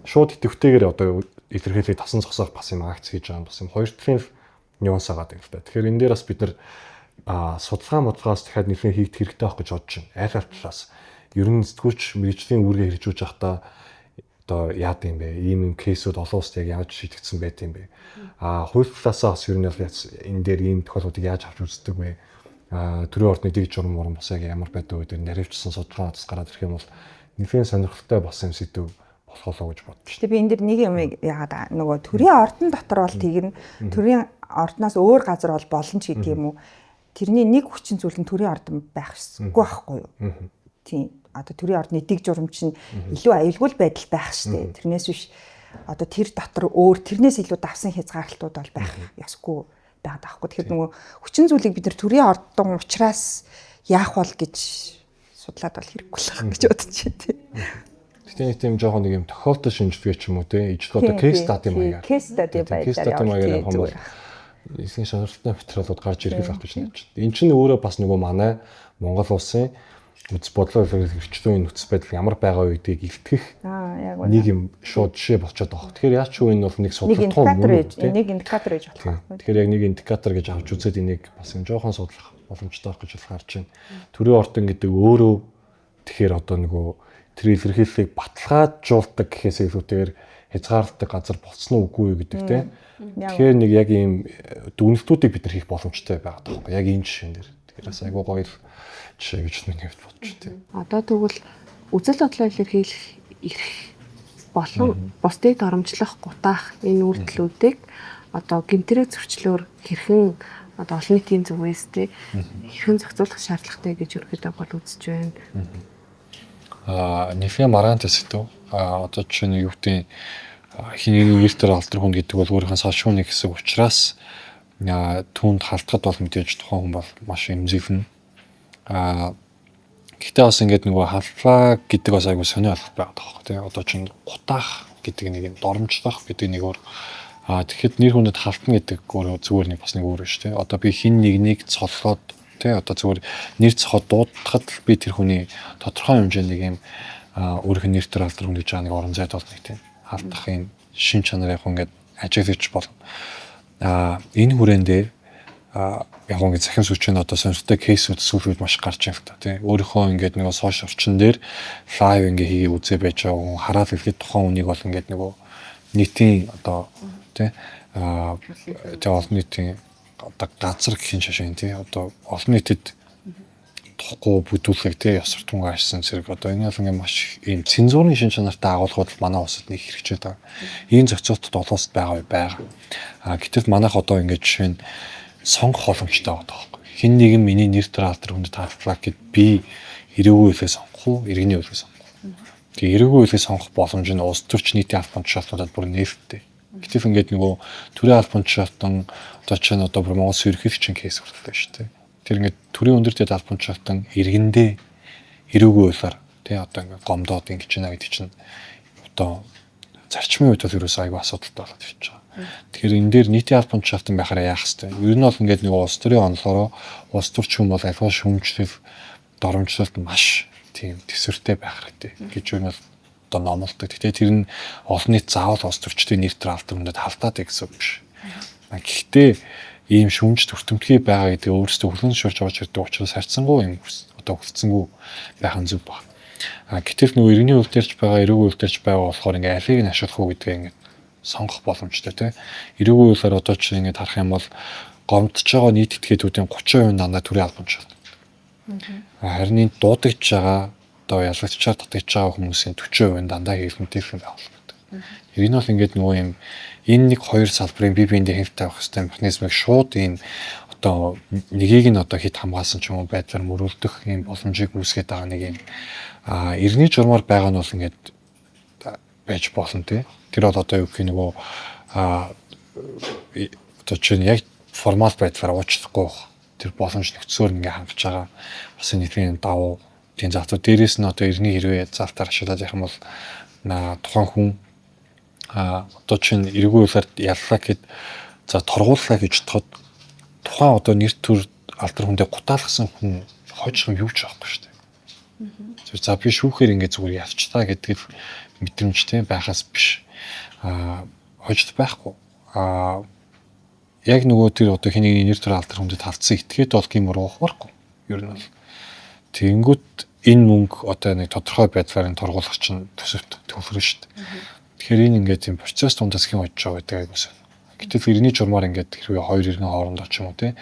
шууд идэвхтэйгээр одоо илэрхийлээд тасан зогсоох бас юм акц хийж байгаа бас юм хоёр талын нюанс байгаа юм л да. Тэгэхээр энэ дээр бас бид нар судалгаа модлогоос дахиад нэлээд хийгдэх хэрэгтэй байх гэж бодож байна. Аль аль талаас ер нь сэтгүүлч мэрэгжлийн үүргээ хэрэгжүүлж байхдаа одоо яад юм бэ? Ийм кейсүүд олон улсад яг яаж шийдэгдсэн байт юм бэ? Хууль талаасаа бас ер нь энэ дээр ийм тохиолдлуудыг яаж авч үздэг вэ? Төрийн ордны дэг журам мурам бас яг ямар байдаг вэ гэдэг наривчсан судалгаанаас гараад ирэх юм бол нэлээд сонирхолтой бас юм сэдв болохоо гэж бодож байна. Би энэ дэр нэг юм яагаад нөгөө төрийн ордон дотор бол тэгнэ төрийн ордноос өөр газар бол болно ч гэдэг юм уу? Тэрний нэг хүчин зүйл нь төрийн ордон байх ёсгүй байхгүй юу? Тийм. одоо төрийн ордны дэг журамч нь илүү аюулгүй байдал байх штэ. Тэрнээс биш одоо тэр дотор өөр тэрнээс илүү давсан хязгаарлалтууд бол байх ёсгүй байгаад байхгүй. Тэгэхээр нөгөө хүчин зүйлийг бид нар төрийн ордон учраас яах бол гэж судлаад бол хэрэггүй л байх гэж бодож байна тий. Гэтэ нэг тийм жоохон нэг юм тохиолдол шинжилгээ ч юм уу тий. Ижил одоо кейс стади маягаар. Кейс стади маягаар юм бол эсгийн сонирхолтой материалууд гарч ирэх байх гэж байна. Энд чинь өөрөө бас нөгөө манай Монгол улсын үс бодлого хэрэгжлийн нөхцөл байдал ямар байгаа үедийг илтгэх нэг юм шууд жишээ болчиход байгаа. Тэгэхээр яаж ч үе нь бол нэг судлах нэг индикатор гэж болох байна. Тэгэхээр яг нэг индикатор гэж авч үзээд энийг бас юм жоохон судлах боломжтой байх гэж харж байна. Төрийн ордон гэдэг өөрөө тэгэхээр одоо нөгөө тэр илэрхийллийг баталгаажуулдаг гэхээс илүүтэйгээр хязгаарладаг газар болцсон уу үгүй юу гэдэг тийм. Тэгэхээр нэг яг ийм дүгнэлтүүдийг бид нар хийх боломжтой байгаа тоххой. Яг энэ жишээн дээр. Тэгэхээр бас айгүй гоё жишээ гэж миний хувьд бодож тийм. Одоо тэгвэл үзэл бодлоо илэрхийлэх ирэх болон бусдыг доромжлох гутаах энэ үйлдэлүүдийг одоо гэмтрээ зөрчлөөр хэрхэн одоо олон нийтийн зүгээс тий хэрхэн зохицуулах шаардлагатай гэж ерөөдөө бол үзэж байна. Нефе марант сэдв. Одоо чинь юу гэдэг хиний эртэр алдар хүн гэдэг бол өөрийнхөө салшууны хэсэг учраас түүнд халтгад бол мэдээж тухайн хүн бол маш эмзэглэн. Гэхдээ бас ингээд нөгөө халтлаа гэдэг бас айгүй сонио алхах байгаа тоххой тий. Одоо чинь гутаах гэдэг нэг юм доромжлох гэдэг нэг өөр тэгэхэд нэр хүндэд халтна гэдэг өөрөө зүгээр нэг бас нэг өөр шүү тий. Одоо би хин нэгнийг цоллоод тий одоо зүгээр нэр цохоод дуудахад би тэр хүний тодорхой хэмжээний нэг юм өөрийнх нь нэртэр алдар хүн гэж байгаа нэг орон зайд бол нэг тий. Халтахын шин чанар яг ингээд ажиглаж болно. Энэ хүрэн дээр яг ингээд захин сүчэн одоо сонирхолтой кейсүүд сүүл үед маш гарч ирэх та тий. Өөрийнхөө ингээд нөгөө сошиал орчин дээр лайв ингээд хийгээ үзээ байж байгаа хүн хараад ирэхэд тухайн хүнийг бол ингээд нөгөө нийтийн одоо тий олон нийтийн одоо газар гэхин шашин тий одоо олон нийтэд тухгүй бүдүүлэх тий ёсор тунгаа ашсан зэрэг одоо энэ бол ингээд маш ийм цензурын шин чанартай агуулгууд манай улсад нэг хэрэгжиж байгаа. Энэ зохицуултад олоосд байгаа. Гэтэл манайх одоо ингээд жишээ нь сонгох боломжтой байгаа байхгүй. Хин нэгэн миний нэр төр алдар хүндэд хаадлаа гэд би эрэггүй үлээ сонгох уу, иргэний үлээ сонгох уу. Тэгээ эрэггүй үлээ сонгох боломж нь улс төрч нийтийн албан тушаалтуудад бүр нээлттэй. Гэтэл ингээд нөгөө төрийн албан тушаалтан одоо ч нь одоо бүр Монгол ерөнхийлөгчийн кейс хүртэл шүү дээ. Тэр ингээд төрийн өндөртэй албан тушаалтан иргэндээ эрэггүй улаар тий одоо ингээд гомдоод ингэж байна гэдэг чинь одоо зарчмын үед бол ерөөсөө айгүй асуудалтай болоод ирж байгаа. Тэгэхээр энэ дээр нийтийн албан тушаалтан байхаараа яах хэвтэй. Ер нь бол ингээд нэг улс төрийн онолоороо улс төрч хүн бол альва шүүмжлэл доромжлолт маш тийм төсвөртэй байх хэрэгтэй гэж юу нь одоо номлолдог. Гэхдээ тэр нь олон нийт заавал улс төрчдийн нэр төр алдар хүндэд халдаад гэсэн үг биш. Гэхдээ ийм шүүмж төртөмтгий байгаа гэдэг өөрөөсөө хүлэн зөвшөөрч авч ирдэг учраас харьцангуй юм одоо хүлцэнгүй байх нь зөв баг. Гэтэл нөгөө иргэний үйлдвэрч байгаа, эрүүгийн үйлдвэрч байгаа болохоор ингээ алийг нь ашиглах уу гэдгээ ингээ сонгох боломжтой тий. Эрүүгийн үйлээр одоо ч ингээ харах юм бол гомдж байгаа нийт этгээдүүдийн 30% дандаа төрийн албан тушаалт. Харин энэ дуудагч байгаа одоо ялгагчаар татгаж байгаа хүмүүсийн 40% дандаа хэлмэлтэйхэн байгуулдаг. Энэ бол ингээд нөгөө юм энэ нэг хоёр салбарын бие биендээ хэмт тавих хэвээр механизмыг шууд ийм одоо нэгийг нь одоо хит хамгаалсан ч юм уу байдлаар мөрүүлдэх ийм боломжийг үүсгэж байгаа нэг юм иргэний журмаар байгаа нь бол ингээд байж болно тий. Тэр бол одоо юу гэх нөгөө одоо чинь яг формат байдлаар уучлахгүй тэр боломж нөхцөөр ингээ хангаж байгаа бас нийтийн давуу тийм залтууд дээрээс нь одоо иргэний хэрвээ залтаар ашиглаад явах юм бол тухайн хүн одоо чинь эргүү улаар яллаа гэхэд за торгууллаа гэж бодоход тухайн одоо нэр төр алдар хүндээ гутаалгасан хүн хожих юм юу ч байхгүй шүү дээ. За би шүүхээр ингээ зүгээр ялчтаа гэдэг л мэдрэмжтэй байхаас биш. Хожид байхгүй. Яг нөгөө тэр одоо хэний нэр төр алдар хүндэд халтсан этгээд бол гим уруух барахгүй. Ер нь бол тэгэнгүүт энэ мөнгө одоо нэг тодорхой байдлаар энэ торгуулах чинь төсөвт төвлөрнө шүү дээ. Тэгэхээр энэ ингээд тийм процесс дундаас хэн очиж байгаа гэдэг айгуус. Гэтэл иргэний журмаар ингээд хэрвээ хоёр иргэн хоорондоо ч юм уу те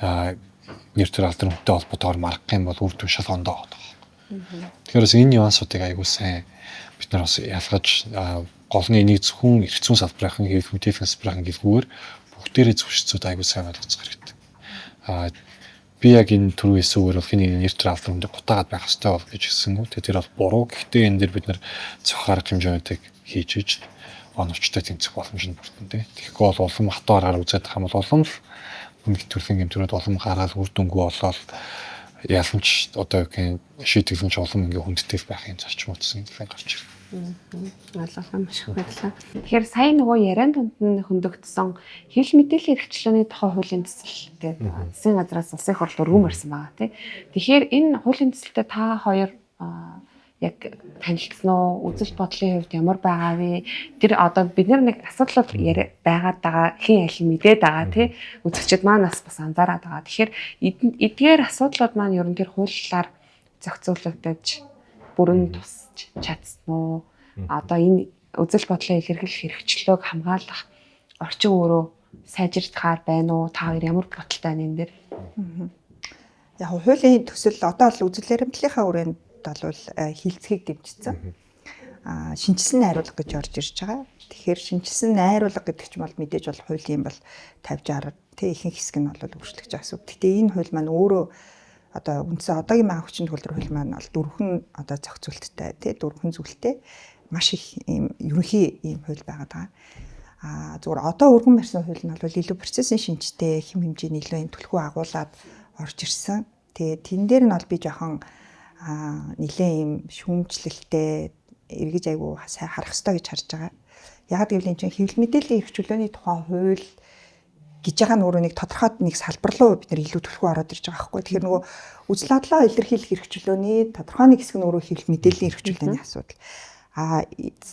нэр төр алдар хүнтэй холбоотойгоор маргах юм бол үр дүн шал ондоо байгаа. Тэгэхээр бас энэ нюансуудыг айгуус сайн бид нар бас ялгаж голны энийг зөвхөн эргэцүүн салбарын хэвлэл мэдээлэл салбарын гэлгүүгээр бүгдээрээ зөвшөлтсөд айгуус сайн ойлгоцох хэрэгтэй. би яг энэ түрүү хэлсүүгээр бол хэний нэр төр алдан дээр гутаагаад байх хэрэгтэй бол гэж хэлсэн үү. Тэр бол буруу. Гэхдээ энэ дээр бид нэр зөвхөн арга хэмжээтэй хийж оновчтой тэмцэх боломж нь бүрдэнтэй. Тэгэхгүй бол улам хатуу аргаар үзээд байгаа юм бол улам л нэг төрлийн гэмтрүүд улам гараад үр дүнгүй болоод яланч одоо юу шийтгэл нь ч улам ингээ хүндтэй байх юм зарчим утсан юм гарч ирнэ. Ойлгоо маш их баярлалаа. Тэгэхээр сая нөгөө яриан тунд нь хөндөгдсөн хэвлэл мэдээллийн хэрэгчлөөний тухай хуулийн төсөл гэдэг засгийн газраас улсын их хурлд өргөн барьсан байгаа тий. Тэгэхээр энэ хуулийн төсөлтөд та хоёр яг танилцсан уу? Үзэл бодлын хувьд ямар байгаа вэ? Тэр одоо бид нэг асуудал байгаад байгаа хэн аль мэдээд байгаа тий. Үзэгчд маань бас анзаараад байгаа. Тэгэхээр эдгээр асуудлууд маань ер нь тэр хуулиар зохицуулагдаж бүрэн тусч чадсан уу? Одоо энэ үзэл бодлын илэрхийлэх хэрэгчлөөг хамгаалах орчин өөрөө сайжирдахаар байна уу? Та хоёр ямар бодолтой байна энэ дээр? Яг хуулийн төсөл одоо л үзэл баримтлалынхаа хүрээнд бол хилцгийг дэмжсэн. Шинжилсэн найруулга гэж орж ирж байгаа. Тэгэхээр шинжилсэн найруулга гэдэг чинь бол мэдээж бол хуулийн бол 50-60 тэг ихэнх хэсэг нь бол өөрчлөгдөж байгаа гэсэн үг. Гэхдээ энэ хууль маань өөрөө одоо үндсэн одоогийн маа хүчин төгөлдөр хууль маань бол дөрвөн одоо зохицуулттай тий дөрвөн зүйлтэй маш их ийм ерөнхий ийм хууль байгаад байгаа. Зүгээр одоо өргөн барьсан хууль нь бол илүү процессын шинжтэй хэм хэмжээний илүү юм түлхүү агуулад орж ирсэн. Тэгээ тэн дээр нь бол би жоохон нэлээд ийм шүүмжлэлтэй эргэж айгу сайн харах хэрэгтэй гэж харж байгаа. Яг гэвэл энэ чинь хэвлэл мэдээллийн эрх чөлөөний тухай хууль гэж байгаа нөрөө нэг тодорхой нэг салбар руу бид нэр илүү түлхүү ороод ирж байгаа байхгүй. Тэгэхээр нөгөө үзэл бодлоо илэрхийлэх эрх чөлөөний тодорхой нэг хэсэг нь өөрөө хэвлэл мэдээллийн эрх чөлөөний асуудал.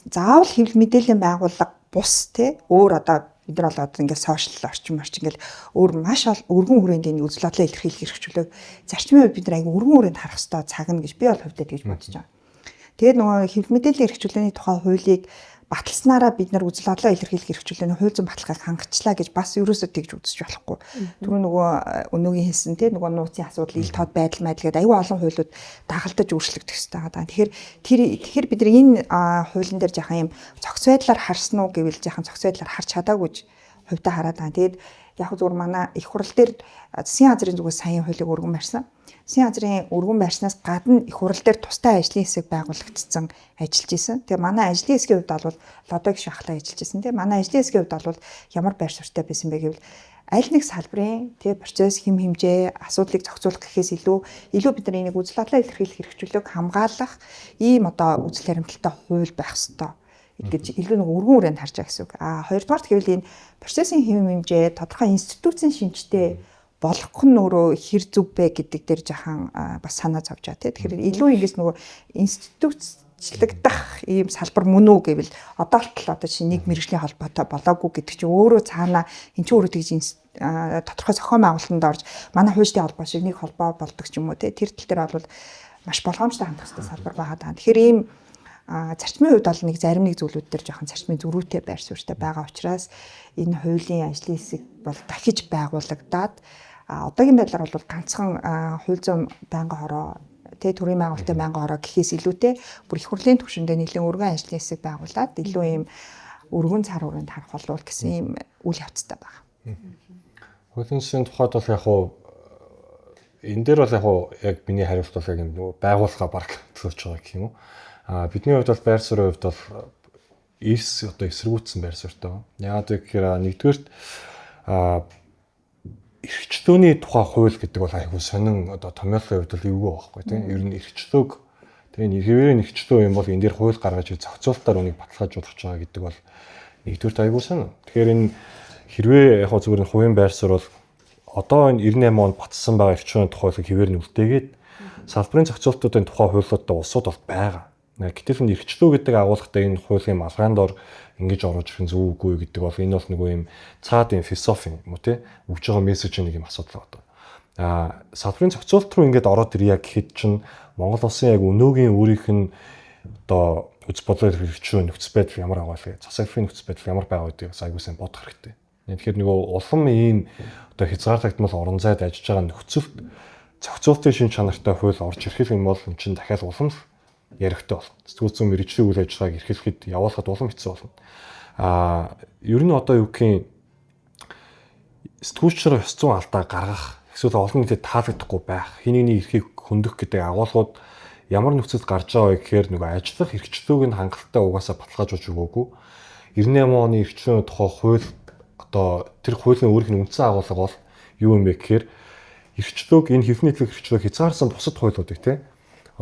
Заавал хэвлэл мэдээллийн байгууллага бус те өөр одоо бид нар бол одоо ингээд сошиал орчин ингээл өөр маш өргөн хүрээнд энэ үзэл бодлоо илэрхийлэх эрх чөлөөг зарчмын үед бид нар айгу өргөн хүрээнд харах хэрэгтэй цагна гэж би бол хувьдаа тэгж бодож байгаа. Тэгээд нөгөө хэвлэл мэдээллийн эрх чөлөөний тухай хуулийг баталснараа бид нар үзэл бодлоо илэрхийлэх эрх чөлөөний хууль зүйн баталгааг хангачлаа гэж бас ерөөсөө тэгж үзэж болохгүй. Түрүү нөгөө өнөөгийн хэлсэн те нөгөө нууцын асуудал ил тод байдал гэдэг аюу олон хуулиуд дагалдаж өөрчлөгдөх хэрэгтэй байгаа. Тэгэхээр бид нар энэ хуулийн дээр жаахан юм цогц байдлаар харсан уу гэвэл жаахан цогц байдлаар харж чадаагүй гэж хувьдаа хараад байгаа. Тэгээд яг зүгээр манай их хурал дээр засгийн газрын зүгээс саяын хуулийг өргөн барьсан. Засгийн газрын өргөн барьснаас гадна их хурал дээр тустай ажлын хэсэг байгуулагдсан ажиллаж исэн. Тэгээ манай ажлын хэсгийн хувьд бол лодог шахлаа ажиллаж исэн. Тэгээ манай ажлын хэсгийн хувьд бол ямар байр суурьтай байсан бэ гэвэл аль нэг салбарын тэгээ процесс хэм хэмжээ асуудлыг зохицуулах гэхээс илүү бид нар энийг үзэл бодлоо илэрхийлэх хэрэгчлөөг хамгаалах ийм одоо үзэл баримталтай хууль байх ёстой гэж илүү нэг өргөн хүрээнд харж байгаа гэсэн үг. Хоёрдугаарт гэвэл энэ процессын хэм хэмжээ тодорхой институцийн шинжтэй болгох нь өөрөө хэр зүв бэ гэдэг дээр жахан бас санаа зовж байгаа тийм. Тэгэхээр илүү ингээс нөгөө институцчлагдах ийм салбар мөн үү гэвэл одоо л одоо чинь нэг мэргэжлийн холбоотой болоогүй гэдэг чинь өөрөө цаана эн чинь өөрөө тэгж тодорхой зохион байгуулалтанд орж манай хуульчдын холбоо шиг нэг холбоо болдог ч юм уу тийм. Тэр тал дээр бол маш болгоомжтой хандах хэрэгтэй салбар байгаа даа. Тэгэхээр ийм зарчмын хувьд бол нэг зарим нэг зүйлүүд дээр жоохон зарчмын зөрүүтэй байр суурьтай байгаа учраас энэ хуулийн ажлын хэсэг бол дахиж байгуулагдаад одоогийн байдлаар бол ганцхан хууль зүйн байнгын хороо тэгээ төрийн байгуулалтын байнгын хороо гэхээс илүүтэй бүр их хурлын түвшиндээ нэлээд өргөн ажлын хэсэг байгуулад илүү ийм өргөн цар хүрээнд харах болов гэсэн ийм үйл явцтай байгаа. Хуулийн төслийн тухайд бол яг хуу энэ дээр бол яг миний хариулт бол яг нөгөө байгууллага баг төлөвч байгаа гэх юм уу. Бидний хувьд бол байр суурийн хувьд бол эрс одоо эсэргүүцсэн байр суурьтай. Яагаад гэхээр нэгдүгээрт эрхчлөөний тухай хууль гэдэг бол айгүй сонин одоо томьёолын хувьд бол эвгүй байхгүй тийм. Ер нь эрхчлөөг тэгээ хэвээрээ эрхчлөө юм бол энэ дээр хууль гаргаж зохицуулалтаар үнийг баталгаажуулах байгаа гэдэг бол нэгдүгээрт айгүй сонин. Тэгэхээр энэ хэрвээ яг зүгээр нь хувийн байр суурь бол одоо энэ 98 онд батсан байгаа эрхчлөөний тухайлыг хэвээр нь үлдээгээд салбарын зохицуулалтуудын тухай хуулиудаа улсууд бол байгаа. Гэтэл энэ эрхчлөө гэдэг агуулгатай энэ хуулийн малгайнд ор ингэж оруулж ирэх нь зөв үгүй гэдэг бол энэ бол нөгөө юм цаад юм философи юм уу тий өгж байгаа мессежийн нэг юм асуудал байна. Салбарын зохицуулалт руу ингэж ороод ирье гэхэд чинь Монгол улсын яг өнөөгийн өөрийнх нь одоо үз бодлоо хэрэгжүүлэх нөхцөл байдал ямар байгаа вэ? Засаглалын нөхцөл байдал ямар байгаа гэдгийг айгуу сайн бодох хэрэгтэй. Тэгэхээр нөгөө улам ийм одоо хязгаарлагдмал орон зайд ажиллаж байгаа нөхцөлд зохицуулалтын шин чанартай хууль орж ирэх юм бол энэ чинь дахиад улам яригтай болно. Сэтгүүл зүйн мэргэжлийн үйл ажиллагааг эрхлэхэд явуулахад улам хэцүү болно. Ер нь одоо юу гэх юм сэтгүүлчрээ ёс зүйн алдаа гаргах эсвэл олон нийтэд таалагдахгүй байх, хин нэгний эрхийг хөндөх гэдэг агуулгууд ямар нөхцөлд гарч байгаа вэ гэхээр нөгөө ажиллах эрхчлөөг нь хангалттай угаасаа баталгаажуулж өгөөгүй. 98 оны эрхчлөөний тухай хууль одоо тэр хуулийн өөрийнх нь үндсэн агуулга бол юу юм бэ гэхээр эрхчлөөг энэ хэвлэл нийтлэг эрхчлөөг хязгаарсан бусад хуулиудыг тий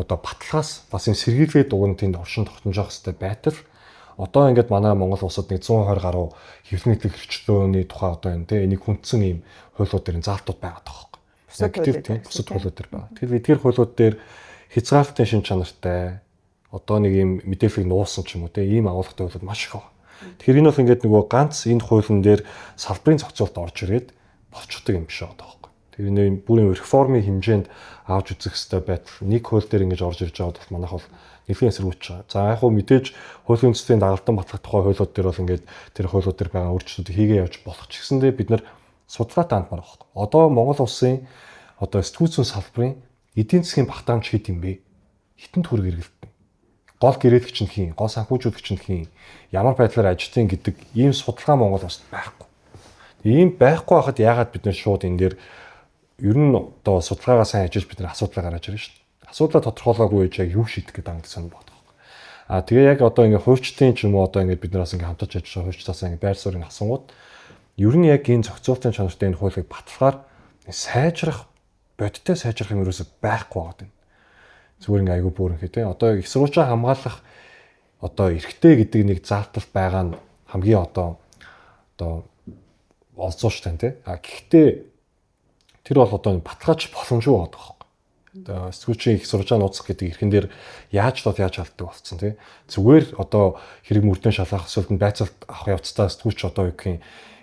одоо баталгаас бас юм сэргийлгээд уг нь тэнд оршин тогтнож явах хэрэгтэй байтал одоо ингээд манай Монгол улсад нэг 120 гаруй хэвлэл нийтлэг эрхчлөөний тухай одоо энэ тий энийг хүндсэн ийм хуулиуд дээр заалтууд байгаад байгаа хэрэг. Бусад хуулиуд дээр байгаа. Тэгэхээр эдгээр хуулиуд дээр хязгаарлалтын шин чанартай одоо нэг ийм мэдээллийг нуусан ч юм уу те ийм агуулгатай хуулиуд маш их байна. Тэгэхээр энэ бол ингээд нөгөө ганц энэ хуулийн дээр салбарын зохицуулалт орж ирээд болчихдог юм биш байгаа байхгүй. Тэр энэ бүрийн реформын хэмжээнд авч үзэх хэрэгтэй байтал нэг хууль дээр ингэж орж ирж байгаа бол манайх бол нэлийн эсрэгүүч байгаа. За яг хөө мэдээж хуулийн үндэстний дагалдан батлах тухай хуулиуд дээр бол ингээд тэр хуулиуд дээр байгаа өөрчлөлтүүдийг хийгээ явж болох ч гэсэндээ бид нар судалгаатай хандмаар байхгүй. Одоо Монгол улсын одоо сэтгүүл зүйн салбарын эдийн засгийн багтаамж хэд юм бэ? Хитэн төгрөг эргэлтэн. Гол гэрээлэгч нь хийн, гол санхүүжүүлэгч нь хийн, ямар байдлаар ажиллана гэдэг ийм судалгаа Монгол улсад байхгүй. Ийм байхгүй байхад яагаад бид нэр шууд энэ дээр ер нь одоо судалгаагаа сайн ажиллаж бид нар асуудлаа гаргаж ирнэ шүү дээ. Асуудлаа тодорхойлоогүй гэж яг юу шийдэх гэдэг ангид сонь бодох. Тэгээ яг одоо ингээ хуульчдын ч юм уу одоо ингээ бид нараас ингээ хамтарч ажиллаж байгаа хуульчдаас ингээ байр суурийг асуугууд ер нь яг энэ зохицуулалтын чанартай энэ хуулийг баталгаар сайжрах бодиттой сайжрах юм ерөөсөй байхгүй байгаа юм. Зүгээр ингээ айгүй бүөрнхий тий. Одоо их сурвалжаа хамгаалах одоо эрхтэй гэдэг нэг заалтал байгаа нь хамгийн одоо олзууштай тий. Гэхдээ тэр бол одоо баталгааж боломжгүй байгаа байхгүй. Одоо сэтгүүлчийн их сурвалжаа нууцлах гэдэг эрхэн дээр яаж алддаг болсон тий. Зүгээр одоо хэрэг мөрдөн шалгах эсвэл байцаалт авах явцдаа сэтгүүлч одоо юу гэх юм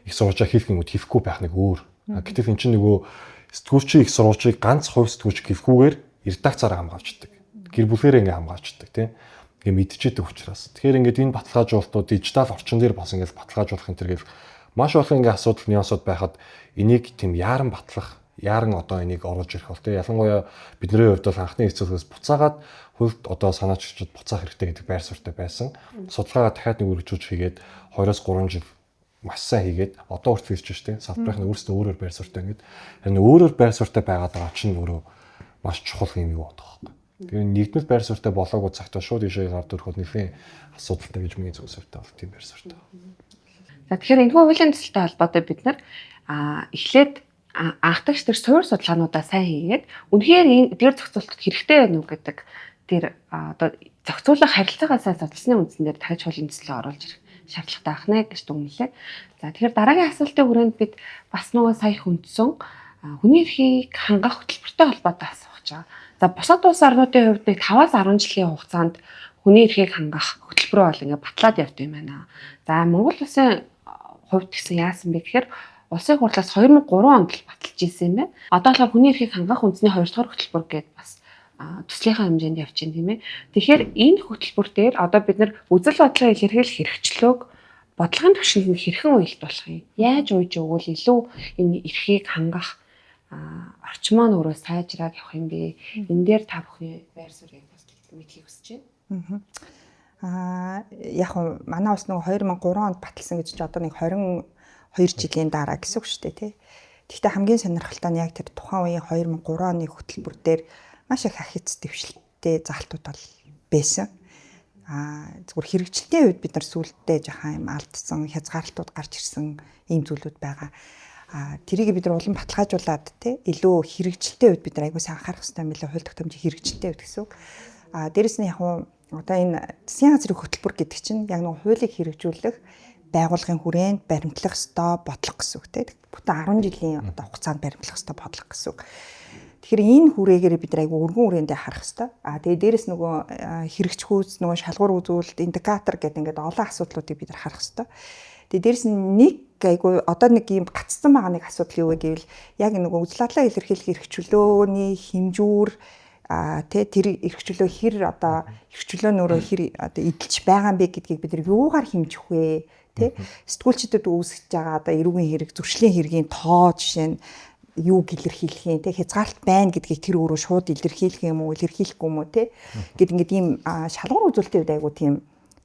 их сурвалжаа хийх юмуд хийхгүй байх нэг өөр. Гэтэл эн чинь нөгөө сэтгүүлчийн их сурвалжийг ганц хувь сэтгүүлч хийхгүйгээр редакцаараа хамгаалждаг. Гэр бүлээрээ ингээ хамгаалждаг тийм. Ингээ мэдчихэдэг учраас. Тэгэхээр ингээд энэ баталгаажуулалтууд дижитал орчин дээр бас ингээд баталгаажуулах энэ төргээл маш олон ингээ асуудал нюансууд байхад энийг тийм яаран батлах, яаран одоо энийг оруулж ирэх бол тийм. Ялангуяа бидний хувьд бол анхны хэсгээс буцаагаад хөлд одоо санааччид буцаах хэрэгтэй гэдэг байр суурьтай байсан. Судалгаагаа дахиад нэг үргэлжлүүлж хийгээд 2-3 жил маш сайн хийгээд одоо хүртэл ирж байна тийм. Салбарын өөрсдөө өөрөөр байр суурьтай ингээд харин өөрөөр байр суурьтай байгаад байгаа чинь өөрөө маш чухал юм юу бодох байхгүй. Тэгээ нэгдмэл байр суурьтай болоогүй цагтаа шууд ишээ гард өрхөд нэлийн асуудалтай гэж миний зөв суурьтай бол тийм байр суурьтай. За тэгэхээр энэ хуулийн төсөлтэй холбоотой бид нар эхлээд анхдагч тэр суур судалгаануудаа сайн хийгээд үнэхээр эдгээр зохицуулалтад хэрэгтэй байна уу гэдэг тэр одоо зохицуулах харилцаагаа сайн судалсны үндсэн дээр дахиж хуулийн төслөө оруулж ирэх шаардлагатай байна гэж дүгнэлээ. За тэгэхээр дараагийн асуултын хүрээнд бид бас нөгөө сая хүндсэн хүний эрхийг хангах хөтөлбөртэй холбоотой асуух гэж байгаа. За бусад улс орнуудын хувьд нэг 5-10 жилийн хугацаанд хүний эрхийг хангах хөтөлбөр бол ингээд батлаад явд юм байна. За Монгол улсын хувьд гэсэн яасан бэ гэхээр улсын хурлаас 2003 онд л баталж ирсэн юм байна. Одоо болохоор хүний эрхийг хангах үндэсний 2 дугаар хөтөлбөр гэдээ бас төслийнхаа хэмжээнд явж байна тийм ээ. Тэгэхээр энэ хөтөлбөр дээр одоо бид нар үзэл бодлогын илэрхийлэх хэрэгчлөөг бодлогын түвшинд хэрхэн уялд болох юм? Яаж уйж өгвөл илүү энэ эрхийг хангах орчин маань өөрөө сайжраад явах юм бэ? Энэ дээр та бүхэн байр суурийг бас мэдхийг хүсэж байна. Яг нь манай улс нэг 2003 онд баталсан гэж чи одоо нэг 22 жилийн дараа гэсэн үг шүү дээ тий. Гэхдээ хамгийн сонирхолтой нь яг тэр тухайн үеийн 2003 оны хөтөлбөр дээр маш их ахиц дэвшилттэй заалтууд бол байсан. Зүгээр хэрэгжилтийн үед бид нар сүултдээ жахаа юм алдсан хязгаарлалтууд гарч ирсэн ийм зүйлүүд байгаа. Тэрийг бид нар улам баталгаажуулаад тий илүү хэрэгжилтийн үед бид нар аягүй сайн анхаарах хэрэгтэй юм билээ хууль тогтоомжийн хэрэгжилтийн үед гэсэн үг. Дээрэс нь яг одоо энэ засгийн газрын хөтөлбөр гэдэг чинь яг нэг хуулийг хэрэгжүүлэх байгууллагын хүрээнд баримтлах ёстой бодлого гэсэн үг тий. Бүтэн 10 жилийн одоо хугацаанд баримтлах ёстой бодлого гэсэн үг. Тэгэхээр энэ хүрээгээр бид нар аягүй өргөн хүрээндээ харах ёстой. Тэгээ дээрэс нөгөө хэрэгч хүйс нөгөө шалгуур үзүүлэлт индикатор гэдэг ингээд олон асуудлуудыг бид нар харах ёстой. Тэгээ дээрэс нь нэг аягүй одоо нэг юм гацсан байгаа нэг асуудал юу вэ гэвэл яг нөгөө үзэл бодлоо илэрхийлэх эрхчлөөний хэмжүүр тэр эрхчлөө хэр одоо эрхчлөө нөрөө хэр одоо эдэлж байгаа юм бэ гэдгийг бид нар юугаар хэмжих вэ? Тэ сэтгүүлчдэд үүсгэж байгаа одоо эрүүгийн хэрэг зөрчлийн хэргийн тоо жишээ нь юу илэрхийлэх юм те хязгаарлалт байна гэдгийг тэр өөрөө шууд илэрхийлэх юм уу илэрхийлэхгүй юм уу те гэд ингээд ийм шалгуур үзүүлэлтийн үед айгу тийм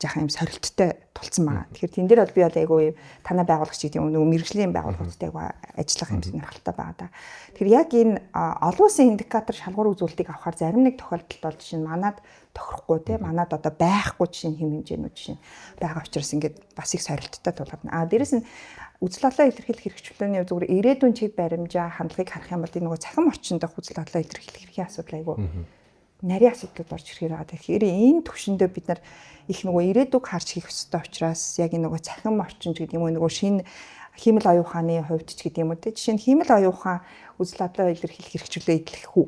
жаахан юм сорилттой тулцсан байгаа. Тэгэхээр тэн дээр бол би бол айгүй танай байгуулагч гэдэг юм нөгөө мэрэгжлийн байгууллагуудтай айгүй ажиллах юм сонирхолтой байгаа да. Тэгэхээр яг энэ олон улсын индикатор шалгуур үзүүлэлтийг авахаар зарим нэг тохиолдолд бол жишээ нь манад тохирохгүй те манад одоо байхгүй жишээ нь хэм хэмжээнүүд жишээ байгаа учраас ингээд бас их сорилттой тулгарна. Дээрэс нь үзэл бодлоо илэрхийлэх хэрэгчлөөний зүгээр ирээдүйн чиг баримжаа хандлагыг харах юм бол энэ нөгөө цахим орчинд дах үзэл бодлоо илэрхийлэх хэрэг асуудал айгүй нарийн асуудлууд орж ирэх байгаа. Тэгэхээр энэ төвшөндөө бид нар их нөгөө ирээдүг харж хийх ёстой учраас яг энэ нөгөө цахим орчинч гэдэг юм уу нөгөө шинэ хиймэл оюун ухааны хувьд ч гэдэг юм уу те жишээ нь хиймэл оюун ухаан үзэл бодлоо илэрхийлэх хэрэгчлөө идэх хүү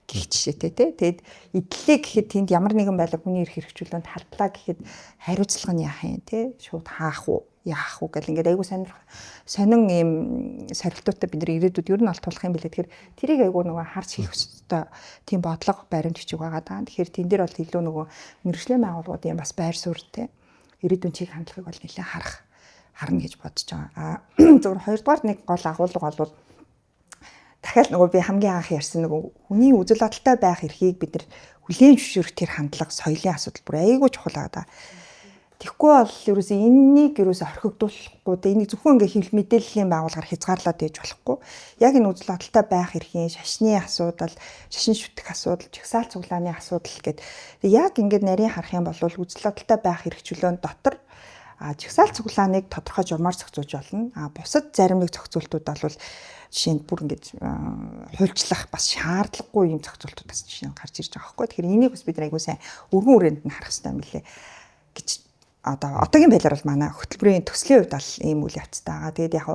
гэх жишээтэй те тэгэд идлээ гэхэд тэнд ямар нэгэн байлаг хүний эрх хэрэгчлөөнд халдлаа гэхэд хариуцлага нь яах юм те шууд хаах уу яах уу гэл ингээд айгу сонин ийм сорилтуудтай бид нар ирээдүйд ер нь олдуулах юм билээ. Тэгэхээр тэрийг айгу нөгөө харж хийх ёстой тийм бодлого баримт бичиг байгаа даа. Тэгэхээр тэн дээр бол илүү нөгөө мэргэжлийн байгууллагуудын бас байр суурьтай ирээдүйн чиг хандлагыг бол нэлээд харна гэж бодож байгаа. Зөвхөн хоёрдугаар нэг гол агуулга бол дахиад нөгөө би хамгийн анх ярьсан нөгөө хүний үзэл бодолтой байх эрхийг бид нар хүлээн зөвшөөрөх тэр хандлага соёлын асуудал бүр айгүй чухал байгаа даа. Тэгэхгүй бол ерөөсөө энэнийг ерөөсөө орхигдуулахгүй тэ энийг зөвхөн ингээ хэвлэл мэдээллийн байгууллагаар хязгаарлаад ээж болохгүй. Яг энэ үзэл бодолтой байх эрхийн шашны асуудал, шашин шүтэх асуудал, жагсаал цуглааны асуудал гэдэг. Яг ингээд нарийн харах юм бол үзэл бодолтой байх эрх чөлөөнд дотор жагсаал цуглааныг тодорхой журмаар зохицуулж болно. Бусад зарим нэг зохицуултууд бол жишээ нь бүр ингэж хуульчлах бас шаардлагагүй юм зохицуултууд бас жишээ нь гарч ирж байгаа байхгүй. Тэгэхээр энийг бас бид айгуу сайн өргөн үрээнд нь харах хэрэгтэй юм билээ гэж одоогийн байдлаар бол манай хөтөлбөрийн төслийн хувьд бол ийм үйл явцтай байгаа. Тэгээд яг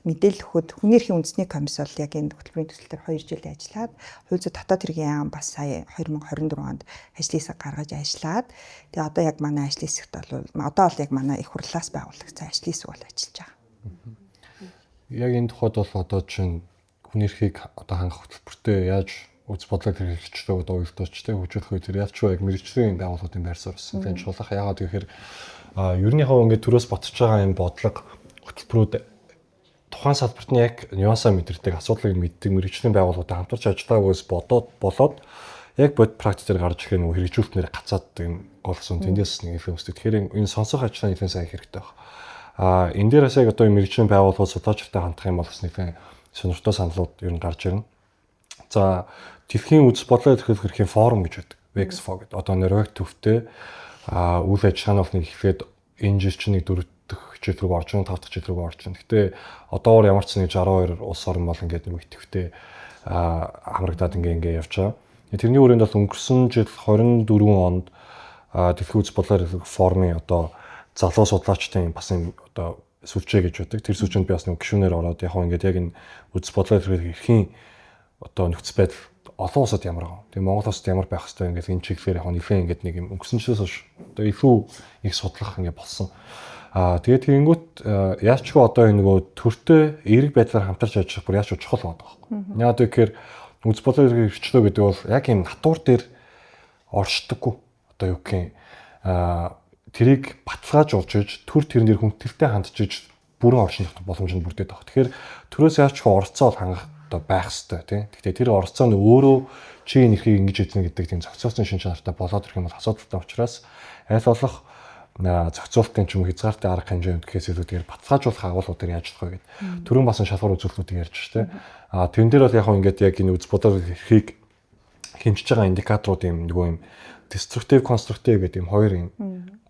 мэдээлэл өгөхөд хүний эрхийн үндэсний комисс бол яг энэ хөтөлбөрийн төсөл дээр 2 жил ажиллаад хууль зүйн дотоод хэргийн яам бас сая 2024 онд ажлын хэсэг гаргаж ажиллаад тэгээд одоо яг манай ажлын хэсэгт бол одоо бол яг манай их хурлаас байгуулагдсан ажлын хэсэг бол ажиллаж байгаа. Яг энэ тухайд бол одоо чинь хүний эрхийг одоо хангах хөтөлбөртөө яаж үз бодлого хэрэгжүүлэх одоо уялдуучтай хөгжүүлэх үе тэр ялч яг мэрэгчлийн байгууллагын байр суурь болсон. Тэн чуулах яагаад гэхээр ерөнхийдөө ингээд төрөөс ботж байгаа энэ бодлого хөтөлбөрүүд тухайн салбарт нь яг нюансаа мэдэрдэг асуудлыг мэддэг мэрэгчлийн байгууллагуудад хамтарч ажиллаагаас болоод яг бод практик дээр гарч ирэх нөгөө хэрэгжүүлэлтнэр гацаад энэ голсон тэндээс нэг их өсдөг. Тэгэхээр энэ сонсох ажлаа нэлээд сайн хэрэгтэй байна. Энэ дээрээс яг одоо мэрэгчлийн байгууллагууд судлаачтай хандах юм бол бас нэлээд сонирхолтой саналууд ер нь гарч ирнэ. За дэлхийн үзэл бодлоо илэрхийлэх эрхийн форум гэж байдаг. WEXFO гэдэг. Одоо Норвеги төвтэй үйл ажиллагааны нэг ихлээд энэ жил чинь нэг 4 дахь хичээл рүү орж байна, 5 дахь хичээл рүү орж байна. Гэтэ одоогоор ямар ч нэг 62 улс орн бол ингээд нэг идэвхтэй хамрагдаад ингээ явж байгаа. Тэрний хүрээнд бол өнгөрсөн жил 24 онд дэлхийн үзэл бодлоо илэрхийлэх форумын одоо залуу судлаачдын бас энэ одоо сүлжээ гэж байдаг. Тэр сүлжээнд би бас нэг гишүүнээр ороод яг ингээд яг энэ үзэл бодлоо илэрхийлэх эрхийн одоо нөхцөл байдал олон улсад ямар байгаа. Тэгээ Монгол улсад ямар байх хэвээр ингээд энэ чиглэлээр яг нэлээд ингээд нэг юм өнгөрсөн жилээс хойш одоо илүү их судлах ингээд болсон. Тэгээд тэгэнгүүт яачгүй одоо энэ нөгөө төртөө эерэг байдлаар хамтарч ажиллах бүр яач чухал байдаг байхгүй. Яг тэгэхээр үзэл бодлоо хэрэгчлөө гэдэг бол яг энэ натур дээр оршдоггүй. Одоо юу гэх юм тэрийг баталгаажуулж иж төр тэрэн дээр хүндэтэлтэй хандж иж бүрэн орших боломж нь бүрдээд байгаа. Тэгэхээр төрөөс яачгүй оролцоо хангах одоо байх хэвээр тийм. Гэхдээ тэр оролцоо нь өөрөө чи энэ эрхийг ингэж эзэн гэдэг тийм зохицуулсан шин чанартай болоод ирэх юм бол асуудалтай учраас аль болох зохицуулалтын ч юм уу хязгаартай арга хэмжээнд гэхээс илүү тэгэхээр баталгаажуулах агуулгуудыг яаж болох вэ гэдэг. Төрөн басан шалгуур үзүүлэлтүүдийг ярьж штэ. Тэрэн дээр бол яг хөө ингээд яг энэ үз бодлого эрхийг хэмжиж байгаа индикаторууд юм нөгөө юм destructive constructive гэдэг юм хоёр юм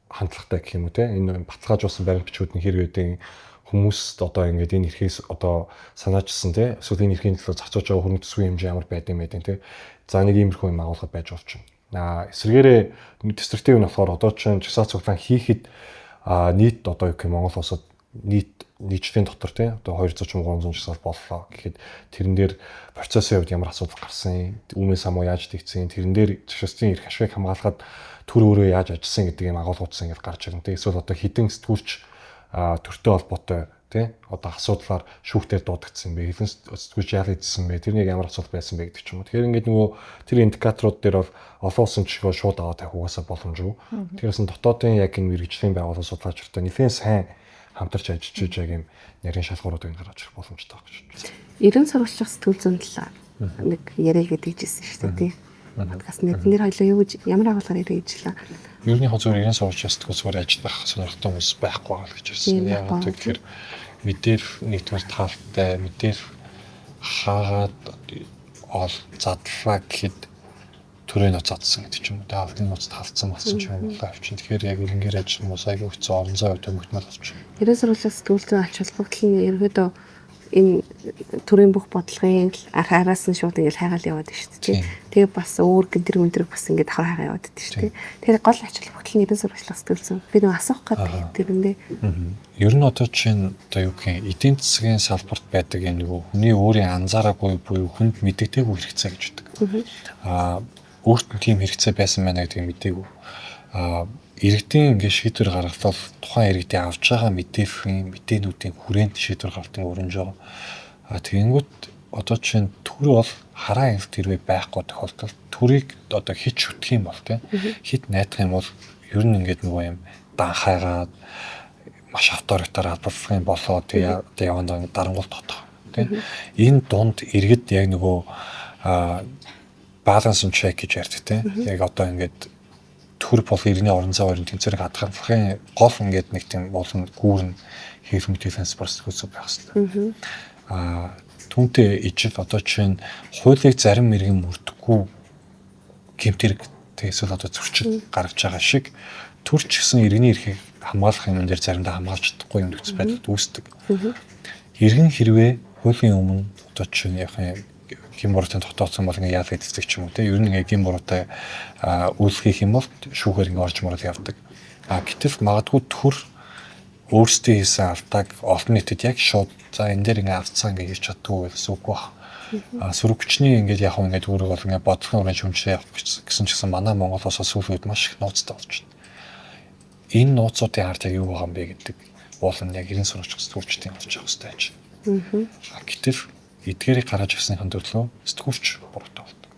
хандлагатай гэх юм уу те. Энэ баталгаажуулсан баримт бичгүүд нь хэрэг гэдэг хүмүүст одоо ингээд энэ эрхээс одоо санаачилсан те. Эсвэл энэ эрхийн төлөө зохицуулж байгаа хөрөнгө төсвийн хэмжээ ямар байдсан бэ те. За нэг иймэрхүү юм агуулгад байж болж байна. Эсвэргээрээ destructive нь болохоор одоо чинь жагсаал цуглаан хийхэд нийт одоо юу гэх юм Монгол улсад нийтийн дотор тий одоо 200 300 жагсаал боллоо гэхэд тэрэн дээр процессын хувьд ямар асуудал гарсан, үүнээс хамаа яаж тэгсэн, тэрэн дээр жагсаалтын эрх ашигыг хамгаалахад төр өөрөө яаж ажилласан гэдэг юм агуулгуудсан ингээд гарч ирнэ. Эсвэл одоо хідэн сэтгүүлч төртэй холбоотой тий одоо асуудлаар шүүхтээр дуудагдсан бэ, хідэн сэтгүүлч яах ийдсэн бэ, тэрнийг ямар асуудал байсан бэ гэдэг ч юм уу. Тэгэхээр ингээд нөгөө тэр индикаторууд дээр бол олон улсын жишээ шууд аваад тавих угаасаа боломжгүй. Тэрээс нь дотоодын яг энэ мэргэжлийн байгууллага судлаачтай нэлээд сайн хамтарч ажиллаж яг юм нарийн шалгууруудыг гаргаж ирэх боломжтой байна гэж байна. 90 сурвалжлах сэтгүүл зүйн талаар нэг яриа гэдэг жисэн шүү дээ тий. подкаст нэр хоёлоо юу гэж ямар агуулгаар ирээ гэж хэлээ. Ер нь хозуур ирэн сууж ястггүй зүгээр ажиллах сонирхолтой хүмүүс байхгүй байгаа л гэж хэлсэн. Яг тэгэхээр мэдээр нэгдүгээр таалтай мэдээр хаагаад ол задлаа гэхэд төрөө нууц задсан гэдэг ч юм уу. Даалгын нууц талцсан болсон ч юм уу авчин. Тэгэхээр яг ирэнгээр ажил хүмүүс аягүй хэцүү орон зай өдөө мөгтмөл болчих. Ерөн сурвалжаас сэтгүүл зүйн ач холбогдол нь ерөөдөө энэ төрийн бүх бодлогын араас нь шууд ингээл хайгаал яваад байна шүү дээ. Тэгээ бас өөр гинтэр гүнтрэг бас ингээд давхар хайгаа яваад байна шүү дээ. Тэгэхээр гол ач холбогдол нь ерөн сурвалжлах сэтгүүлсэн. Би нэг асуух гэдэг тэрэндээ. Ер нь одоо чинь одоо юу гэх юм эдийн засгийн салбарт байдаг энэ нөгөө хүний өөрийн анзаараагүй буюу хүнд мэддэггүй хэрэгцээ гэж үүдэг. Өөрт нь тийм хэрэгцээ байсан байна гэдгийг мэдээгүй. Иргэдийн ингээд шийдвэр гаргахад тухайн иргэдийн авч байгаа мэдээнүүдийн хүрээнд шийдвэр гаргадаг өрнж байгаа. Тэгэнгүүт одоо чинь төр бол хараа инфт хэрвээ байхгүй тохиолдолд төрийг одоо хит шүтэх юм бол тийм хит найдах юм бол ер нь ингээд нөгөө юм данхайгаад маш авторитар албалах юм болоо тэгээ явандаа дарангуул тотоо тийм энэ дунд иргэд яг нөгөө баланс and check гэж ярьдаг тийм яг одоо ингээд төр бол иргэний орон зай хоёрын тэнцвэрийг хадгалахын гол ингээд нэг тийм болон гүүрэн хийх мэдээлэл спортсгүйс байх хэрэгтэй. Түүнтэй ижил одоо чинь хуулийг зарим мэрэгэн мөрдөхгүй гэмтэрэг эсвэл одоо зөрчил гаргаж байгаа шиг төр ч гэсэн иргэний эрхийг хамгаалах юм дээр заримдаа хамгаалж чадахгүй юм нөхцөл байдал үүсдэг. Иргэн хэрвээ хуулийн өмнө одоо чинь яг гин буруутай тогтооцсон бол ингээ яалаа эцдэг ч юм уу те ер нь ингээ гин буруутай үйлс хийх юм бол шүүхээр ингээ орж морол явдаг. Гэтэл магадгүй төр өөрсдөө хийсэн алдааг олон нийтэд яг шууд за энэ дээр ингээ авцсан ингээ хийж чаддгүй гэсэн үг баг. Сүрэгчний ингээ яг ингээ өөрөөр бол ингээ бодлогын өрөөнд шүмжлээ явах гэсэн ч гэсэн манай Монголоос сүүл үед маш их нууцтай болж байна. Энэ нууцуудын ард яг юу байгаа юм бэ гэдэг болон яг ирэн сурагч сэтгүүлчдийн болж байгаа хэрэгтэй юм. Гэтэл эдгээрийг гаргаж ирснийхэн төлөө сэтгүүлч буруутай болдог.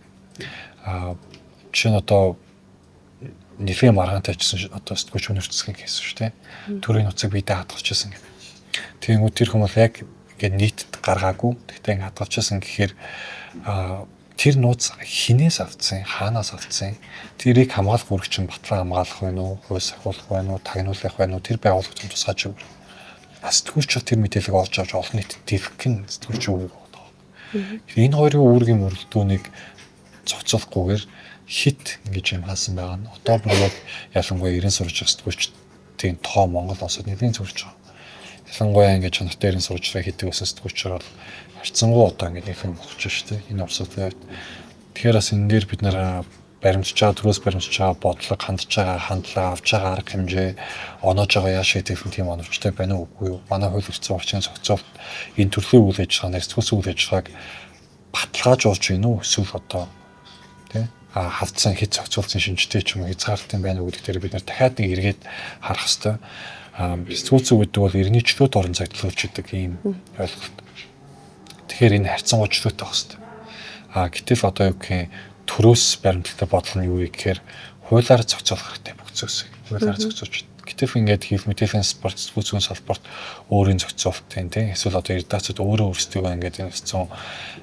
Жишээ нь одоо нэлийн маргаантай ажилласан одоо сэтгүүлч өнөрцгийн кейс шүү дээ. Төрийн нууцыг биедээ хадгалчихсан гэдэг. Тэгмүүд тэр хүмүүс яг ингээд нийтэд гаргаагүй. Тэгтээ ингээд хадгалчихсан гэхээр тэр нууц хинээс авцсан, хаанаас авцсан, тэрийг хамгаалах үүрэг чинь батлан хамгаалах байна уу, хөөс ахуулах байна уу, тагнуулах байна уу, тэр байгууллагын тусгаж өгөх. Сэтгүүлч тэр мэдээллийг олж авч олон нийтэд дэлгэх нь сэтгүүлч үүрэг. Энэ хоёрын үүргийн мөрөлдөөнийг зохицуулахгүйгээр хит ингэж юм хаасан байгаа нь одоо бүр ялангуяа ирэн сурж байгаа сэтгүүлчдийн тоо Монгол улсад нэлийн зөрж байгаа. Ялангуяа ингэж чанартай ирэн сурчлаа хийдэг байсан сэтгүүлчээр бол харьцангуй одоо ингэ нэхэн бохож шүү дээ. Энэ улсуудад. Тэгэхээр бас энэ дээр бид нэр баримтж байгаа төрөөс баримтж байгаа бодлого хандж байгаа хандлага авч байгаа арга хэмжээ оноож байгаа яаш гэдэг тийм оновчтой байна уу үгүй юу? Манай хууль эрхцэн орчин зохицуулт энэ төрлийн үйл ажиллагааны сэтгүүлч үйл ажиллагааг баталгаажуулж байна уу? Эсвэл одоо тий хавцсан хэд зохицуулсан шинжтэй ч юм уу хязгаарлалтын байна уу гэдэг дээр бид нар дахиад нэг эргээд харах хэрэгтэй. Сэтгүүлч гэдэг бол иргэний чөлөөт орон зайд төлөвлөж идэг ийм ойлголт. Тэгэхээр энэ харьцангуй чөлөөтэй байх хэрэгтэй. Гэтэл одоо юу гэх юм төрөөс баримталтай бодлого нь юу вэ гэхээр хуулиар зохицуулах хэрэгтэй бүх зүйлсийг. Хуулиар зохицуулж. Гэтэл ингээд хийх мэдээллийн спорт сэтгүүлчийн салбарт өөрийн зохицуулалтын тийм эсвэл одоо редакцид өөрөө өөрсдөө ингээд энэ хэвцэн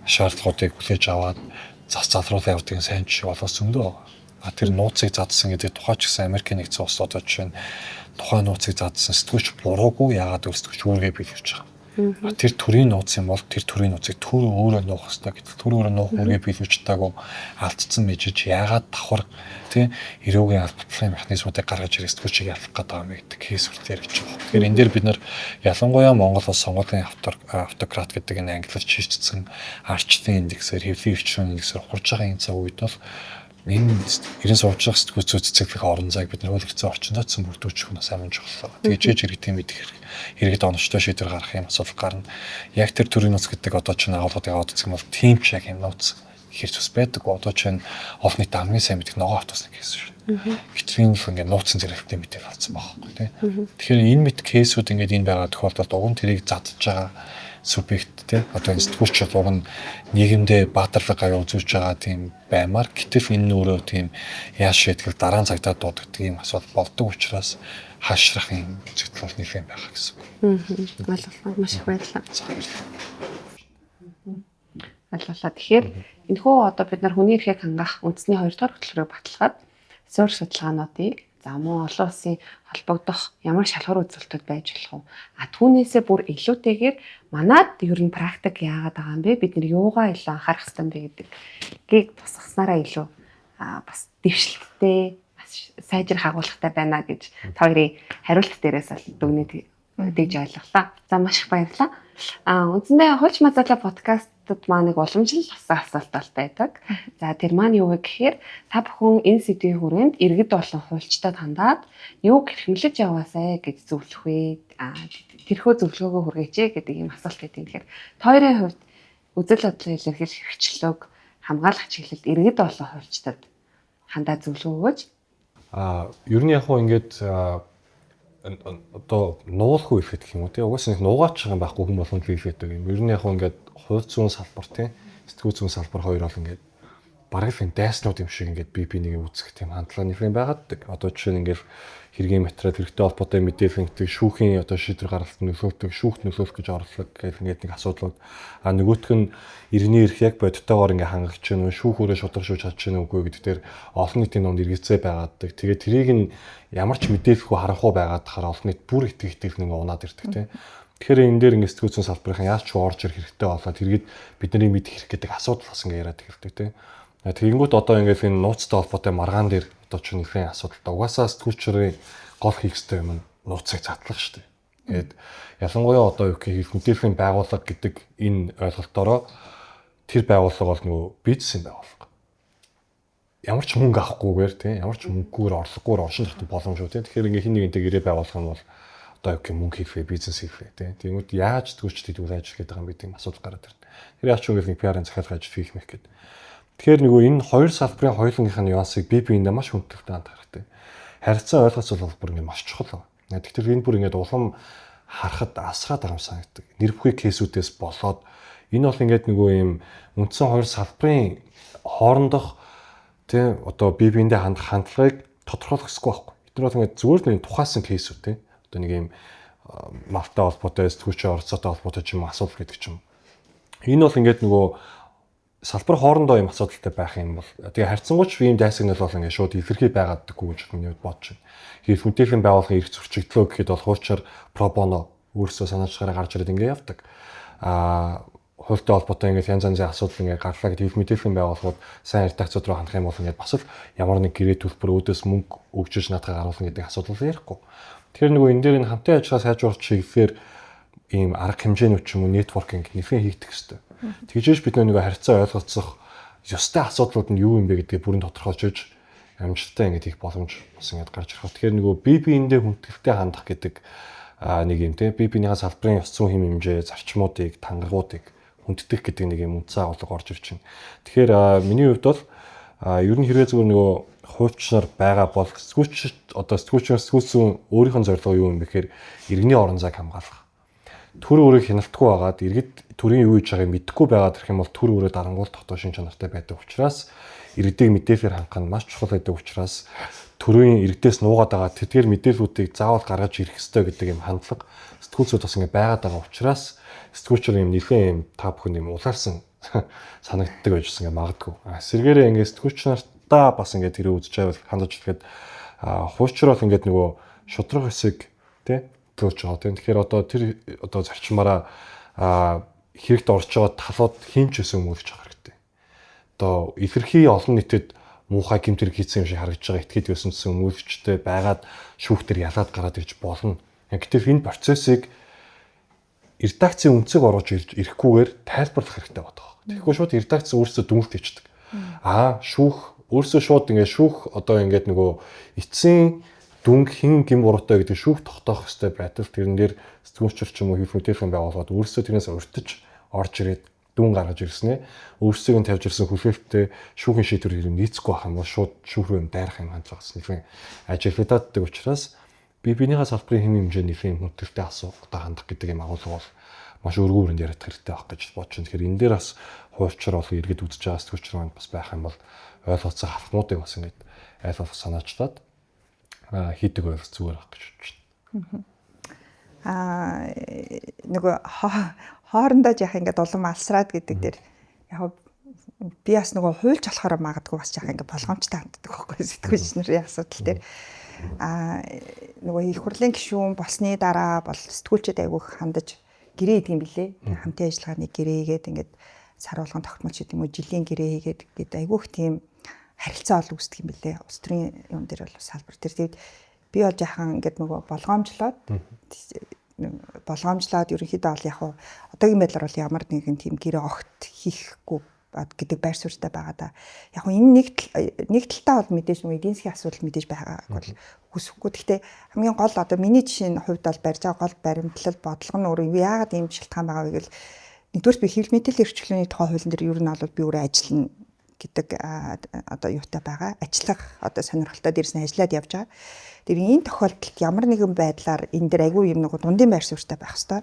шаардлагуудыг хүлээж аваад зас залруулан явуулдаг сайн жишээ болоос зөндөө байгаа. Тэр нууцыг задсан гэдэг тухай ч гэсэн Америкийн нэгдсэн улс одоо жишээ нь тухайн нууцыг задсан сэтгүүлч буруугүй яагаад сэтгүүлч үүргээ биелүүлж байгаа. Тэр төрийн нууц юм бол тэр төрийн нууцыг төр өөрөө нуух хэрэгтэй гэдэг. Төр өөрөө нуух үргээ биелүүлж таагүй алдсан мэжиж яагаад давхар тий эрүүгийн албатлалын механизмуудыг гаргаж ирэх сэтгүүлчийг ялах гэдэг юм гэдэг кейс үлдээр гэж байна. Тэгэхээр энэ дээр бид нар ялангуяа Монгол улс сонгуулийн автократ гэдэг энэ англиар чийгдсэн арчлын индексээр хэвлэлийн эрчим индексээр хурж байгаа энэ цаг үед бол энэ ирэн сууж байгаа сэтгүүлчүүд цэцэглэх орон зайг бид нар хууль эрхцэн орчиндоодсон бүрдүүлчих нь сайн чухал. Тэгж иргэдийн мэдэх иргэд оновчтой шийдвэр гаргах юм асуудал гарна. Яг тэр төрийн нууц гэдэг одоо ч агуулгыг аваад үзэх юм бол тийм ч яг юм нууц ихэрч бас байдаг. Одоо ч олон нийт хамгийн сайн мэдих ногоо автусна гэсэн шүү. Гэтэл энэ ингээ нууцсан зэрэгтэй мэдээлэл авсан байхгүй тий. Тэгэхээр энэ мэд кейсүүд ингээд энэ байгаа тохиолдолд уг нь тэрийг задж байгаа субъект тий одоо сэтгүүлч уг нь нийгэмдээ баатарлаг гавь үзүүлж байгаа тийм баймаар гэтэл энэ өөрөө тийм яаш шийтгэл дараа нь цагдаа дууддаг юм асуудал болдог учраас хаашрах юм зөвлөл нэлээд байгаа гэсэн үг. Ойлголоо маш их баярлалаа. Ойлголоо. Тэгэхээр энэхүү одоо бид нар хүний эрхийг хангах үндэсний 2 дугаар хөтөлбөрөөр баталгаад суурь судалгаануудыг за мөн олон улсын холбогдох ямар шалгуур үзүүлэлтүүд байж болох вэ? Түүнээсээ бүр илүүтэйгээр манад ер нь практик яагаад байгаа юм бэ? Бид нар юугаа илүү анхаарах хэрэгтэй бэ гэдгийг тусгаснараа илүү бас дэвшилттэй сайжрах агуулгатай байна гэж та хоёрын хариулт дээрээс дүгнэж ойлголоо. За маш их баярлалаа. Үндсэндээ хууль мазалаа подкастт маань нэг уламжлал асуулт байдаг. За тэр маань юу вэ гэхээр та бүхэн энэ сэдвийн хүрээнд иргэд болон хуульчдад хандаад юу хэрхэмлэж яваасай гэж зөвлөх вэ? Тэрхүү зөвлөгөөгөө хүргээч гэдэг ийм асуулт байдаг. Тэгэхээр тойрын хувьд үзэл бодлын илэрхийлэх хэрэгчлөөг хамгаалах чиглэлд иргэд болон хуульчдад хандаад зөвлөгөө өгөөч. Ер нь яг хөө ингээд одоо нуулах үе гэх юм уу тийм угаасаа нуугаач байгаа байхгүй хүн болгонд хийлээдэг юм. Ер нь яг хөө ингээд хууль зүйн салбар тийм сэтгүүл зүйн салбар хоёр бол ингээд бараг л дайснууд юм шиг ингээд бие биенийг үүсгэх тийм хандлага нэг юм байгаад. Одоо жишээ нь ингээд хэргийн материал хэрэгтэй холбоотой мэдээлэлтэй шүүхийн одоо шийдвэр гаргалт нөлөөлдөг шүүхт нөлөөлөх гэж орлог гэх ингээд нэг асуудлууд нөгөөх нь иргэний эрх яг бодтойгоор ингээд хангаж чинь шүүх өөрөө шударшуулж чадж чинь үгүй гэдэг дээр олон нийтийн дунд эргэцээ байгааддаг. Тэгээд тэрийг нь ямар ч мэдээлэхгүй харанхуй байгаад хахаар олон нийт бүр итгэх нэг унаад ирдэг тийм. Тэгэхээр энэ дээр ингээд сэтгүүл зүйн салбарын яаж ч орж ирэх хэрэгтэй болоод иргэд бидний мэдэх хэрэг гэдэг асуудал бас ингээд яриад эхэлдэг тийм. Тэгэнгүүт одоо ингээд энэ нууцтай холбоотой маргаан дээр одоо ч нэлийн асуудалтай угаасаа сэтгүүлчрийн гол хийх ёстой юм нууцыг задлах шүү дээ. Тэгээд ялангуяа одоо юу гэх мэдээллийн байгууллага гэдэг энэ ойлголтоороо тэр байгууллага бол нөгөө бизнесийн байгууллага. Ямар ч мөнгө авахгүйгээр тийм ямар ч мөнгөөр орлогогүй оршин тогтох боломжгүй тийм. Тэгэхээр ингээд хин нэгэнтэй гэрээ байгуулах нь бол одоо юу гэх мөнгө хийхвэ бизнес хийхвэ тийм. Тэгмүүд яаж сэтгүүлчдийг үйл ажиллах гэдэг юм гэдэг асуудал гараад ирнэ. Тэр яаж ч үгүй нэг PR-ын захиалга ажил хийх мэх гэдэг. Тэгэхээр нөгөө энэ хоёр салбарын хоёулынх нь нюансыг бие биендээ маш хүндэлтэй хандах хэрэгтэй. Харилцаа ойлголцол бол бүр ингээд маш чухал байна. Тэгэхээр энэ бүр ингээд улам харахад асраад байгаа юм санагддаг. Нэр бүхий кейсүүдээс болоод энэ бол ингээд нөгөө юм үндсэн хоёр салбарын хоорондох тийм одоо бие биендээ хандах хандлагыг тодорхойлох хэрэггүй байхгүй. Эдгээр бол ингээд зүгээр нэг тухайсан кейсүүд тийм. Одоо нэг юм малтай холбоотой сэтгүүлчийн оролцоотой холбоотой ч юм асуудал гэдэг ч юм. Энэ бол ингээд нөгөө салбар хоорондоо юм асуудалтай байх юм бол тэгээ харьцангуйч ийм дайсагнал бол ингээд шууд илэрхий байгаадаггүй гэж миний бодож байна. Хэрэг мэдээллийн байгууллагын эрх зөрчигдлөө гэхэд бол хуульчаар про боно өөрсдөө санаачаараа гарч ирээд ингээд явдаг. Хуультай холбоотой ингээд янз янзын асуудал ингээд гарлаа гэдэг хэрэг мэдээллийн байгууллагууд сайн редакцууд руу хандах юм бол ингээд бас л ямар нэг гэрээ төлбөр өөдөөс мөнгө өгчөж надад гаргуулна гэдэг асуудал ярихгүй. Тэгэхээр нөгөө энэ дээр энэ хамтын ажиллагаа сайжруулах чиглэлээр ийм арга хэмжээнүүд ч юм уу нэтворкинг нэхэн хийгдэх хэрэгтэй. Тэгжээж бид нөгөө харьцаа ойлгоцох ёстой асуудлууд нь юу юм бэ гэдгийг бүрэн тодорхойлж амжилттай ингэж хийх боломж бас ингэж гарч ирэх. Тэгэхээр нөгөө бие биендээ хүндэлтэй хандах гэдэг нэг юм тийм бие биенийхээ салбарын ёс зүйн хэм хэмжээ зарчмуудыг тангарагуудыг хүнддэх гэдэг нэг юм үндсэн агуулга орж ирж байна. Тэгэхээр миний хувьд бол ер нь хэрвээ зүгээр нөгөө хуульчнаар байгаа бол сэтгүүлч одоо сэтгүүлчийн өөрийнх нь зорилго юу юм бэ гэхээр иргэний орон зайг хамгаалах. Төр өөрийг хяналтгүй байгаад иргэд төрийн юу хийж байгааг мэдэхгүй байгаад ирэх юм бол төр өөрөө дарангуул тогтоо шин чанартай байдаг учраас иргэдийг мэдээлэлээр хангах нь маш чухал байдаг учраас төрийн иргэдээс нуугаад байгаа тэтгэр мэдээллүүдийг заавал гаргаж ирэх ёстой гэдэг юм хандлага сэтгүүлчид бас ингэ байгаад байгаа учраас сэтгүүлчид юм нэлээд юм та бүхэн юм улаарсан санагддаг байжсэн ингэ магадгүй. Сэргээрээ ингэ сэтгүүлч нартаа бас ингэ тэрийг үзэж байвал хандаж хэлэхэд хуульчрал ингэ нөгөө шудраг хэсэг тий төөж байгаа тийм. Тэгэхээр одоо тэр одоо зарчмаараа хэрэгт орж байгаа талууд хинч өсөн мөрч байгаа хэрэгтэй. Одоо илэрхий олон нийтэд муухай гэмтэр хийсэн юм шиг харагдаж байгаа этгээд өсөнсөн өмөлчтэй байгаад шүүхтэр ялаад гараад ирж болно. Гэтэл энэ процессыг редакцийн үнцэг оруулж ирэхгүйгээр тайлбарлах хэрэгтэй байдаг. Тэгэхгүй шууд редакц өөрсдөө дүнэлт хийдэг. Шүүх өөрсдөө шууд ингээд шүүх одоо ингээд нөгөө эцсийн дүнг хин гим буруутай гэдэг шүүх тогтоох хэрэгтэй байтал тэрэн дээр сэтгүүлчэр ч юм уу хийх мэдээллийн байгууллагууд өөрсдөө тэрнээс урьдчилж орж ирээд дүн гаргаж ирснэ. Өөрсдөө нь тавьж ирсэн хүлээлттэй шүүхийн шийдвэр нийцэхгүй байх юм бол шууд шүүх рүү дайрах юм хандлагаас нэгэн ажилтгааддаг учраас бие биенийхээ салбарын хэм хэмжээ нэлийн хүндэлтэй асуудалтай хандах гэдэг юм агуулга бол маш өргөн хүрээнд яриад хэрэгтэй байх гэж бодож байна. Тэгэхээр энэ дээр бас хуульчаар бол иргэд үзэж байгаа сэтгүүлчэр маань бас байх юм бол ойлголцоо хавхнуудыг бас ингэж айлгуулах санаачлаад хийдэг байх зүгээр байх гэж бодож байна. Нөгөө хоорондоо яах ингээд улам алсраад гэдэг дээр яг би бас нөгөө хуульч болохоор магадгүй бас яг ингээ болгоомжтой ханддаг байхгүй сэтгүүлч нарын асуудал дээр нөгөө их хурлын гишүүн болсны дараа бол сэтгүүлчид айгүйх хандаж гэрээ идэг юм билээ. Хамтын ажиллагааны гэрээ хийгээд ингээд сар болгон тогтмолч гэдэг юм уу жилийн гэрээ хийгээд гээд айгүйх тийм харилцаа ол үүсдэг юм билээ. Улс төрийн юм дээр бол салбар дээр тэгээд би бол жаахан ингээд нөгөө болгоомжлоод ерөнхийдөө бол яг одоогийн байдлаар бол ямар нэгэн тийм гэрээ огт хийхгүй гэдэг байр суурьтай байгаа да. Яг энэ нэг талтаа бол мэдээж нөгөө эдийн засгийн асуудал мэдээж байгааг бол хүсэхгүй. Гэхдээ хамгийн гол одоо миний жишээний хувьд бол барьж байгаа гол баримтлал бодлого нь өөрөө яагаад ийм шалтгаан байгаа вэ гэвэл нэгдүгээр би хэвлэл мэдээллийн эрхчлөөний тухай хуулийн дээр ер нь бол би өөрөө ажиллана гэдэг одоо юутай байгаа. Ажиллах одоо сонирхолтой дээрс нь ажиллаад явж байгаа. Тэр энэ тохиолдолд ямар нэгэн байдлаар энэ дээр айгүй юм нөгөө дундын байр суурьтай байх хэрэгтэй.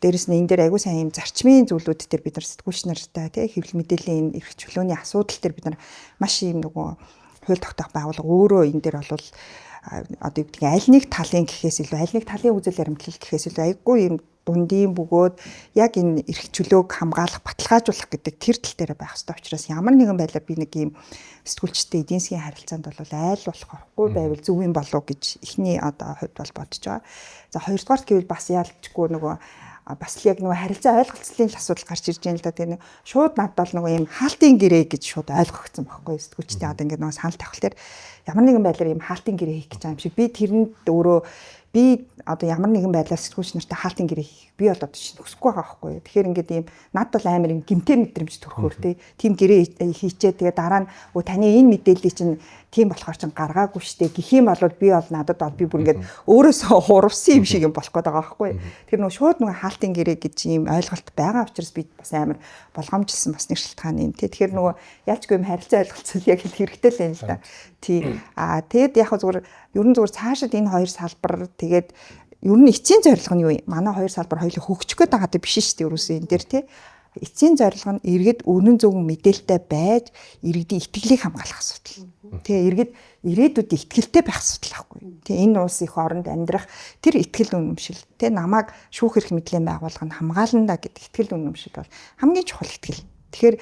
Дээрэс нь энэ дээр айгүй сайн юм зарчмын зүйлүүд дээр бид нар сэтгүүлч нартай тий хэвлэл мэдээллийн эрх чөлөөний асуудал дээр бид нар маш юм нөгөө хууль тогтоох байгууллага өөрөө энэ дээр бол одоо юу гэдэг аль нэг талын гэхээс илүү аль нэг талын үзэл баримтлал гэхээс илүү айгүй юм дундын бөгөөд яг энэ эрх чөлөөг хамгаалах баталгаажуулах гэдэг тэр тал дээр байх хэрэгтэй учраас ямар нэгэн байдлаар би нэг юм сэтгүүлчтэй эдийн засгийн харилцаанд бол айл болох орохгүй байвал зөв юм болов гэж эхний одоо хувьд бол бодож байгаа. За хоёрдугаарт гэвэл бас яалчгүй нөгөө бас л яг нөгөө харилцаа ойлголцлын асуудал гарч ирж байна л да. Тэгээ шууд надад бол нөгөө юм хаалтын гэрээ гэж шууд ойлгогдсон байхгүй сэтгүүлчтэй одоо ингээд нөгөө санал тавихлаар ямар нэгэн байдлаар юм хаалтын гэрээ хийх гэж байгаа юм шиг би тэрэнд өөрөө би одоо ямар нэгэн байдлаар сэтгүүлч нартай хаалтын гэрээ хийх би бол одоо хүсэхгүй байгаа байхгүй. Тэгэхээр ингээд ийм надад бол амар юм гэмтэр мэдрэмж төрөхөөр тийм гэрээ хийчээ тэгээ дараа нь таны энэ мэдээллийг чинь тийм болохоор чинь гаргаагүй штэ гэх юм бол би бол надад бол би бүр ингээд өөрөөсөө хурвсан юм шиг юм болох гээд байгаа байхгүй. Тэр нөгөө шууд нөгөө хаалтын гэрээ гэж юм ойлголт байгаа учраас би бас амар болгоомжилсан бас нэг шалтгаан юм. Тэгэхээр нөгөө ялчгүй юм харилцаа ойлголцол яг хэрэгтэй л юм л да. Тийм. Тэгэд яг зүгээр ерөн зүгээр цаашид энэ хоёр салбар тэгээд ер нь эцсийн зорилго нь юу юм? Манай хоёр салбар хоёулаа хөгжих гээд байгаа даа биш шүү дээ ерөөсөө энэ дээр тий. Эцсийн зорилго нь иргэд үнэн зөв мэдээлэлтэй байж иргэдийн итгэлийг хамгаалах асуудал. Тэгээ иргэд ирээдүйд итгэлтэй байх асуудал байхгүй. Тэгээ энэ улс их оронд амьдрах тэр итгэл үнэмшил тий намайг шүүх эрх мэдлийн байгууллага нь хамгаална гэдэг итгэл үнэмшил бол хамгийн чухал итгэл. Тэгэхээр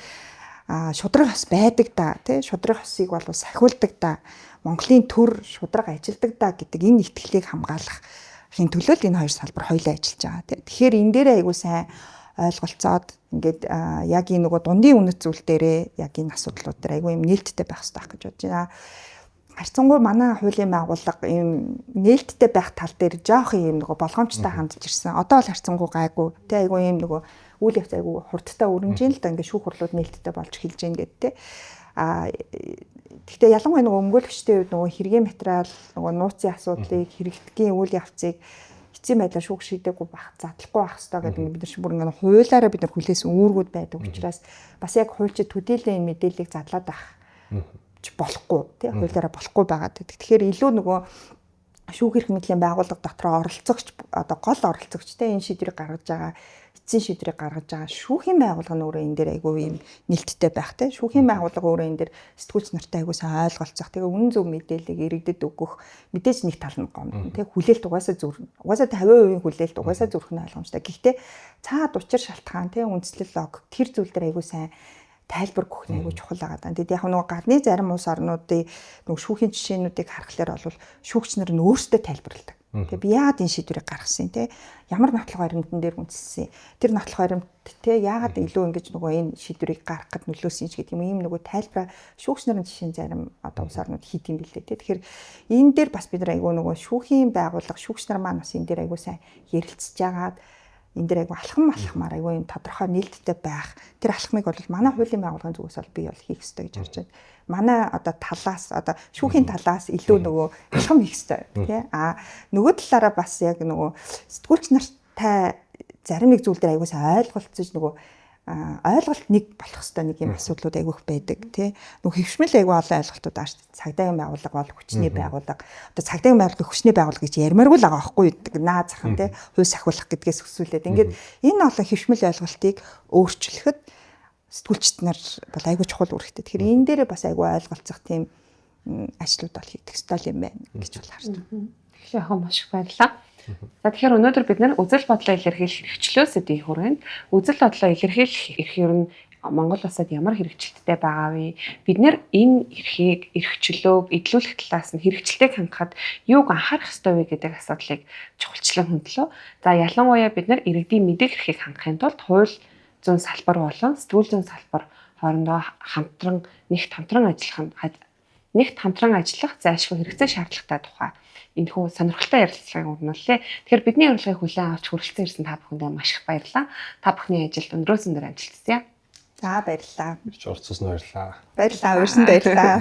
шудраг хос байдаг да тий шудраг хосыг бол сахиулдаг да Монголын төр шудраг ажилдаг да гэдэг энэ итгэлийг хамгаалах хин төлөөл энэ хоёр салбар хоёулаа ажиллаж байгаа тий. Тэгэхээр энэ дээр айгуу сайн ойлголцоод ингээд яг энэ нөгөө дундын үнэт зүйл дээрээ яг энэ асуудлууд дээр айгүй юм нээлттэй байх хэрэгтэй гэж бодож байна. Харьцангуй манай хуулийн байгууллага юм нээлттэй байх тал дээр жоох юм нөгөө болгоомжтой хандж ирсэн. Одоо бол харьцангуй гайгүй тий айгүй юм нөгөө үйл явц айгүй хурдтай өрнөж ин л да ингээд шүүх хурлууд нээлттэй болж эхэлж гин гэдэг тий. Гэхдээ ялангуяа нөгөө өмгөөлөгчтэй үед нөгөө хэргийн материал нөгөө нууцын асуудлыг хэрэгтгийн үйл явцыг эцсийн байдлаар шүүх шийдэггүй байх задлахгүй байх хэрэгтэй гэдэг бид нар шиг бүр ингээд хуулиараа бид нар хүлээсэн үүргүүд байдаг учраас бас яг хуульчид төдийлэн мэдээллийг задлаад байх болохгүй тий хуулиараа болохгүй байгаад. Тэгэхээр илүү нөгөө шүүх эрх мэдлийн байгууллага дотроо оролцогч одоо гол оролцогчтой энэ шийдвэрийг гаргаж байгаа эцсийн шийдвэрийг гаргаж байгаа шүүхийн байгууллага нь өөрөө энэ дээр айгүй юм нээлттэй байх тий шүүхийн байгууллага өөрөө энэ дээр сэтгүүлч нартай айгүй сайн ойлголцох тэгээ үнэн зөв мэдээллийг иргэдэд өгөх мэдээж нэг тал нь гомдно тий хүлээлт угаасаа 50% хүлээлт угаасаа зүрх нь ойлгомжтой. Гэхдээ цаад учир шалтгаан тий үндслэл лог тэр зүйл дээр айгүй сайн тайлбар өгөх нь айгүй чухал байгаа даа. Тэгэд яг нөгөө гадны зарим улс орнуудын нөгөө шүүхийн жишээнүүдийг харахаар бол шүүгч нар нь өөрсдөө тайлбарладаг. Тэгээ би яагаад энэ шийдвэрийг гаргасан те ямар нотлох баримтан дээр үндэссэн тэр нотлох баримт те яагаад илүү ингэж нөгөө энэ шийдвэрийг гаргах гэд нөлөөсөн ч гэдэг юм нөгөө тайлбараа шүүгч нарын жишээн зарим одоо улс орнууд хийд юм билээ те тэгэхээр энэ дээр бас бид нар айгүй нөгөө шүүхийн байгууллага шүүгч нар маань бас энэ дээр айгүй сайн ярилцж байгаад энэ дээр айгүй алхамаар айгүй юм тодорхой нээлттэй байх тэр алхмыг бол манай хуулийн байгууллагын зүгээс бол би бол хийх ёстой гэж харж байна. Манай одоо талаас одоо шүүхийн талаас илүү нөгөө алхам хийх ёстой тий нөгөө талаараа бас яг нөгөө сэтгүүлч нартай зарим нэг зүйл дээр айгүй сайн ойлголцож нөгөө ойлголт нэг болох ёстой нэг юм асуудлууд айгүйх байдаг тий нөгөө хөвшмөл айгүй олон ойлголтууд байгаа шүү дээ. Цагдаагийн байгууллага бол хүчний байгууллага одоо цагдаагийн байгууллага хүчний байгууллага гэж ярмааргүй л байгаа байхгүй наа захын тий хууль сахиулах гэдгээс өсвөлээд ингээд энэ олон хөвшмөл ойлголтыг өөрчлөхөд сэтгүүлчид нар бол айгүй чухал үр хэрэгтэй. Тэгэхээр энэ дээрээ бас айгүй ойлголцох тийм ажлууд бол хийх ёстой юм байна гэж бол харж байна. Тэгэхээр яг маш их баярлалаа. За тэгэхээр өнөөдөр бид нэр үзэл бодлоо илэрхийлэх хэрэгчлөө сэдвийн хүрээнд үзэл бодлоо илэрхийлэх эрх ер нь Монгол улсад ямар хэрэгжилттэй байгаа вэ? Бид нэр энэ эрхийг, эрхчлөөг эдлүүлэх талаас нь хэрэгжилтэйг хангахад юуг анхаарах ёстой вэ гэдэг асуудлыг чухалчлан хөндлөө. За ялангуяа бид нэр иргэдийн мэдээх эрхийг хангахын тулд хууль зүйн салбар болон сэтгүүл зүйн салбар хоорондоо нэгт хамтран ажиллах зайлшгүй хэрэгцээ шаардлагатай тухай энэхүү сонирхолтой ярилцлагыг өрнүүллээ. Тэгэхээр бидний урилгыг хүлээн авч хүрэлцэн ирсэн та бүхэндээ маш их баярлалаа. Та бүхний ажилд өндрөөс өндөр амжилт хүсье. За баярлалаа. Орцсон баярлаа. Баярлалаа. Өрсөн баярлалаа.